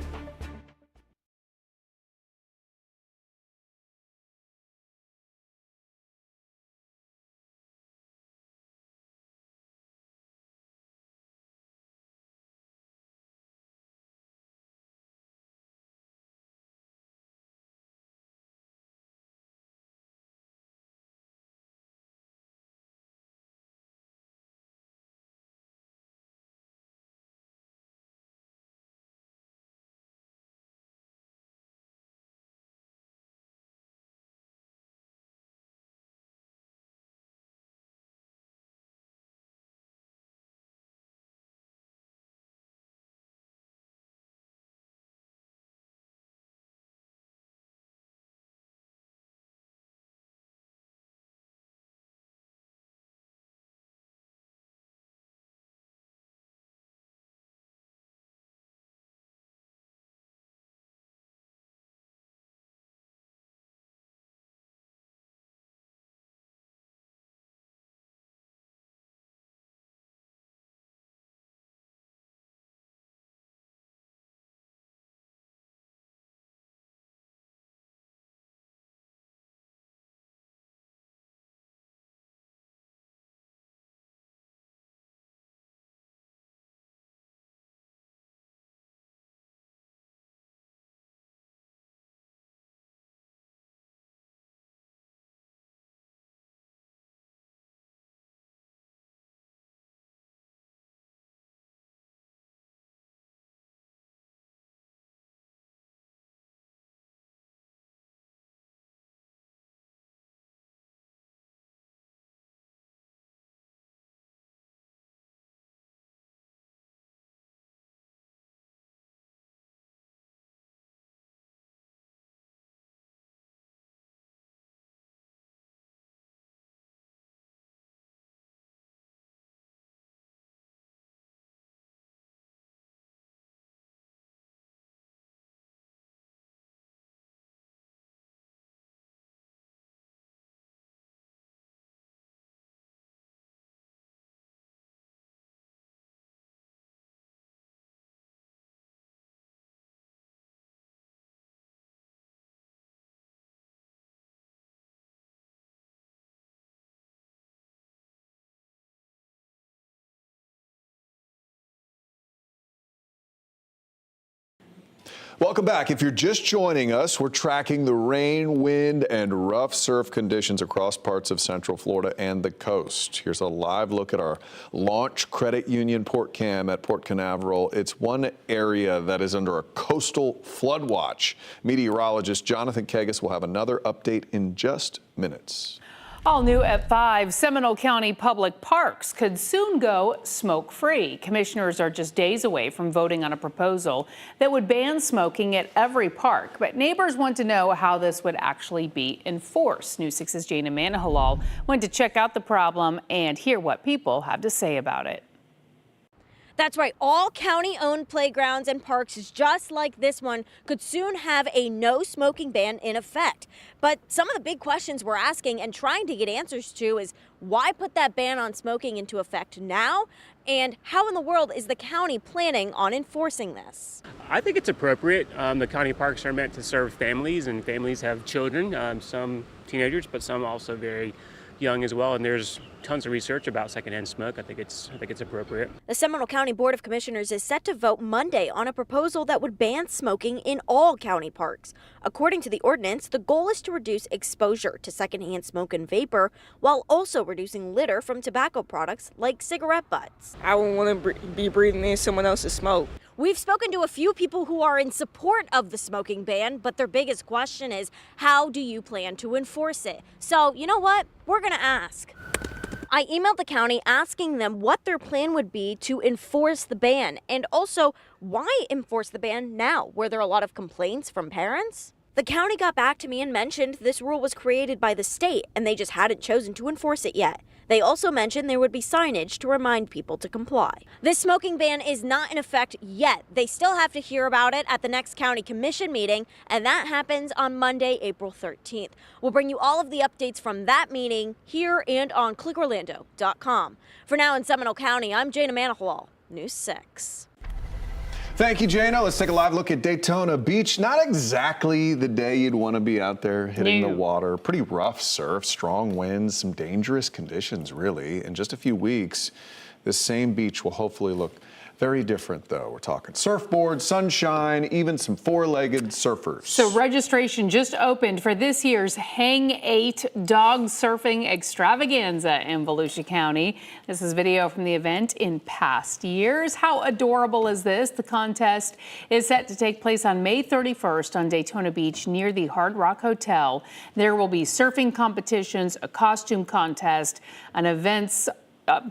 Welcome back. If you're just joining us, we're tracking the rain, wind, and rough surf conditions across parts of Central Florida and the coast. Here's a live look at our Launch Credit Union Port Cam at Port Canaveral. It's one area that is under a coastal flood watch. Meteorologist Jonathan Kegas will have another update in just minutes. All new at 5, Seminole County public parks could soon go smoke-free. Commissioners are just days away from voting on a proposal that would ban smoking at every park. But neighbors want to know how this would actually be enforced. News 6's Jana Manahalal went to check out the problem and hear what people have to say about it. That's right. All county-owned playgrounds and parks just like this one could soon have a no smoking ban in effect. But some of the big questions we're asking and trying to get answers to is why put that ban on smoking into effect now? And how in the world is the county planning on enforcing this? I think it's appropriate. The county parks are meant to serve families, and families have children, some teenagers, but some also very young as well, and there's tons of research about secondhand smoke. I think it's appropriate. The Seminole County Board of Commissioners is set to vote Monday on a proposal that would ban smoking in all county parks. According to the ordinance, the goal is to reduce exposure to secondhand smoke and vapor while also reducing litter from tobacco products like cigarette butts. I wouldn't want to be breathing in someone else's smoke. We've spoken to a few people who are in support of the smoking ban, but their biggest question is, how do you plan to enforce it? So, you know what? We're going to ask. I emailed the county asking them what their plan would be to enforce the ban, and also why enforce the ban now? Were there a lot of complaints from parents? The county got back to me and mentioned this rule was created by the state and they just hadn't chosen to enforce it yet. They also mentioned there would be signage to remind people to comply. This smoking ban is not in effect yet. They still have to hear about it at the next county commission meeting, and that happens on Monday, April 13th. We'll bring you all of the updates from that meeting here and on clickorlando.com. For now in Seminole County, I'm Jana Manahalal, News 6. Thank you, Jana. Let's take a live look at Daytona Beach. Not exactly the day you'd want to be out there hitting the water. Pretty rough surf, strong winds, some dangerous conditions, really. In just a few weeks, this same beach will hopefully look very different, though. We're talking surfboards, sunshine, even some four-legged surfers. So registration just opened for this year's Hang 8 Dog Surfing Extravaganza in Volusia County. This is video from the event in past years. How adorable is this? The contest is set to take place on May 31st on Daytona Beach near the Hard Rock Hotel. There will be surfing competitions, a costume contest, and events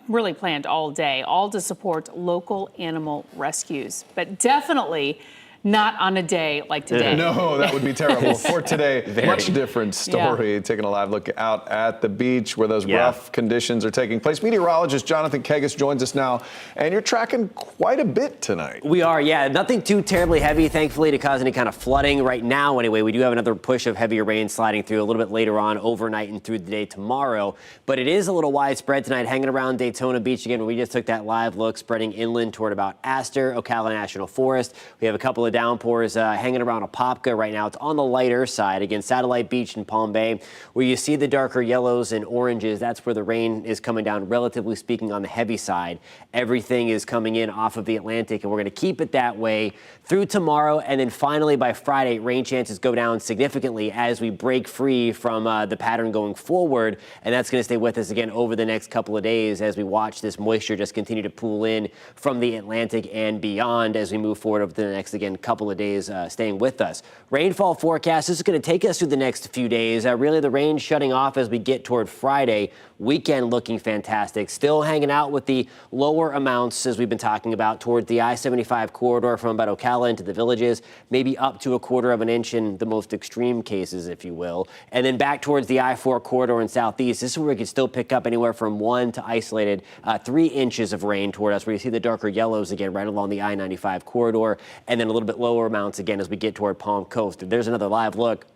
really planned all day, all to support local animal rescues. But definitely not on a day like today. No, that would be terrible. For today, much different story. Taking a live look out at the beach where those rough conditions are taking place. Meteorologist Jonathan Kegas joins us now, and you're tracking quite a bit tonight. We are, nothing too terribly heavy, thankfully, to cause any kind of flooding right now. Anyway, we do have another push of heavier rain sliding through a little bit later on overnight and through the day tomorrow. But it is a little widespread tonight, hanging around Daytona Beach again. We just took that live look, spreading inland toward about Astor, Ocala National Forest. We have a couple of downpours hanging around Apopka right now. It's on the lighter side. Again, Satellite Beach and Palm Bay, where you see the darker yellows and oranges, that's where the rain is coming down, relatively speaking, on the heavy side. Everything is coming in off of the Atlantic, and we're going to keep it that way through tomorrow. And then finally, by Friday, rain chances go down significantly as we break free from the pattern going forward. And that's going to stay with us again over the next couple of days as we watch this moisture just continue to pool in from the Atlantic and beyond as we move forward over the next, again, couple of days staying with us. Rainfall forecast, this is going to take us through the next few days. Really, the rain shutting off as we get toward Friday. Weekend looking fantastic. Still hanging out with the lower amounts as we've been talking about toward the I-75 corridor from about Ocala into the villages, maybe up to 1/4 of an inch in the most extreme cases, if you will. And then back towards the I-4 corridor in southeast. This is where we could still pick up anywhere from 1 to isolated 3 inches of rain toward us, where you see the darker yellows again right along the I-95 corridor, and then a little bit lower amounts again as we get toward Palm Coast. There's another live look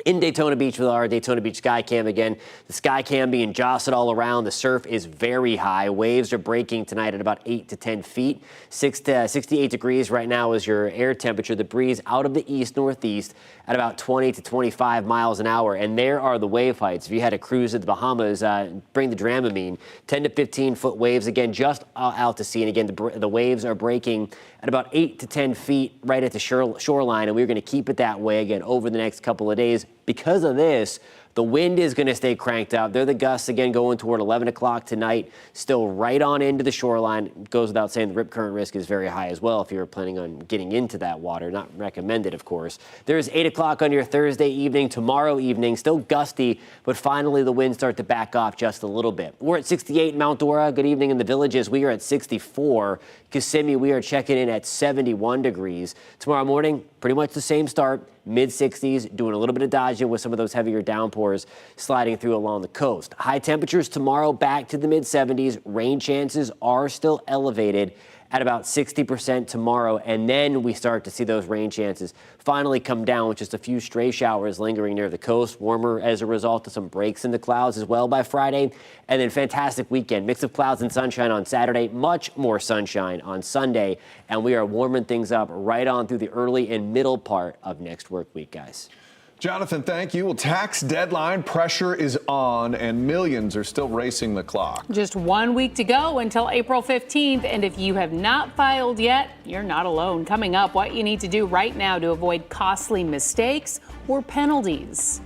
in Daytona Beach with our Daytona Beach sky cam again. The sky cam being jostled all around. The surf is very high. Waves are breaking tonight at about 8 to 10 feet. 6 to 68 degrees right now is your air temperature. The breeze out of the east-northeast at about 20 to 25 miles an hour. And there are the wave heights. If you had a cruise at the Bahamas, bring the Dramamine. 10 to 15 foot waves, again, just out to sea. And again, the waves are breaking at about 8 to 10 feet right at the shoreline. And we're going to keep it that way again over the next couple of days. Because of this, the wind is going to stay cranked up. They're the gusts again going toward 11 o'clock tonight, still right on into the shoreline. It goes without saying the rip current risk is very high as well if you're planning on getting into that water. Not recommended, of course. There's 8 o'clock on your Thursday evening, tomorrow evening, still gusty, but finally the winds start to back off just a little bit. We're at 68 in Mount Dora. Good evening in the Villages. We are at 64. Kissimmee, we are checking in at 71 degrees. Tomorrow morning, pretty much the same start. Mid-60s, doing a little bit of dodging with some of those heavier downpours sliding through along the coast. High temperatures tomorrow back to the mid-70s. Rain chances are still elevated at about 60% tomorrow, and then we start to see those rain chances finally come down with just a few stray showers lingering near the coast. Warmer as a result of some breaks in the clouds as well by Friday. And then fantastic weekend. Mix of clouds and sunshine on Saturday, much more sunshine on Sunday, and we are warming things up right on through the early and middle part of next work week, guys. Jonathan, thank you. Well, tax deadline pressure is on, and millions are still racing the clock. Just 1 week to go until April 15th, and if you have not filed yet, you're not alone. Coming up, what you need to do right now to avoid costly mistakes or penalties.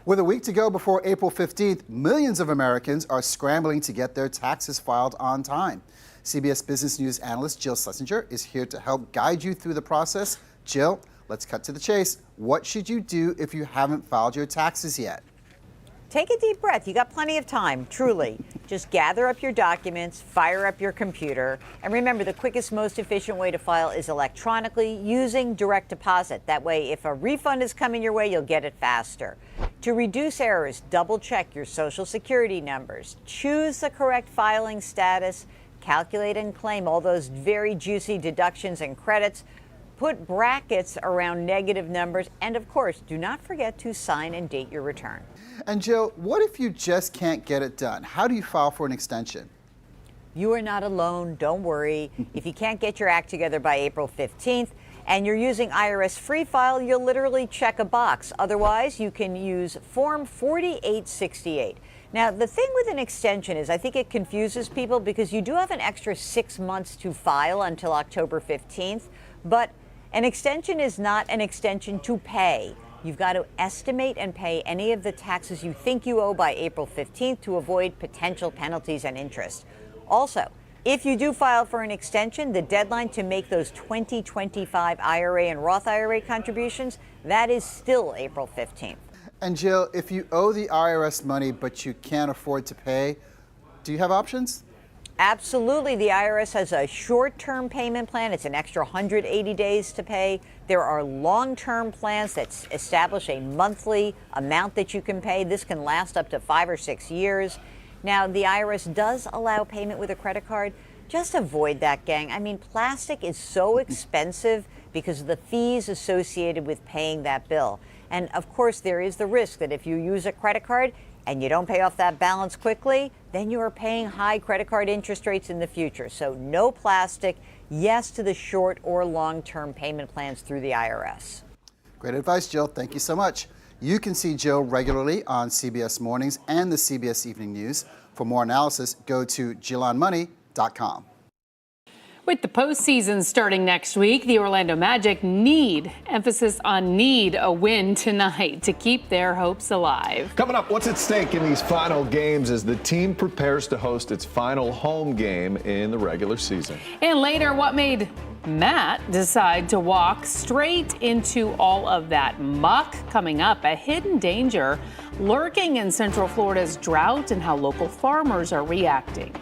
With a week to go before April 15th, millions of Americans are scrambling to get their taxes filed on time. CBS Business News analyst Jill Schlesinger is here to help guide you through the process. Jill, let's cut to the chase. What should you do if you haven't filed your taxes yet? take a deep breath. You got plenty of time, truly. Just gather up your documents, fire up your computer, and remember, the quickest, most efficient way to file is electronically using direct deposit. That way, if a refund is coming your way, you'll get it faster. To reduce errors, double check your Social Security numbers, choose the correct filing status, calculate and claim all those very juicy deductions and credits, put brackets around negative numbers, and of course, do not forget to sign and date your return. And Jill, what if you just can't get it done? How do you file for an extension? You are not alone, don't worry. If you can't get your act together by April 15th and you're using IRS Free File, you'll literally check a box. Otherwise, you can use Form 4868. Now, the thing with an extension is I think it confuses people because you do have an extra 6 months to file until October 15th, but an extension is not an extension to pay. You've got to estimate and pay any of the taxes you think you owe by April 15th to avoid potential penalties and interest. Also, if you do file for an extension, the deadline to make those 2025 IRA and Roth IRA contributions, that is still April 15th. And Jill, if you owe the IRS money but you can't afford to pay, do you have options? Absolutely. The IRS has a short-term payment plan. It's an extra 180 days to pay. There are long-term plans that establish a monthly amount that you can pay. This can last up to 5 or 6 years. Now, the IRS does allow payment with a credit card. Just avoid that, gang. I mean, plastic is so expensive because of the fees associated with paying that bill. And of course, there is the risk that if you use a credit card and you don't pay off that balance quickly, then you are paying high credit card interest rates in the future. So no plastic, yes to the short or long-term payment plans through the IRS. Great advice, Jill. Thank you so much. You can see Jill regularly on CBS Mornings and the CBS Evening News. For more analysis, go to JillOnMoney.com. With the postseason starting next week, the Orlando Magic need, emphasis on need, a win tonight to keep their hopes alive. Coming up, what's at stake in these final games as the team prepares to host its final home game in the regular season? And later, what made Matt decide to walk straight into all of that muck? Coming up, a hidden danger lurking in Central Florida's drought and how local farmers are reacting.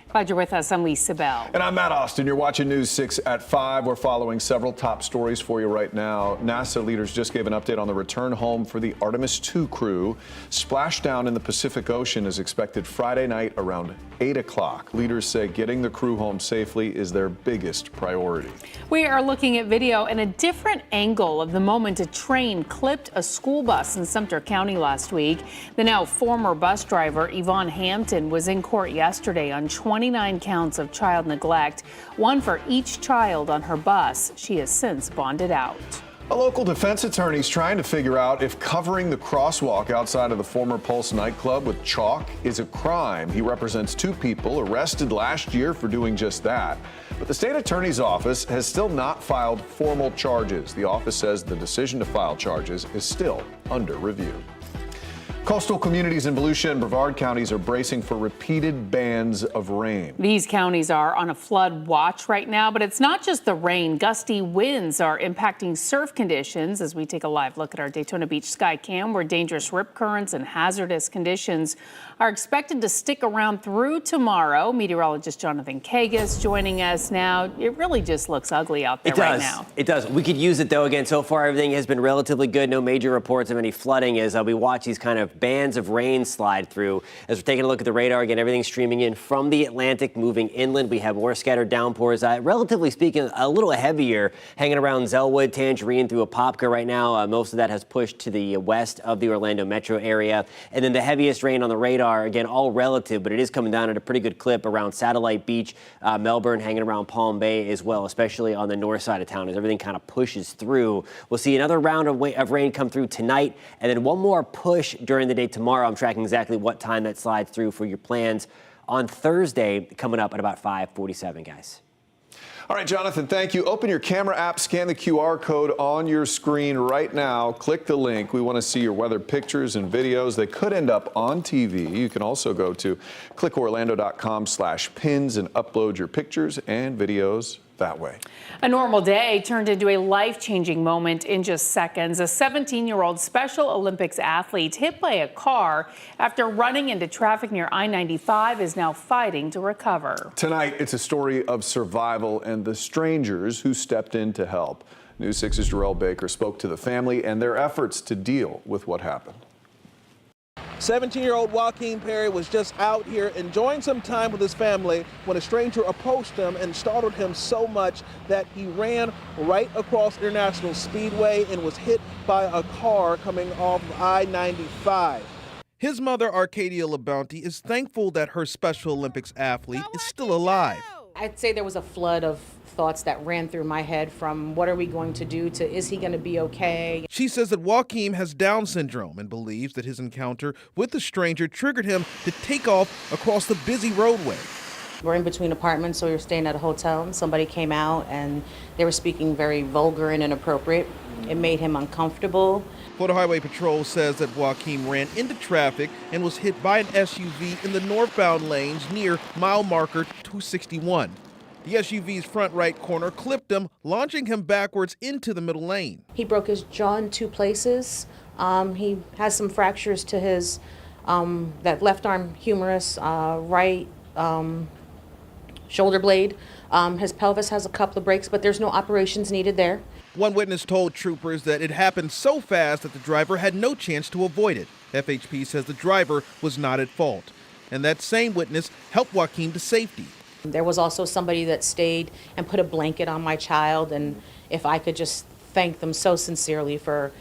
Glad you're with us. I'm Lisa Bell. And I'm Matt Austin. You're watching News 6 at 5. We're following several top stories for you right now. NASA leaders just gave an update on the return home for the Artemis 2 crew. Splashdown in the Pacific Ocean is expected Friday night around 8 o'clock. Leaders say getting the crew home safely is their biggest priority. We are looking at video and a different angle of the moment a train clipped a school bus in Sumter County last week. The now former bus driver, Yvonne Hampton, was in court yesterday on 29 counts of child neglect, one for each child on her bus. She has since bonded out. A local defense attorney is trying to figure out if covering the crosswalk outside of the former Pulse nightclub with chalk is a crime. He represents 2 people arrested last year for doing just that. But the state attorney's office has still not filed formal charges. The office says the decision to file charges is still under review. Coastal communities in Volusia and Brevard counties are bracing for repeated bands of rain. These counties are on a flood watch right now, but it's not just the rain. Gusty winds are impacting surf conditions as we take a live look at our Daytona Beach sky cam, where dangerous rip currents and hazardous conditions are expected to stick around through tomorrow. Meteorologist Jonathan Kagas joining us now. It really just looks ugly out there right now. It does. We could use it, though. Again, so far, everything has been relatively good. No major reports of any flooding as we watch these kind of bands of rain slide through. As we're taking a look at the radar, again, everything's streaming in from the Atlantic, moving inland. We have more scattered downpours. Relatively speaking, a little heavier, hanging around Zellwood, Tangerine through Apopka right now. Most of that has pushed to the west of the Orlando metro area. And then the heaviest rain on the radar, again, all relative, but it is coming down at a pretty good clip around Satellite Beach, Melbourne, hanging around Palm Bay as well, especially on the north side of town as everything kind of pushes through. We'll see another round of rain come through tonight, and then one more push during the day tomorrow. I'm tracking exactly what time that slides through for your plans on Thursday, coming up at about 5:47, guys. All right, Jonathan, thank you. Open your camera app, scan the QR code on your screen right now. Click the link. We want to see your weather pictures and videos. They could end up on TV. You can also go to clickorlando.com/pins and upload your pictures and videos that way. A normal day turned into a life-changing moment in just seconds. A 17-year-old Special Olympics athlete hit by a car after running into traffic near I-95 is now fighting to recover. Tonight, it's a story of survival and the strangers who stepped in to help. News 6's Jarrell Baker spoke to the family and their efforts to deal with what happened. 17-year-old Joaquin Perry was just out here enjoying some time with his family when a stranger approached him and startled him so much that he ran right across International Speedway and was hit by a car coming off I-95. His mother, Arcadia LaBounty, is thankful that her Special Olympics athlete is still alive. I'd say there was a flood of thoughts that ran through my head, from what are we going to do to is he going to be okay? She says that Joaquin has Down syndrome and believes that his encounter with the stranger triggered him to take off across the busy roadway. We're in between apartments, so we were staying at a hotel, and somebody came out and they were speaking very vulgar and inappropriate. It made him uncomfortable. Florida Highway Patrol says that Joaquin ran into traffic and was hit by an SUV in the northbound lanes near mile marker 261. The SUV's front right corner clipped him, launching him backwards into the middle lane. He broke his jaw in 2 places. He has some fractures to his that left arm humerus, right shoulder blade. His pelvis has a couple of breaks, but there's no operations needed there. One witness told troopers that it happened so fast that the driver had no chance to avoid it. FHP says the driver was not at fault. And that same witness helped Joaquin to safety. There was also somebody that stayed and put a blanket on my child, and if I could just thank them so sincerely for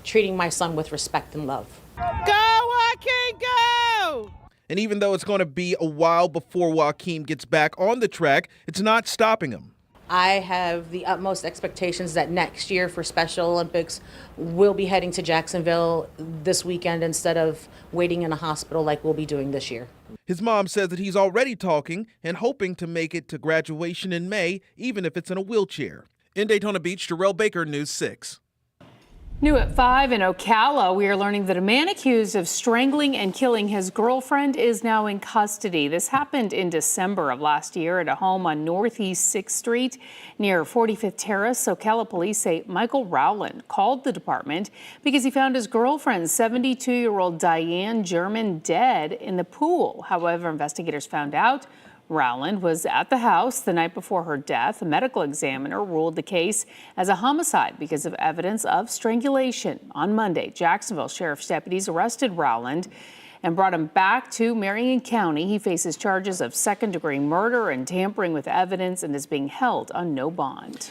treating my son with respect and love. Go, Joaquin, go! And even though it's going to be a while before Joaquin gets back on the track, it's not stopping him. I have the utmost expectations that next year for Special Olympics, we'll be heading to Jacksonville this weekend instead of waiting in a hospital like we'll be doing this year. His mom says that he's already talking and hoping to make it to graduation in May, even if it's in a wheelchair. In Daytona Beach, Jarrell Baker, News 6. New at 5 in Ocala, we are learning that a man accused of strangling and killing his girlfriend is now in custody. This happened in December of last year at a home on Northeast 6th Street near 45th Terrace. Ocala police say Michael Rowland called the department because he found his girlfriend, 72-year-old Diane German, dead in the pool. However, investigators found out Rowland was at the house the night before her death. A medical examiner ruled the case as a homicide because of evidence of strangulation. On Monday, Jacksonville Sheriff's deputies arrested Rowland and brought him back to Marion County. He faces charges of second-degree murder and tampering with evidence and is being held on no bond.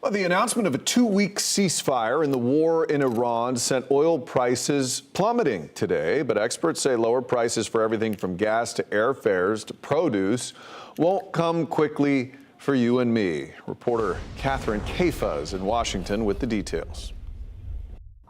Well, the announcement of a 2-week ceasefire in the war in Iran sent oil prices plummeting today, but experts say lower prices for everything from gas to airfares to produce won't come quickly for you and me. Reporter Catherine Kafa is in Washington with the details.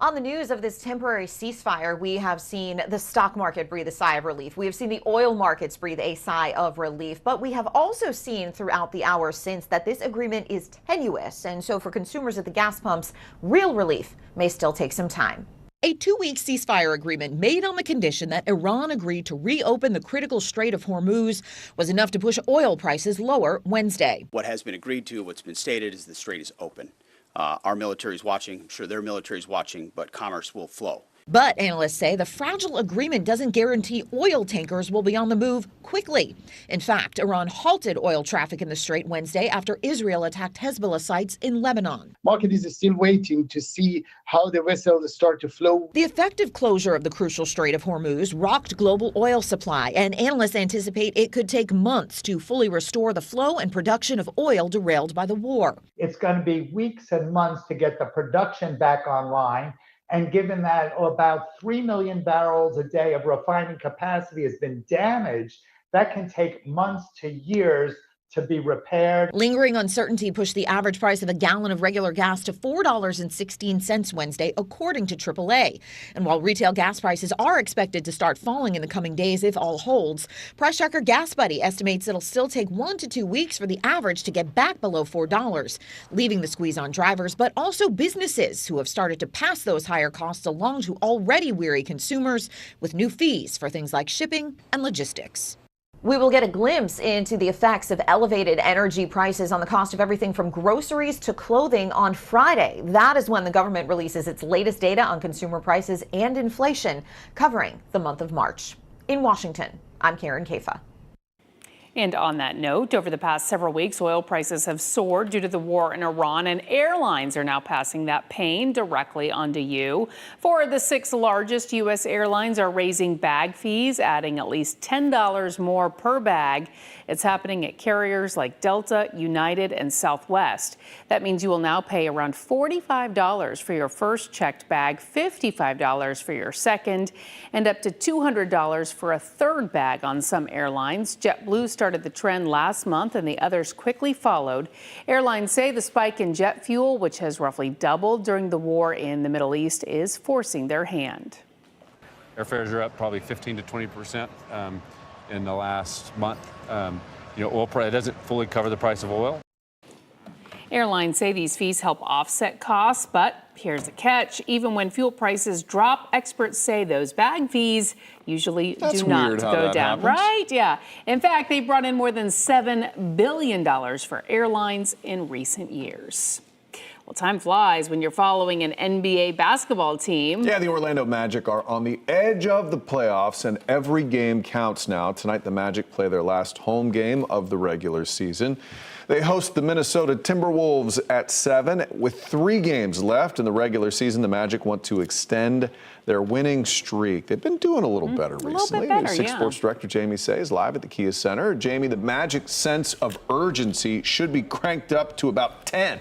On the news of this temporary ceasefire, we have seen the stock market breathe a sigh of relief. We have seen the oil markets breathe a sigh of relief. But we have also seen throughout the hours since that this agreement is tenuous. And so for consumers at the gas pumps, real relief may still take some time. A 2-week ceasefire agreement made on the condition that Iran agreed to reopen the critical Strait of Hormuz was enough to push oil prices lower Wednesday. What has been agreed to, what's been stated, is the strait is open. Our military is watching. I'm sure their military is watching, but commerce will flow. But analysts say the fragile agreement doesn't guarantee oil tankers will be on the move quickly. In fact, Iran halted oil traffic in the Strait Wednesday after Israel attacked Hezbollah sites in Lebanon. Market is still waiting to see how the vessels start to flow. The effective closure of the crucial Strait of Hormuz rocked global oil supply, and analysts anticipate it could take months to fully restore the flow and production of oil derailed by the war. It's going to be weeks and months to get the production back online. And given that about 3 million barrels a day of refining capacity has been damaged, that can take months to years to be repaired. Lingering uncertainty pushed the average price of a gallon of regular gas to $4.16 Wednesday, according to AAA. And while retail gas prices are expected to start falling in the coming days if all holds, price tracker Gas Buddy estimates it'll still take 1 to 2 weeks for the average to get back below $4, leaving the squeeze on drivers, but also businesses who have started to pass those higher costs along to already weary consumers with new fees for things like shipping and logistics. We will get a glimpse into the effects of elevated energy prices on the cost of everything from groceries to clothing on Friday. That is when the government releases its latest data on consumer prices and inflation, covering the month of March. In Washington, I'm Karen Kafa. And on that note, over the past several weeks, oil prices have soared due to the war in Iran, and airlines are now passing that pain directly onto you. 4 of the 6 largest U.S. airlines are raising bag fees, adding at least $10 more per bag. It's happening at carriers like Delta, United, and Southwest. That means you will now pay around $45 for your first checked bag, $55 for your second, and up to $200 for a third bag on some airlines. JetBlue started the trend last month, and the others quickly followed. Airlines say the spike in jet fuel, which has roughly doubled during the war in the Middle East, is forcing their hand. Airfares are up probably 15 to 20% in the last month. Oil price doesn't fully cover the price of oil. Airlines say these fees help offset costs, but here's the catch. Even when fuel prices drop, experts say those bag fees usually do not go down. Right? Yeah. In fact, they brought in more than $7 billion for airlines in recent years. Well, time flies when you're following an NBA basketball team. Yeah, the Orlando Magic are on the edge of the playoffs, and every game counts now. Tonight, the Magic play their last home game of the regular season. They host the Minnesota Timberwolves at 7. With 3 games left in the regular season, the Magic want to extend their winning streak. They've been doing a little better recently. Six Sports Director Jamie Say is live at the Kia Center. Jamie, the Magic's sense of urgency should be cranked up to about 10.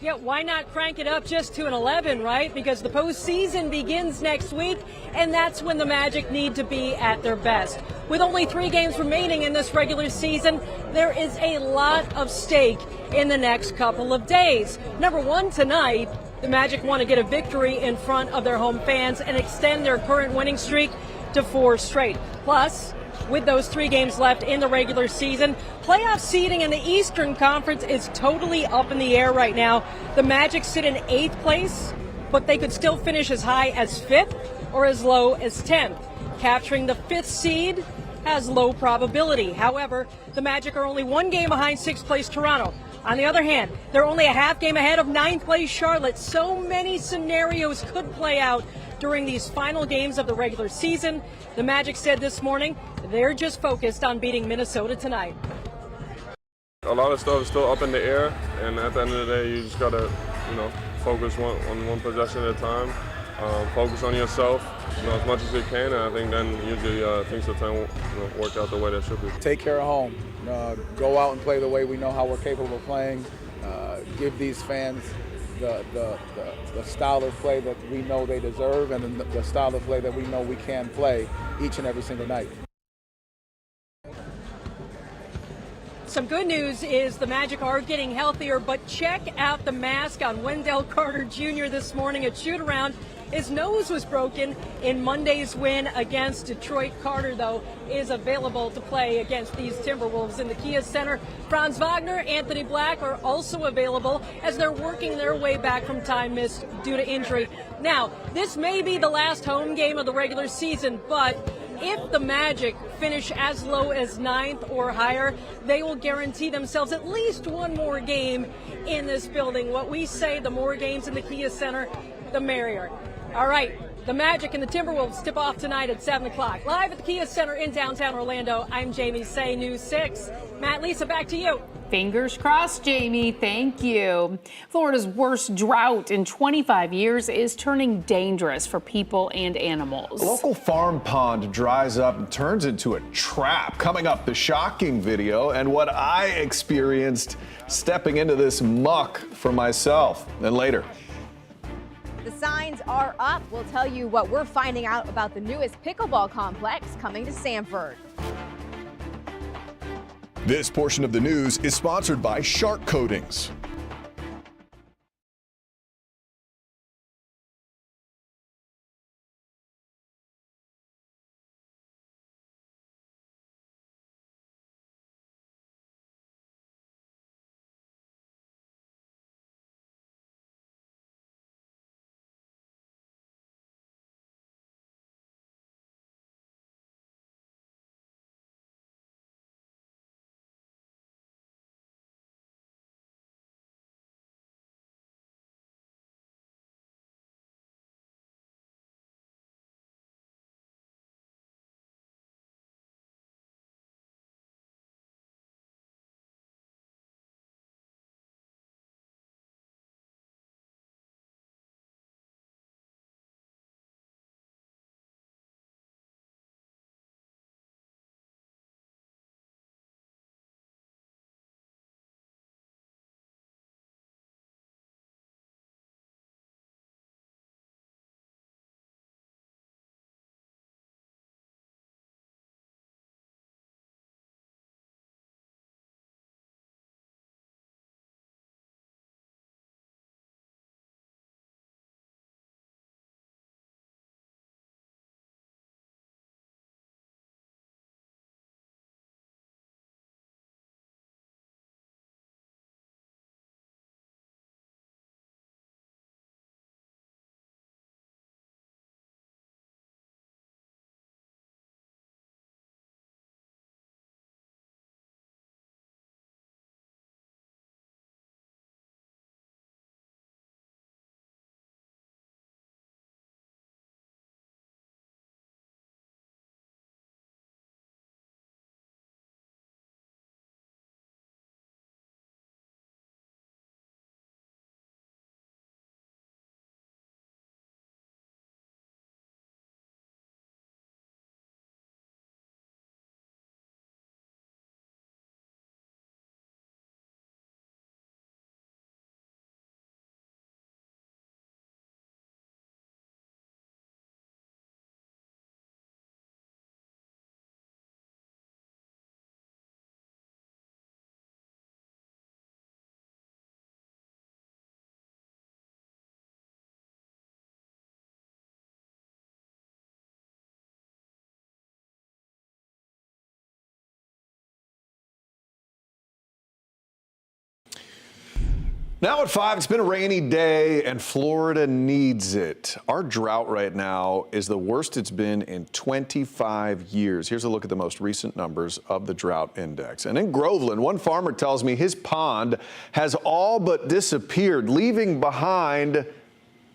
Yeah, why not crank it up just to an 11, right? Because the postseason begins next week, and that's when the Magic need to be at their best. With only 3 games remaining in this regular season, there is a lot of stake in the next couple of days. Number 1, tonight, the Magic want to get a victory in front of their home fans and extend their current winning streak to 4 straight. Plus, with those 3 games left in the regular season, playoff seeding in the Eastern Conference is totally up in the air right now. The Magic sit in 8th place, but they could still finish as high as 5th or as low as 10th. Capturing the 5th seed has low probability. However, the Magic are only 1 game behind 6th place Toronto. On the other hand, they're only a half game ahead of 9th place Charlotte. So many scenarios could play out during these final games of the regular season. The Magic said this morning they're just focused on beating Minnesota tonight. A lot of stuff is still up in the air, and at the end of the day, you just gotta, focus on one possession at a time. Focus on yourself, as much as you can, and I think then usually things will work out the way they should be. Take care of home. Go out and play the way we know how we're capable of playing. Give these fans the style of play that we know they deserve, and the style of play that we know we can play each and every single night. Some good news is the Magic are getting healthier, but check out the mask on Wendell Carter Jr. this morning at shoot-around. His nose was broken in Monday's win against Detroit. Carter, though, is available to play against these Timberwolves in the Kia Center. Franz Wagner, Anthony Black are also available as they're working their way back from time missed due to injury. Now, this may be the last home game of the regular season, but if the Magic finish as low as 9th or higher, they will guarantee themselves at least one more game in this building. What we say, the more games in the Kia Center, the merrier. All right, the Magic and the Timberwolves tip off tonight at 7 o'clock. Live at the Kia Center in downtown Orlando, I'm Jamie Say, News 6. Matt, Lisa, back to you. Fingers crossed, Jamie. Thank you. Florida's worst drought in 25 years is turning dangerous for people and animals. A local farm pond dries up and turns into a trap. Coming up, the shocking video and what I experienced stepping into this muck for myself. And later. The signs are up. We'll tell you what we're finding out about the newest pickleball complex coming to Sanford. This portion of the news is sponsored by Shark Coatings. Now at 5, it's been a rainy day and Florida needs it. Our drought right now is the worst it's been in 25 years. Here's a look at the most recent numbers of the drought index. And in Groveland, one farmer tells me his pond has all but disappeared, leaving behind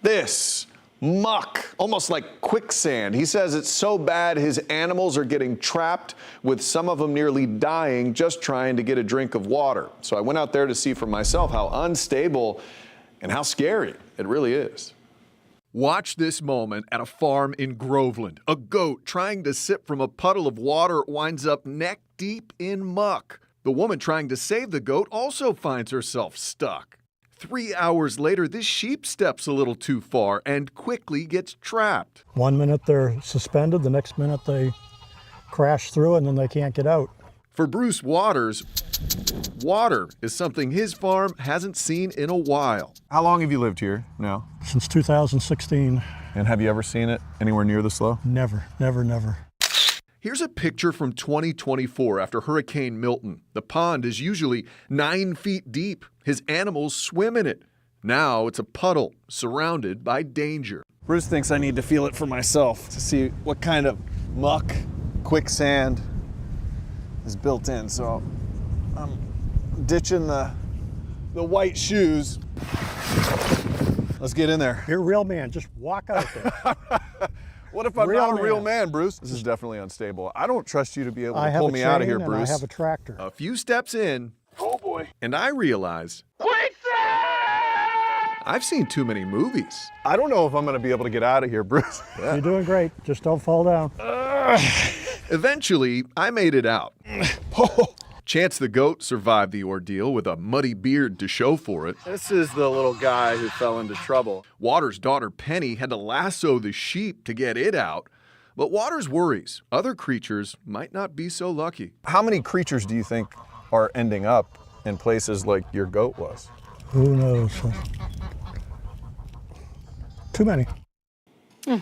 this. muck, almost like quicksand. He says it's so bad his animals are getting trapped, with some of them nearly dying just trying to get a drink of water. So I went out there to see for myself how unstable and how scary it really is. Watch this moment at a farm in Groveland. A goat trying to sip from a puddle of water winds up neck deep in muck. The woman trying to save the goat also finds herself stuck. 3 hours later, this sheep steps a little too far and quickly gets trapped. 1 minute they're suspended, the next minute they crash through and then they can't get out. For Bruce Waters, water is something his farm hasn't seen in a while. How long have you lived here now? Since 2016. And have you ever seen it anywhere near this low? Never, never, never. Here's a picture from 2024 after Hurricane Milton. The pond is usually 9 feet deep. His animals swim in it. Now it's a puddle surrounded by danger. Bruce thinks I need to feel it for myself to see what kind of muck, quicksand is built in. So I'm ditching the white shoes. Let's get in there. You're a real man, just walk out there. What if I'm not a real man, Bruce? This is definitely unstable. I don't trust you to be able to pull me out of here, Bruce. I have a tractor. A few steps in. Oh boy. And I realize I've seen too many movies. I don't know if I'm going to be able to get out of here, Bruce. You're doing great. Just don't fall down. Eventually, I made it out. Chance the goat survived the ordeal with a muddy beard to show for it. This is the little guy who fell into trouble. Waters' daughter Penny had to lasso the sheep to get it out. But Waters worries other creatures might not be so lucky. How many creatures do you think are ending up in places like your goat was? Who knows? Too many.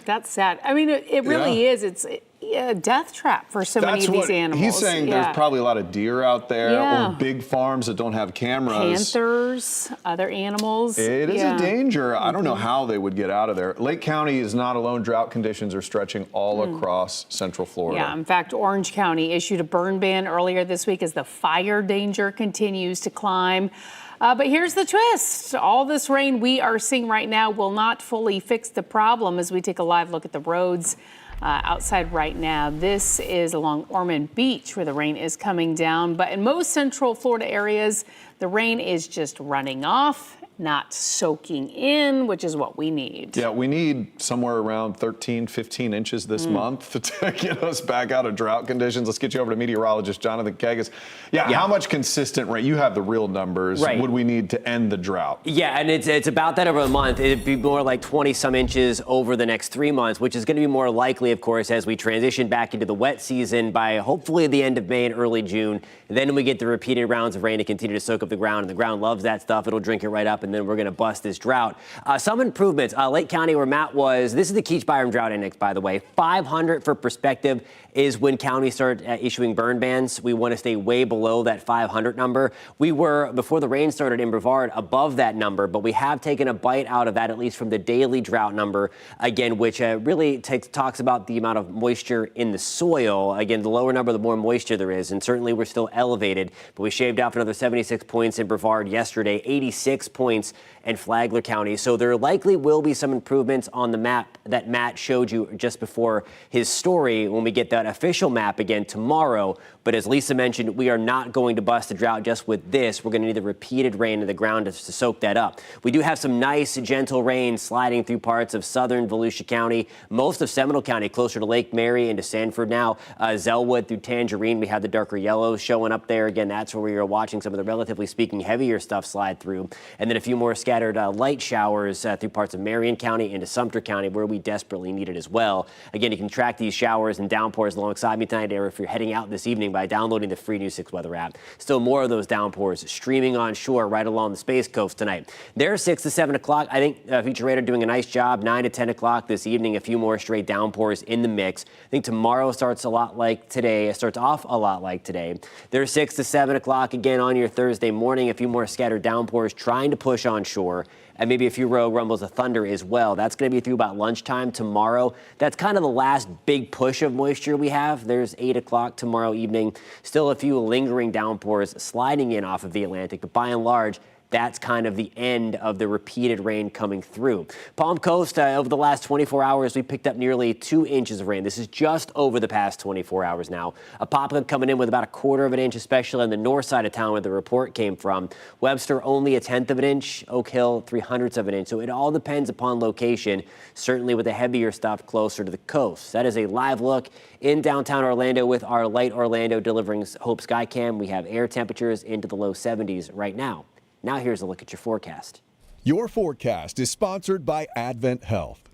That's sad. I mean, it really is. It's a death trap for so many of these animals. He's saying there's probably a lot of deer out there or big farms that don't have cameras. Panthers, other animals. It is a danger. I don't know how they would get out of there. Lake County is not alone. Drought conditions are stretching all across Central Florida. Yeah, in fact, Orange County issued a burn ban earlier this week as the fire danger continues to climb. But here's the twist. All this rain we are seeing right now will not fully fix the problem as we take a live look at the roads outside right now. This is along Ormond Beach where the rain is coming down. But in most Central Florida areas, the rain is just running off, not soaking in, which is what we need. Yeah, we need somewhere around 13, 15 inches this month to get us back out of drought conditions. Let's get you over to meteorologist Jonathan Kegas. Yeah, how much consistent rain? You have the real numbers. Right. Would we need to end the drought? Yeah, and it's about that over a month. It'd be more like 20-some inches over the next 3 months, which is going to be more likely, of course, as we transition back into the wet season by hopefully the end of May and early June. And then we get the repeated rounds of rain to continue to soak up the ground, and the ground loves that stuff. It'll drink it right up, and then we're going to bust this drought. Some improvements. Lake County, where Matt was, this is the Keach-Byram Drought Index, by the way. 500 for perspective is when counties start issuing burn bans. We want to stay way below that 500 number. We were, before the rain started in Brevard, above that number, but we have taken a bite out of that, at least from the daily drought number, again, which really talks about the amount of moisture in the soil. Again, the lower number, the more moisture there is, and certainly we're still elevated, but we shaved off another 76 points in Brevard yesterday, 86 points in Flagler County. So there likely will be some improvements on the map that Matt showed you just before his story when we get that official map again tomorrow. But as Lisa mentioned, we are not going to bust the drought just with this. We're going to need the repeated rain in the ground to soak that up. We do have some nice, gentle rain sliding through parts of southern Volusia County, most of Seminole County, closer to Lake Mary into Sanford now. Zellwood through Tangerine, we have the darker yellows showing up there. Again, that's where we are watching some of the relatively speaking heavier stuff slide through. And then a few more scattered light showers through parts of Marion County into Sumter County, where we desperately need it as well. Again, you can track these showers and downpours alongside me tonight, or if you're heading out this evening, by downloading the free News 6 weather app. Still more of those downpours streaming on shore right along the Space Coast tonight. They're 6 to 7 o'clock. I think Future Radar doing a nice job. 9 to 10 o'clock this evening, a few more straight downpours in the mix. I think tomorrow starts off a lot like today. They're 6 to 7 o'clock again on your Thursday morning. A few more scattered downpours trying to push on shore. And maybe a few rogue rumbles of thunder as well. That's going to be through about lunchtime tomorrow. That's kind of the last big push of moisture we have. There's 8 o'clock tomorrow evening. Still a few lingering downpours sliding in off of the Atlantic, but by and large, that's kind of the end of the repeated rain coming through. Palm Coast, over the last 24 hours, we picked up nearly 2 inches of rain. This is just over the past 24 hours now. Apopka coming in with about 1/4 of an inch, especially on the north side of town where the report came from. Webster only 1/10 of an inch. Oak Hill 3/100 of an inch. So it all depends upon location, certainly with the heavier stuff closer to the coast. That is a live look in downtown Orlando with our Light Orlando delivering Hope Skycam. We have air temperatures into the low 70s right now. Now here's a look at your forecast. Your forecast is sponsored by Advent Health.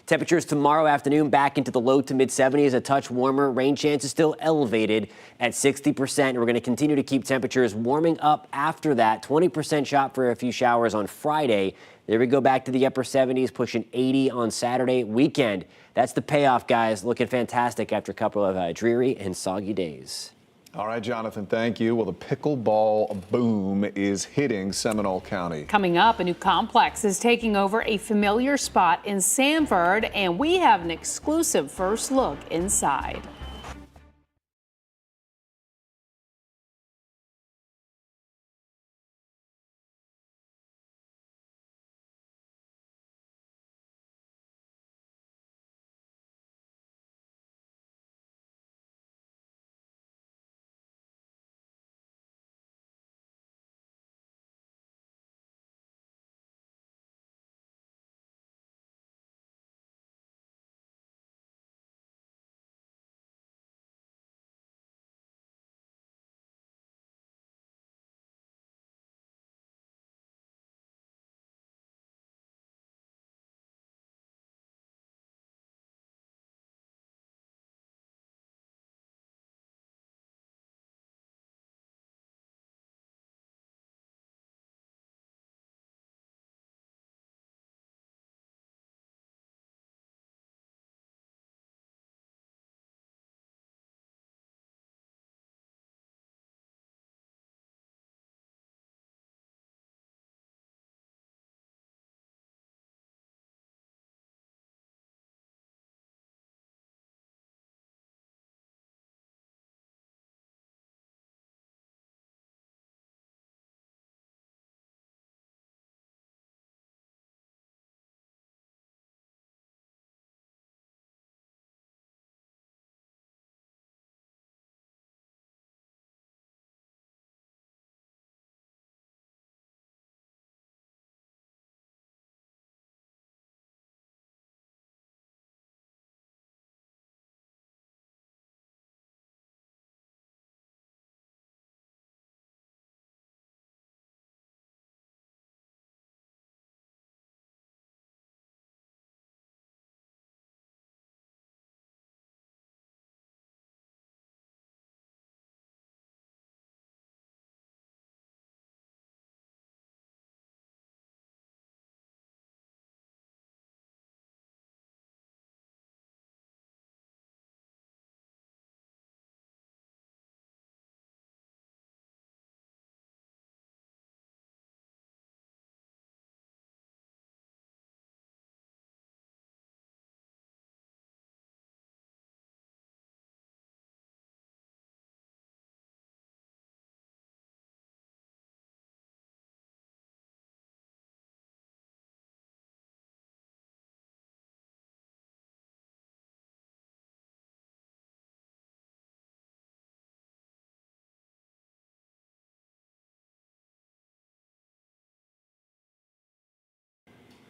Temperatures tomorrow afternoon back into the low to mid 70s, a touch warmer. Rain chance is still elevated at 60%. We're going to continue to keep temperatures warming up after that. 20% shot for a few showers on Friday. There we go back to the upper 70s, pushing 80 on Saturday weekend. That's the payoff, guys. Looking fantastic after a couple of dreary and soggy days. All right, Jonathan, thank you. Well, the pickleball boom is hitting Seminole County. Coming up, a new complex is taking over a familiar spot in Sanford, and we have an exclusive first look inside.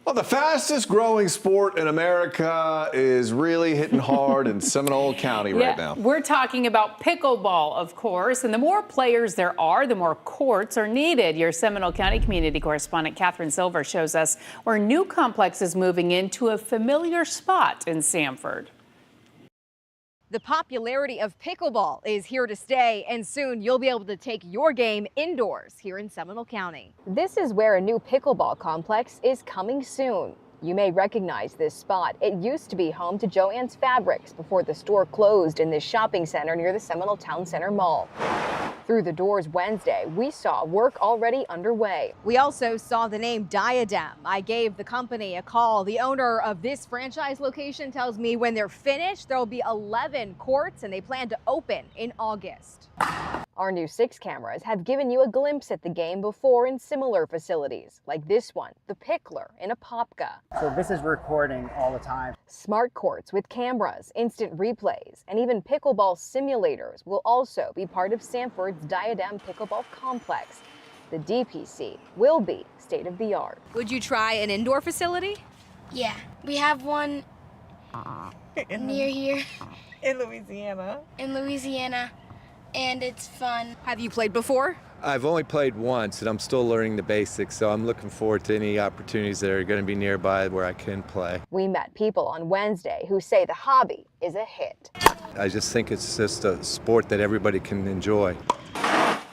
Well, the fastest growing sport in America is really hitting hard in Seminole County right now. We're talking about pickleball, of course, and the more players there are, the more courts are needed. Your Seminole County community correspondent Catherine Silver shows us where a new complex is moving into a familiar spot in Sanford. The popularity of pickleball is here to stay, and soon you'll be able to take your game indoors here in Seminole County. This is where a new pickleball complex is coming soon. You may recognize this spot. It used to be home to Joann's Fabrics before the store closed in this shopping center near the Seminole Town Center Mall. Through the doors Wednesday, we saw work already underway. We also saw the name Diadem. I gave the company a call. The owner of this franchise location tells me when they're finished, there will be 11 courts and they plan to open in August. Our new 6 cameras have given you a glimpse at the game before in similar facilities, like this one, the Pickler in Apopka. So this is recording all the time. Smart courts with cameras, instant replays, and even pickleball simulators will also be part of Sanford's Diadem Pickleball Complex. The DPC will be state-of-the-art. Would you try an indoor facility? Yeah, we have one near here. In Louisiana. In Louisiana, and it's fun. Have you played before? I've only played once, and I'm still learning the basics, so I'm looking forward to any opportunities that are going to be nearby where I can play. We met people on Wednesday who say the hobby is a hit. I just think it's just a sport that everybody can enjoy.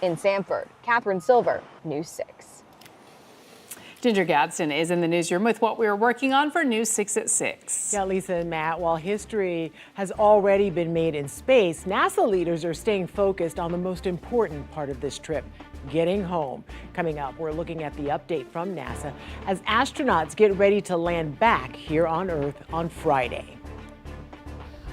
In Sanford, Catherine Silver, News 6. Ginger Gadsden is in the newsroom with what we are working on for News 6 at 6. Yeah, Lisa and Matt, while history has already been made in space, NASA leaders are staying focused on the most important part of this trip, getting home. Coming up, we're looking at the update from NASA as astronauts get ready to land back here on Earth on Friday.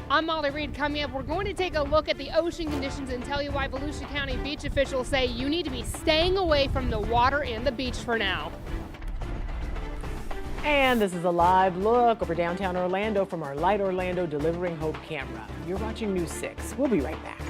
I'm Molly Reed. Coming up, we're going to take a look at the ocean conditions and tell you why Volusia County beach officials say you need to be staying away from the water and the beach for now. And this is a live look over downtown Orlando from our Light Orlando Delivering Hope camera. You're watching News 6. We'll be right back.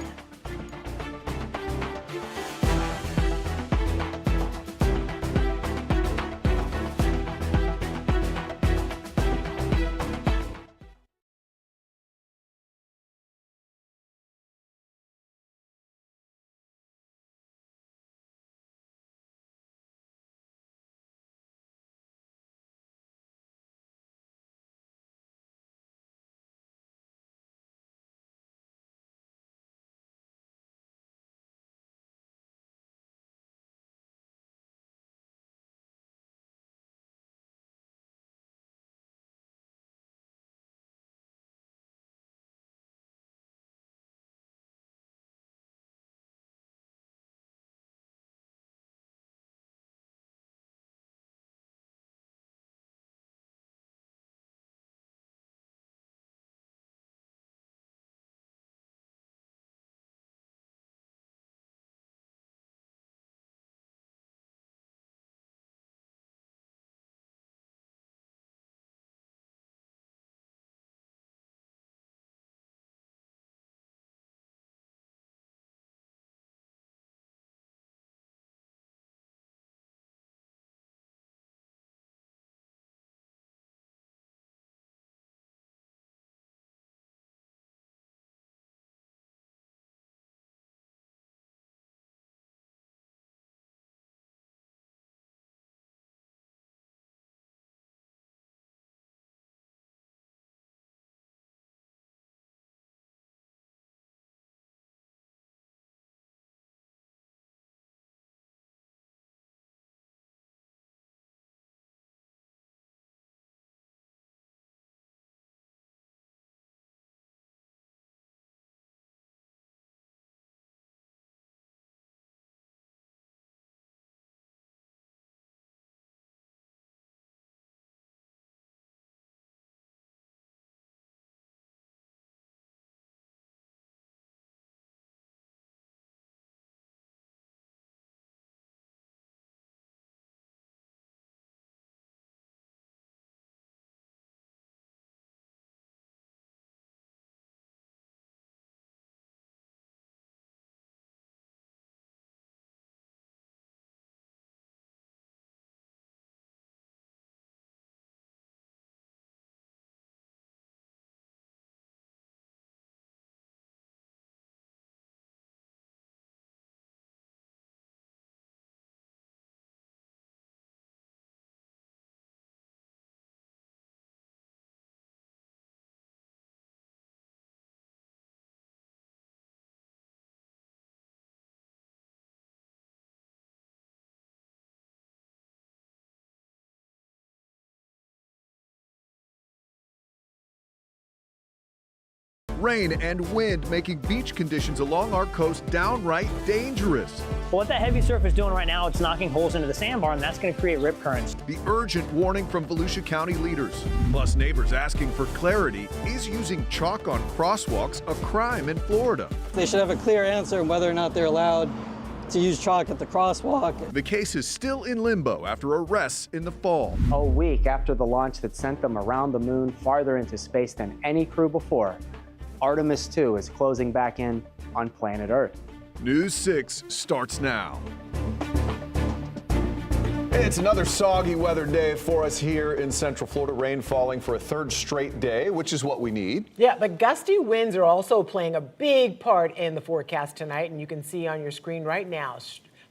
rain and wind making beach conditions along our coast downright dangerous. Well, what that heavy surf is doing right now, it's knocking holes into the sandbar, and that's going to create rip currents. The urgent warning from Volusia County leaders. Plus, neighbors asking for clarity. Is using chalk on crosswalks a crime in Florida? They should have a clear answer on whether or not they're allowed to use chalk at the crosswalk. The case is still in limbo after arrests in the fall. A week after the launch that sent them around the moon farther into space than any crew before, Artemis 2 is closing back in on planet Earth. News 6 starts now. It's another soggy weather day for us here in Central Florida. Rain falling for a third straight day, which is what we need. Yeah, but gusty winds are also playing a big part in the forecast tonight, and you can see on your screen right now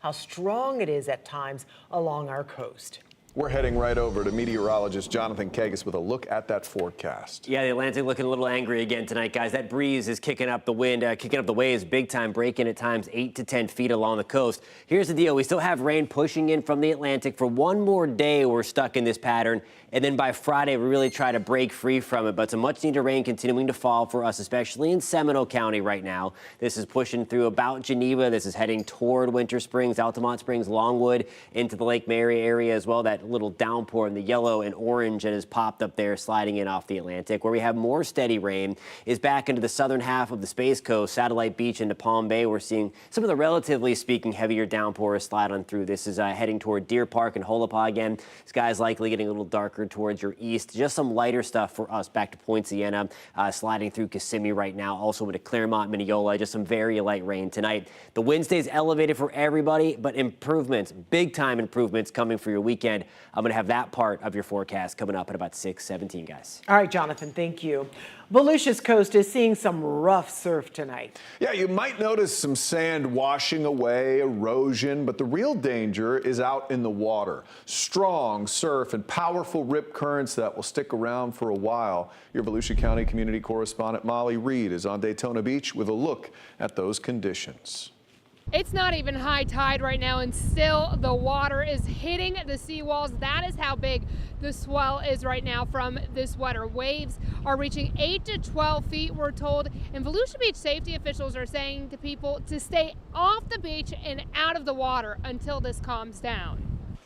how strong it is at times along our coast. We're heading right over to meteorologist Jonathan Kagas with a look at that forecast. Yeah, the Atlantic looking a little angry again tonight, guys. That breeze is kicking up the wind, kicking up the waves big time, breaking at times 8 to 10 feet along the coast. Here's the deal. We still have rain pushing in from the Atlantic. For one more day, we're stuck in this pattern. And then by Friday, we really try to break free from it. But some much needed rain continuing to fall for us, especially in Seminole County right now. This is pushing through about Geneva. This is heading toward Winter Springs, Altamont Springs, Longwood, into the Lake Mary area as well. That little downpour in the yellow and orange that has popped up there, sliding in off the Atlantic. Where we have more steady rain is back into the southern half of the Space Coast, Satellite Beach into Palm Bay. We're seeing some of the relatively speaking heavier downpours slide on through. This is heading toward Deer Park and Holopah again. Sky's likely getting a little darker towards your east. Just some lighter stuff for us back to Point Siena, sliding through Kissimmee right now, also into Claremont, Mineola. Just some very light rain tonight. The wind stays elevated for everybody, but improvements, big time improvements coming for your weekend. I'm going to have that part of your forecast coming up at about 6:17, guys. All right, Jonathan, thank you. Volusia's coast is seeing some rough surf tonight. Yeah, you might notice some sand washing away, erosion, but the real danger is out in the water. Strong surf and powerful rip currents that will stick around for a while. Your Volusia County community correspondent Molly Reed is on Daytona Beach with a look at those conditions. It's not even high tide right now, and still the water is hitting the seawalls. That is how big the swell is right now from this water. Waves are reaching 8 to 12 feet, we're told. And Volusia Beach safety officials are saying to people to stay off the beach and out of the water until this calms down.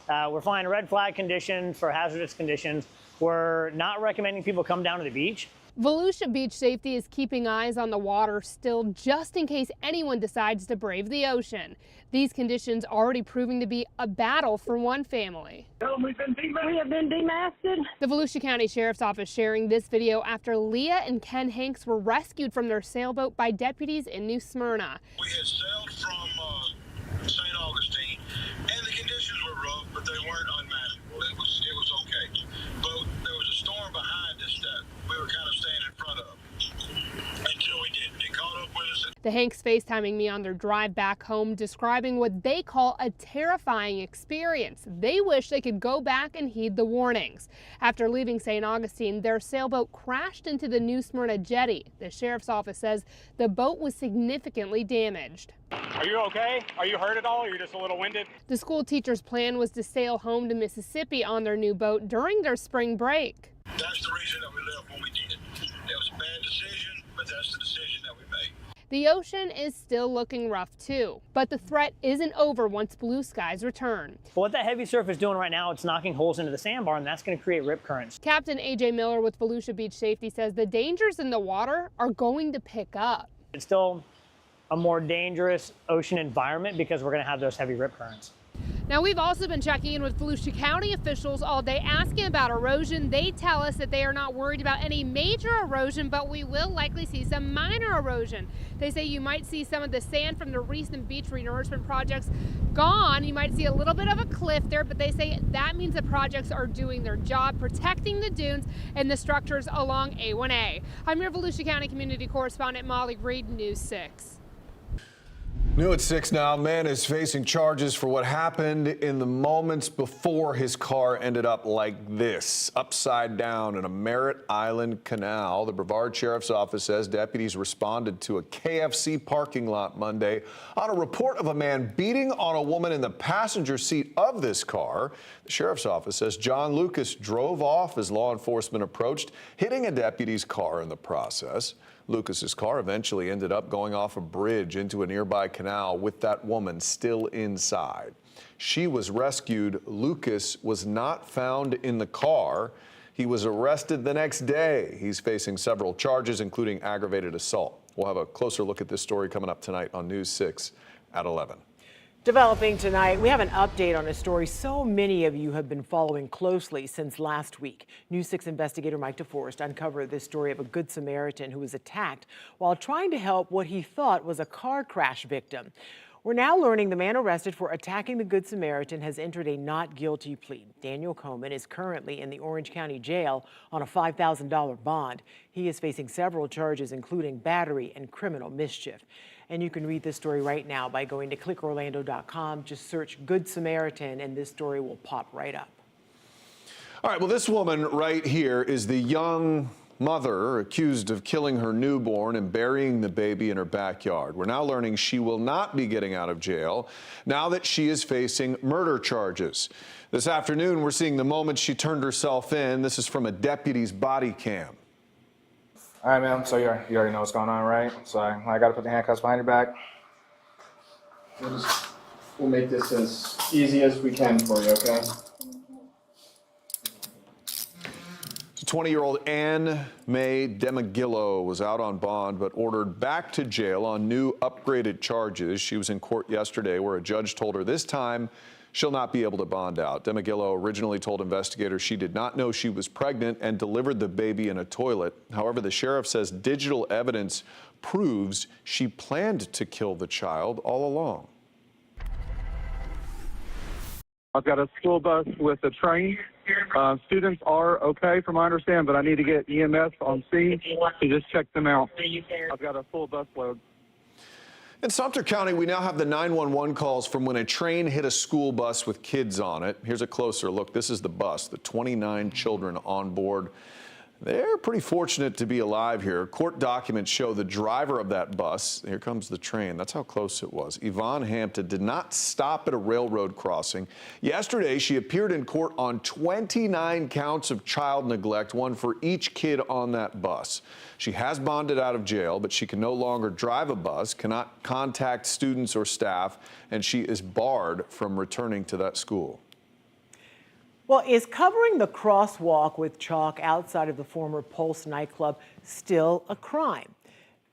We're flying a red flag condition for hazardous conditions. We're not recommending people come down to the beach. Volusia Beach Safety is keeping eyes on the water still, just in case anyone decides to brave the ocean. These conditions already proving to be a battle for one family. We have been demasted. The Volusia County Sheriff's Office sharing this video after Leah and Ken Hanks were rescued from their sailboat by deputies in New Smyrna. We had sailed from St. Augustine, and the conditions were rough, but they weren't unmanageable. It was okay. But there was a storm behind us that we were kind of staying in front of until we did. It caught up with us. The Hanks FaceTiming me on their drive back home, describing what they call a terrifying experience. They wish they could go back and heed the warnings. After leaving St. Augustine, their sailboat crashed into the New Smyrna jetty. The sheriff's office says the boat was significantly damaged. Are you okay? Are you hurt at all, or are you just a little winded? The school teacher's plan was to sail home to Mississippi on their new boat during their spring break. That's the reason that we left when we did. It was a bad decision, but that's the decision that we made. The ocean is still looking rough too, but the threat isn't over once blue skies return. Well, what that heavy surf is doing right now, it's knocking holes into the sandbar, and that's going to create rip currents. Captain A.J. Miller with Volusia Beach Safety says the dangers in the water are going to pick up. It's still a more dangerous ocean environment because we're going to have those heavy rip currents. Now, we've also been checking in with Volusia County officials all day asking about erosion. They tell us that they are not worried about any major erosion, but we will likely see some minor erosion. They say you might see some of the sand from the recent beach renourishment projects gone. You might see a little bit of a cliff there, but they say that means the projects are doing their job, protecting the dunes and the structures along A1A. I'm your Volusia County community correspondent Molly Reed, News 6. New at 6 now, man is facing charges for what happened in the moments before his car ended up like this, upside down in a Merritt Island canal. The Brevard Sheriff's Office says deputies responded to a KFC parking lot Monday on a report of a man beating on a woman in the passenger seat of this car. The Sheriff's Office says John Lucas drove off as law enforcement approached, hitting a deputy's car in the process. Lucas's car eventually ended up going off a bridge into a nearby canal with that woman still inside. She was rescued. Lucas was not found in the car. He was arrested the next day. He's facing several charges, including aggravated assault. We'll have a closer look at this story coming up tonight on News 6 at 11. Developing tonight, we have an update on a story so many of you have been following closely since last week. News 6 investigator Mike DeForest uncovered this story of a Good Samaritan who was attacked while trying to help what he thought was a car crash victim. We're now learning the man arrested for attacking the Good Samaritan has entered a not guilty plea. Daniel Coleman is currently in the Orange County Jail on a $5,000 bond. He is facing several charges, including battery and criminal mischief. And you can read this story right now by going to clickorlando.com. Just search Good Samaritan and this story will pop right up. All right, well, this woman right here is the young mother accused of killing her newborn and burying the baby in her backyard. We're now learning she will not be getting out of jail now that she is facing murder charges. This afternoon, we're seeing the moment she turned herself in. This is from a deputy's body cam. All right, ma'am, so you already know what's going on, right? So I got to put the handcuffs behind your back. We'll make this as easy as we can for you, okay? 20-year-old Ann Mae Demagillo was out on bond but ordered back to jail on new upgraded charges. She was in court yesterday where a judge told her this time she'll not be able to bond out. Demagillo originally told investigators she did not know she was pregnant and delivered the baby in a toilet. However, the sheriff says digital evidence proves she planned to kill the child all along. I've got a school bus with a train. Students are okay from what I understand, but I need to get EMS on scene to just check them out. I've got a full bus load. In Sumter County, we now have the 911 calls from when a train hit a school bus with kids on it. Here's a closer look. This is the bus, the 29 children on board. They're pretty fortunate to be alive here. Court documents show the driver of that bus, here comes the train, that's how close it was, Yvonne Hampton, did not stop at a railroad crossing. Yesterday, she appeared in court on 29 counts of child neglect, one for each kid on that bus. She has bonded out of jail, but she can no longer drive a bus, cannot contact students or staff, and she is barred from returning to that school. Well, is covering the crosswalk with chalk outside of the former Pulse nightclub still a crime?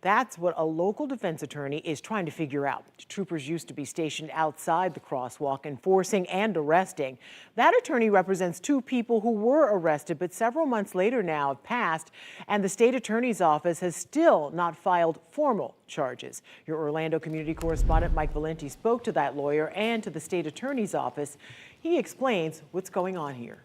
That's what a local defense attorney is trying to figure out. Troopers used to be stationed outside the crosswalk, enforcing and arresting. That attorney represents two people who were arrested, but several months later now have passed, and the state attorney's office has still not filed formal charges. Your Orlando community correspondent Mike Valenti spoke to that lawyer and to the state attorney's office. He explains what's going on here.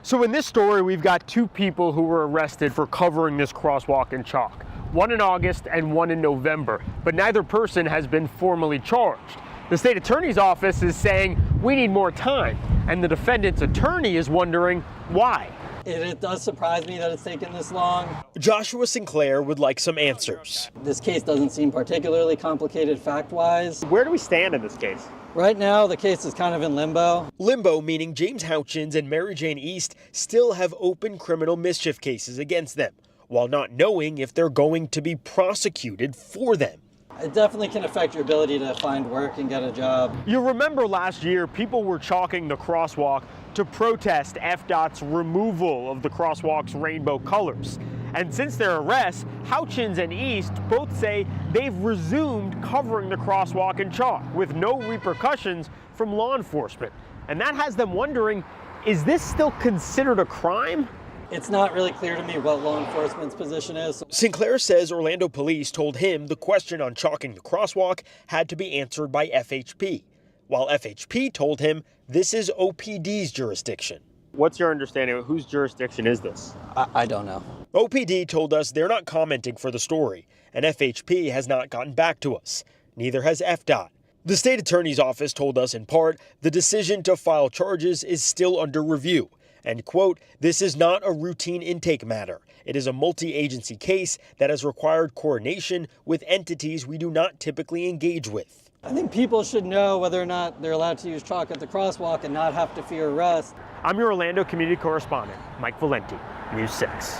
So in this story, we've got two people who were arrested for covering this crosswalk in chalk. One in August and one in November, but neither person has been formally charged. The state attorney's office is saying we need more time, and the defendant's attorney is wondering why. It does surprise me that it's taken this long. Joshua Sinclair would like some answers. This case doesn't seem particularly complicated fact-wise. Where do we stand in this case? Right now, the case is kind of in limbo. Limbo meaning James Houchins and Mary Jane East still have open criminal mischief cases against them, while not knowing if they're going to be prosecuted for them. It definitely can affect your ability to find work and get a job. You remember last year, people were chalking the crosswalk to protest FDOT's removal of the crosswalk's rainbow colors. And since their arrests, Houchins and East both say they've resumed covering the crosswalk in chalk with no repercussions from law enforcement. And that has them wondering, is this still considered a crime? It's not really clear to me what law enforcement's position is. Sinclair says Orlando police told him the question on chalking the crosswalk had to be answered by FHP, while FHP told him this is OPD's jurisdiction. What's your understanding of whose jurisdiction is this? I don't know. OPD told us they're not commenting for the story, and FHP has not gotten back to us. Neither has FDOT. The state attorney's office told us in part the decision to file charges is still under review. And, quote, this is not a routine intake matter. It is a multi-agency case that has required coordination with entities we do not typically engage with. I think people should know whether or not they're allowed to use chalk at the crosswalk and not have to fear arrest. I'm your Orlando community correspondent, Mike Valenti, News 6.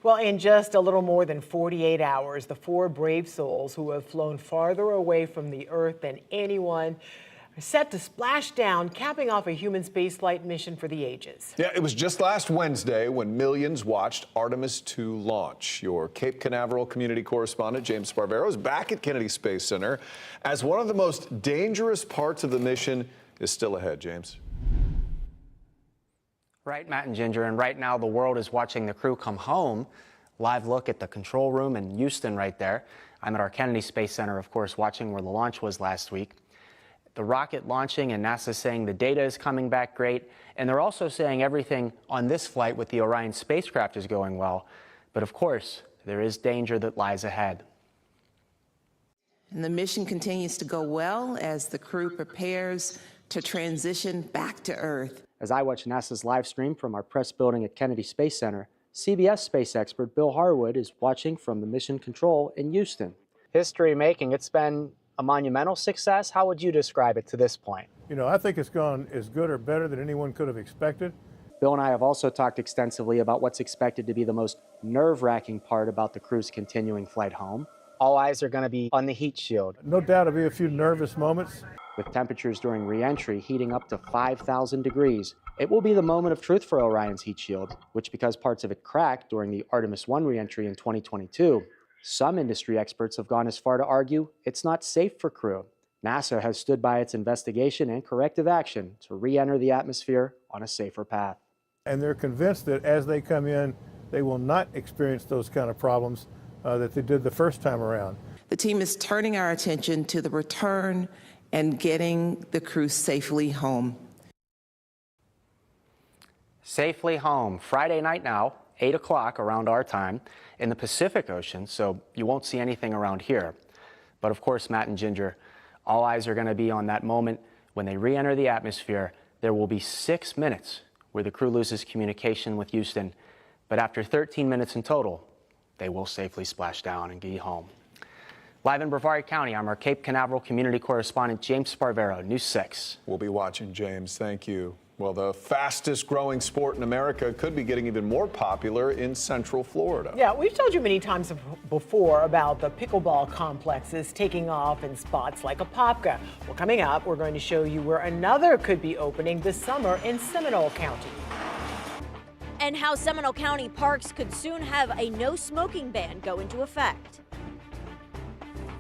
Well, in just a little more than 48 hours, the 4 brave souls who have flown farther away from the Earth than anyone are set to splash down, capping off a human spaceflight mission for the ages. Yeah, it was just last Wednesday when millions watched Artemis 2 launch. Your Cape Canaveral community correspondent, James Sparvero, is back at Kennedy Space Center as one of the most dangerous parts of the mission is still ahead. James. Right, Matt and Ginger, and right now the world is watching the crew come home. Live look at the control room in Houston right there. I'm at our Kennedy Space Center, of course, watching where the launch was last week. The rocket launching and NASA saying the data is coming back great. And they're also saying everything on this flight with the Orion spacecraft is going well. But of course, there is danger that lies ahead. And the mission continues to go well as the crew prepares to transition back to Earth. As I watch NASA's live stream from our press building at Kennedy Space Center, CBS space expert Bill Harwood is watching from the mission control in Houston. History making, it's been a monumental success. How would you describe it to this point? You know, I think it's gone as good or better than anyone could have expected. Bill and I have also talked extensively about what's expected to be the most nerve-wracking part about the crew's continuing flight home. All eyes are going to be on the heat shield. No doubt there'll be a few nervous moments. With temperatures during re-entry heating up to 5,000 degrees. It will be the moment of truth for Orion's heat shield, which, because parts of it cracked during the Artemis 1 re-entry in 2022, some industry experts have gone as far to argue it's not safe for crew. NASA has stood by its investigation and corrective action to re-enter the atmosphere on a safer path. And they're convinced that as they come in, they will not experience those kind of problems that they did the first time around. The team is turning our attention to the return and getting the crew safely home. Safely home. Friday night now, 8 o'clock around our time, in the Pacific Ocean, so you won't see anything around here. But of course, Matt and Ginger, all eyes are going to be on that moment when they re-enter the atmosphere. There will be 6 minutes where the crew loses communication with Houston, but after 13 minutes in total, they will safely splash down and be home. Live in Brevard County, I'm our Cape Canaveral community correspondent, James Sparvero, News 6. We'll be watching, James. Thank you. Well, the fastest growing sport in America could be getting even more popular in Central Florida. Yeah, we've told you many times before about the pickleball complexes taking off in spots like Apopka. Well, coming up, we're going to show you where another could be opening this summer in Seminole County. And how Seminole County parks could soon have a no smoking ban go into effect.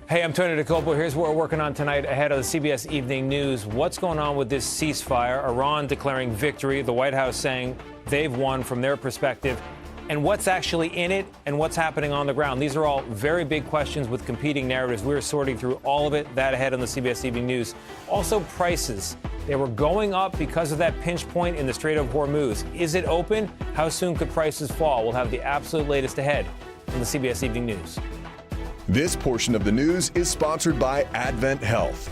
Hey, I'm Tony DeCopo. Here's what we're working on tonight ahead of the CBS Evening News. What's going on with this ceasefire? Iran declaring victory, the White House saying they've won from their perspective, and what's actually in it and what's happening on the ground. These are all very big questions with competing narratives. We're sorting through all of it, that ahead on the CBS Evening News. Also, prices. They were going up because of that pinch point in the Strait of Hormuz. Is it open? How soon could prices fall? We'll have the absolute latest ahead on the CBS Evening News. This portion of the news is sponsored by Advent Health.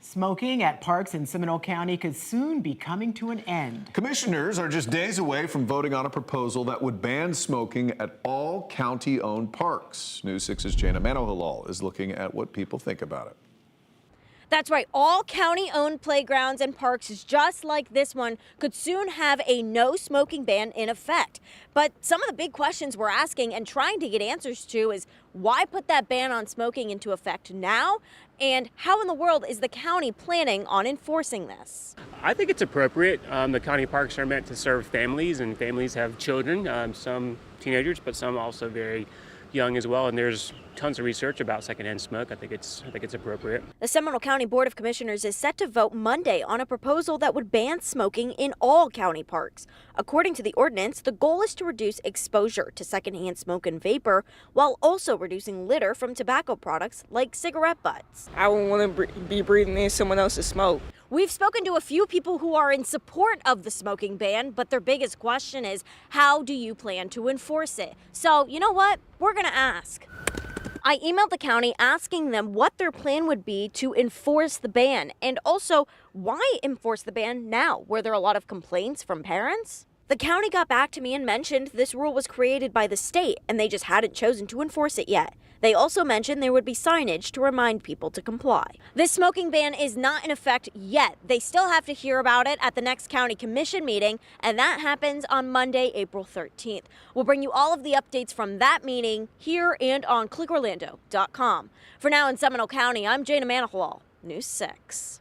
Smoking at parks in Seminole County could soon be coming to an end. Commissioners are just days away from voting on a proposal that would ban smoking at all county-owned parks. News 6's Jana Manohalal is looking at what people think about it. That's right. All county-owned playgrounds and parks, just like this one, could soon have a no smoking ban in effect. But some of the big questions we're asking and trying to get answers to is why put that ban on smoking into effect now? And how in the world is the county planning on enforcing this? I think it's appropriate. The county parks are meant to serve families, and families have children, some teenagers, but some also very young as well, and there's tons of research about secondhand smoke. I think it's appropriate. The Seminole County Board of Commissioners is set to vote Monday on a proposal that would ban smoking in all county parks. According to the ordinance, the goal is to reduce exposure to secondhand smoke and vapor while also reducing litter from tobacco products like cigarette butts. I wouldn't want to be breathing in someone else's smoke. We've spoken to a few people who are in support of the smoking ban, but their biggest question is, how do you plan to enforce it? So, you know what? We're going to ask. I emailed the county asking them what their plan would be to enforce the ban, and also why enforce the ban now? Were there a lot of complaints from parents? The county got back to me and mentioned this rule was created by the state and they just hadn't chosen to enforce it yet. They also mentioned there would be signage to remind people to comply. This smoking ban is not in effect yet. They still have to hear about it at the next county commission meeting, and that happens on Monday, April 13th. We'll bring you all of the updates from that meeting here and on clickorlando.com. For now in Seminole County, I'm Jana Manohalal, News 6.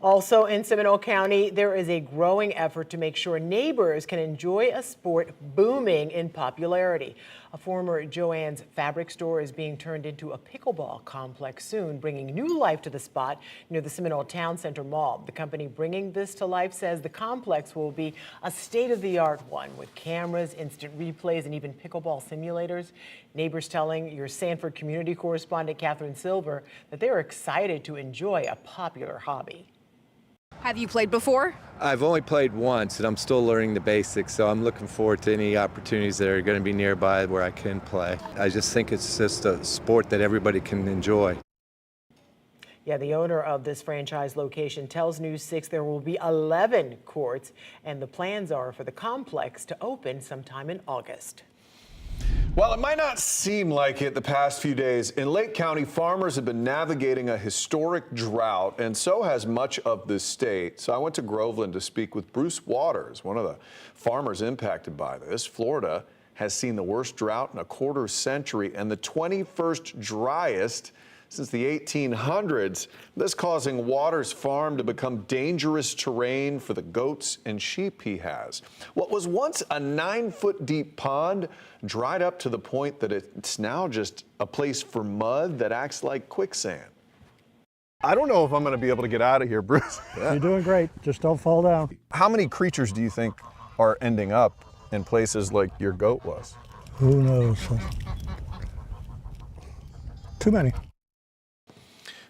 Also in Seminole County, there is a growing effort to make sure neighbors can enjoy a sport booming in popularity. A former Joann's fabric store is being turned into a pickleball complex soon, bringing new life to the spot near the Seminole Town Center Mall. The company bringing this to life says the complex will be a state-of-the-art one with cameras, instant replays, and even pickleball simulators. Neighbors telling your Sanford community correspondent Catherine Silver that they are excited to enjoy a popular hobby. Have you played before? I've only played once, and I'm still learning the basics, so I'm looking forward to any opportunities that are going to be nearby where I can play. I just think it's just a sport that everybody can enjoy. Yeah, the owner of this franchise location tells News 6 there will be 11 courts, and the plans are for the complex to open sometime in August. Well, it might not seem like it the past few days. In Lake County, farmers have been navigating a historic drought, and so has much of the state. So I went to Groveland to speak with Bruce Waters, one of the farmers impacted by this. Florida has seen the worst drought in a quarter century and the 21st driest since the 1800s, this causing Waters' farm to become dangerous terrain for the goats and sheep he has. What was once a 9-foot deep pond dried up to the point that it's now just a place for mud that acts like quicksand. I don't know if I'm going to be able to get out of here, Bruce. You're doing great. Just don't fall down. How many creatures do you think are ending up in places like your goat was? Who knows? Too many.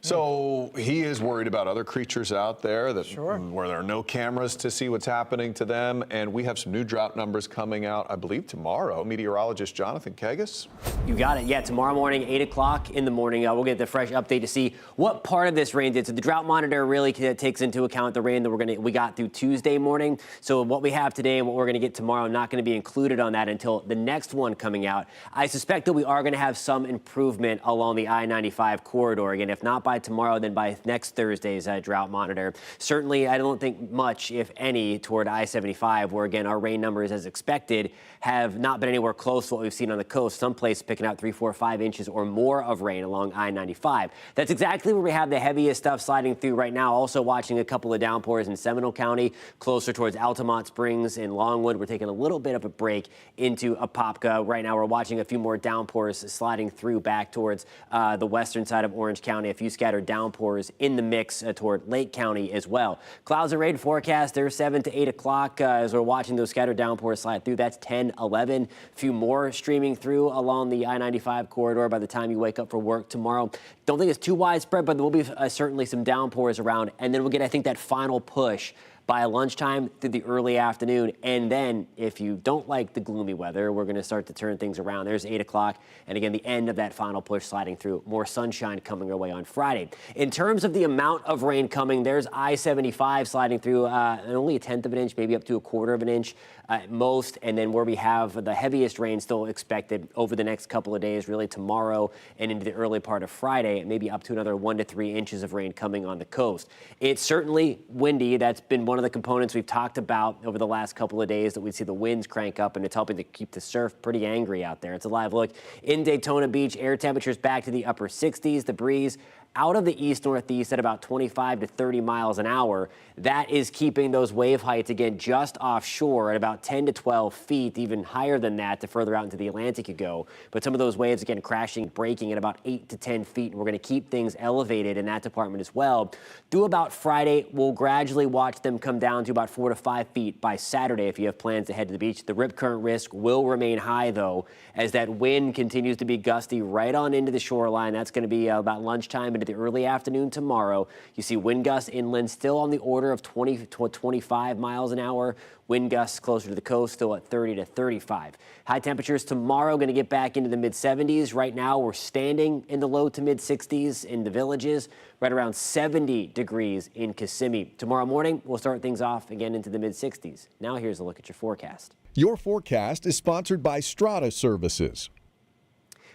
So he is worried about other creatures out there where there are no cameras to see what's happening to them. And we have some new drought numbers coming out, I believe, tomorrow. Meteorologist Jonathan Kegas. You got it. Yeah, tomorrow morning, 8 o'clock in the morning, we'll get the fresh update to see what part of this rain did. So the drought monitor really takes into account the rain that we got through Tuesday morning. So what we have today and what we're going to get tomorrow, not going to be included on that until the next one coming out. I suspect that we are going to have some improvement along the I-95 corridor. Again, if not by tomorrow, then by next Thursday's drought monitor. Certainly, I don't think much, if any, toward I-75, where, again, our rain numbers, as expected, have not been anywhere close to what we've seen on the coast. Some places picking out 3, 4, 5 inches or more of rain along I-95. That's exactly where we have the heaviest stuff sliding through right now. Also watching a couple of downpours in Seminole County, closer towards Altamont Springs and Longwood. We're taking a little bit of a break into Apopka. Right now, we're watching a few more downpours sliding through back towards the western side of Orange County. A few scattered downpours in the mix toward Lake County as well. Clouds and rain forecast, they're 7 to 8 o'clock as we're watching those scattered downpours slide through. That's 10, 11. A few more streaming through along the I-95 corridor by the time you wake up for work tomorrow. Don't think it's too widespread, but there will be certainly some downpours around. And then we'll get, I think, that final push by lunchtime through the early afternoon. And then if you don't like the gloomy weather, we're going to start to turn things around. There's 8 o'clock. And again, the end of that final push sliding through. More sunshine coming our way on Friday. In terms of the amount of rain coming, there's I-75 sliding through only 1/10 of an inch, maybe up to 1/4 of an inch at most. And then where we have the heaviest rain still expected over the next couple of days, really tomorrow and into the early part of Friday, maybe up to another 1 to 3 inches of rain coming on the coast. It's certainly windy. That's been one of the components we've talked about over the last couple of days, that we see the winds crank up, and it's helping to keep the surf pretty angry out there. It's a live look in Daytona Beach. Air temperatures back to the upper 60s. The breeze out of the east-northeast at about 25 to 30 miles an hour. That is keeping those wave heights, again, just offshore at about 10 to 12 feet, even higher than that the further out into the Atlantic you go. But some of those waves, again, crashing, breaking at about 8 to 10 feet. And we're going to keep things elevated in that department as well. Through about Friday, we'll gradually watch them come down to about 4 to 5 feet by Saturday if you have plans to head to the beach. The rip current risk will remain high, though, as that wind continues to be gusty right on into the shoreline. That's going to be about lunchtime into the early afternoon tomorrow. You see wind gusts inland still on the order of 20 to 25 miles an hour. Wind gusts closer to the coast still at 30 to 35. High temperatures tomorrow going to get back into the mid-70s. Right now we're standing in the low to mid-60s in the Villages, right around 70 degrees in Kissimmee. Tomorrow morning we'll start things off again into the mid-60s. Now here's a look at your forecast. Your forecast is sponsored by Strata Services.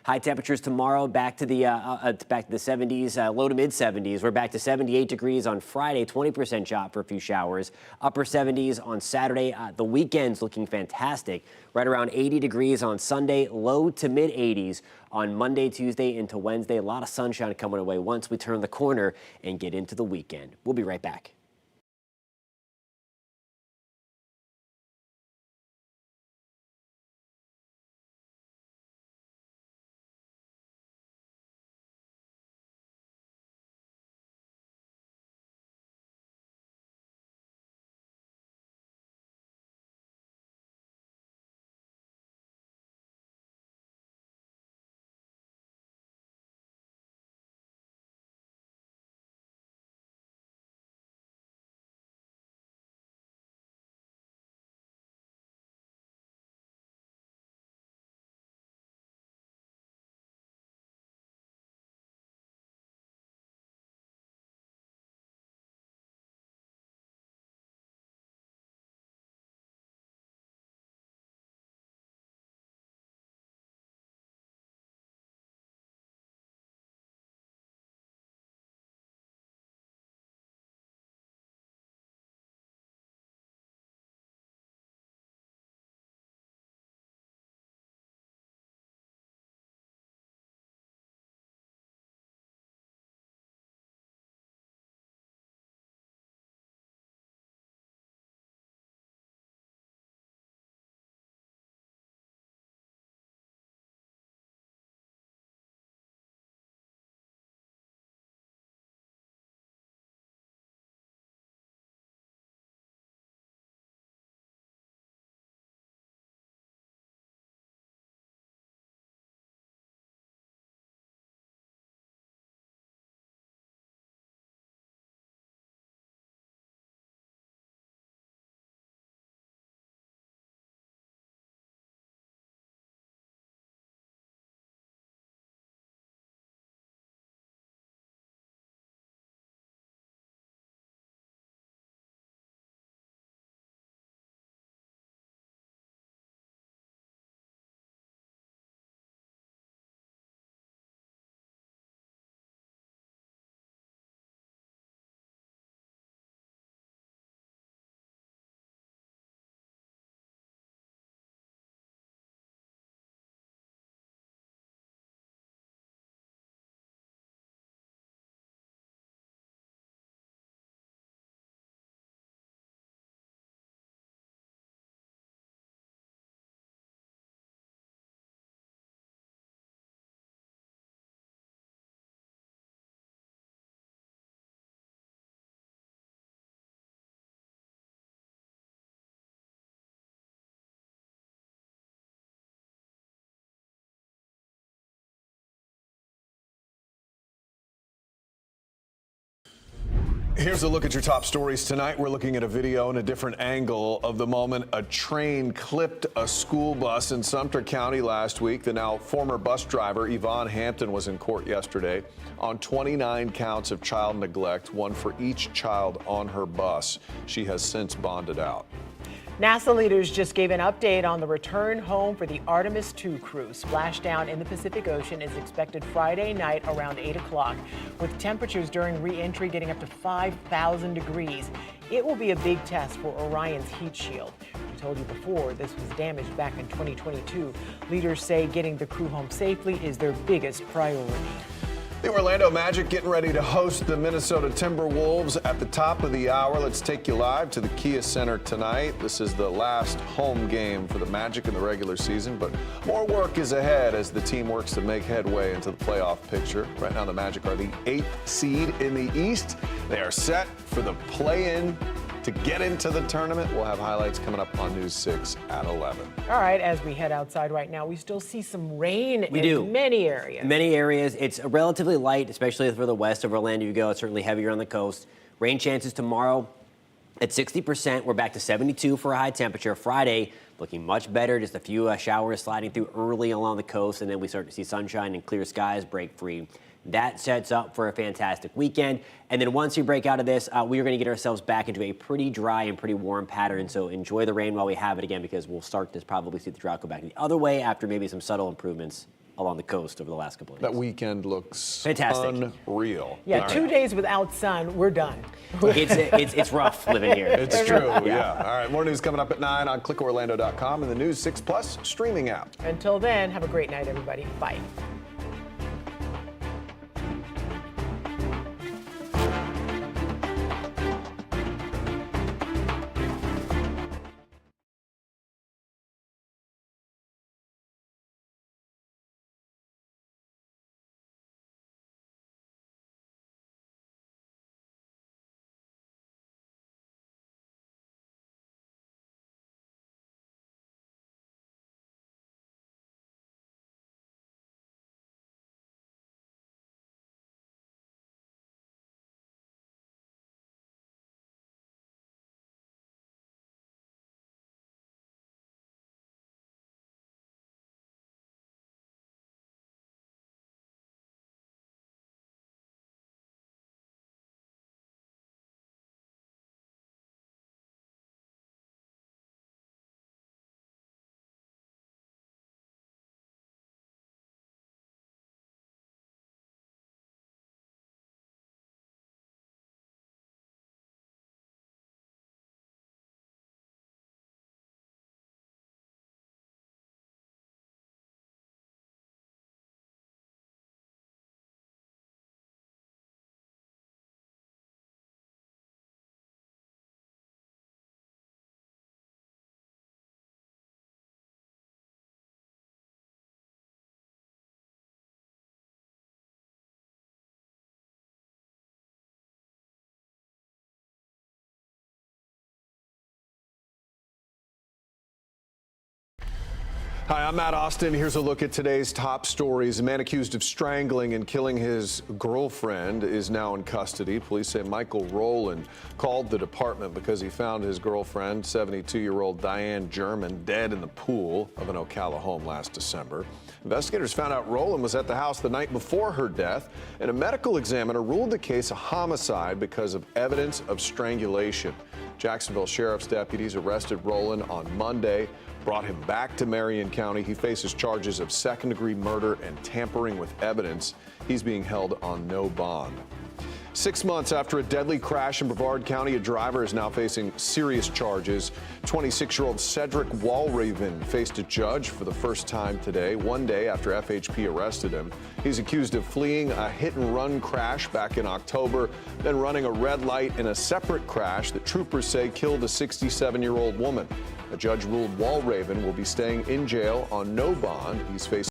High temperatures tomorrow back to the 70s, low to mid 70s. We're back to 78 degrees on Friday, 20% shot for a few showers. Upper 70s on Saturday. The weekend's looking fantastic. Right around 80 degrees on Sunday, low to mid 80s on Monday, Tuesday into Wednesday. A lot of sunshine coming away once we turn the corner and get into the weekend. We'll be right back. Here's a look at your top stories tonight. We're looking at a video in a different angle of the moment a train clipped a school bus in Sumter County last week. The now former bus driver, Yvonne Hampton, was in court yesterday on 29 counts of child neglect, one for each child on her bus. She has since bonded out. NASA leaders just gave an update on the return home for the Artemis 2 crew. Splashdown in the Pacific Ocean is expected Friday night around 8 o'clock, with temperatures during re-entry getting up to 5,000 degrees. It will be a big test for Orion's heat shield. We told you before, this was damaged back in 2022. Leaders say getting the crew home safely is their biggest priority. The Orlando Magic getting ready to host the Minnesota Timberwolves at the top of the hour. Let's take you live to the Kia Center tonight. This is the last home game for the Magic in the regular season, but more work is ahead as the team works to make headway into the playoff picture. Right now, the Magic are the 8th seed in the East. They are set for the play-in to get into the tournament. We'll have highlights coming up on News 6 at 11. All right, as we head outside right now, we still see some rain in many areas. Many areas. It's relatively light, especially for the west of Orlando you go. It's certainly heavier on the coast. Rain chances tomorrow at 60%. We're back to 72 for a high temperature. Friday looking much better. Just a few showers sliding through early along the coast, and then we start to see sunshine and clear skies break free. That sets up for a fantastic weekend. And then once we break out of this, we are going to get ourselves back into a pretty dry and pretty warm pattern. So enjoy the rain while we have it again, because we'll start to probably see the drought go back the other way after maybe some subtle improvements along the coast over the last couple of days. That weekend looks fantastic. Unreal. Yeah, 2 days without sun, we're done. It's rough living here. It's true, yeah. All right, more news coming up at 9 on clickorlando.com and the News 6 Plus streaming app. Until then, have a great night, everybody. Bye. Hi, I'm Matt Austin. Here's a look at today's top stories. A man accused of strangling and killing his girlfriend is now in custody. Police say Michael Rowland called the department because he found his girlfriend, 72-year-old Diane German, dead in the pool of an Ocala home last December. Investigators found out Rowland was at the house the night before her death, and a medical examiner ruled the case a homicide because of evidence of strangulation. Jacksonville Sheriff's deputies arrested Rowland on Monday, brought him back to Marion County. He faces charges of second-degree murder and tampering with evidence. He's being held on no bond. 6 months after a deadly crash in Brevard County, a driver is now facing serious charges. 26-year-old Cedric Walraven faced a judge for the first time today, 1 day after FHP arrested him. He's accused of fleeing a hit-and-run crash back in October, then running a red light in a separate crash that troopers say killed a 67-year-old woman. A judge ruled Walraven will be staying in jail on no bond. He's facing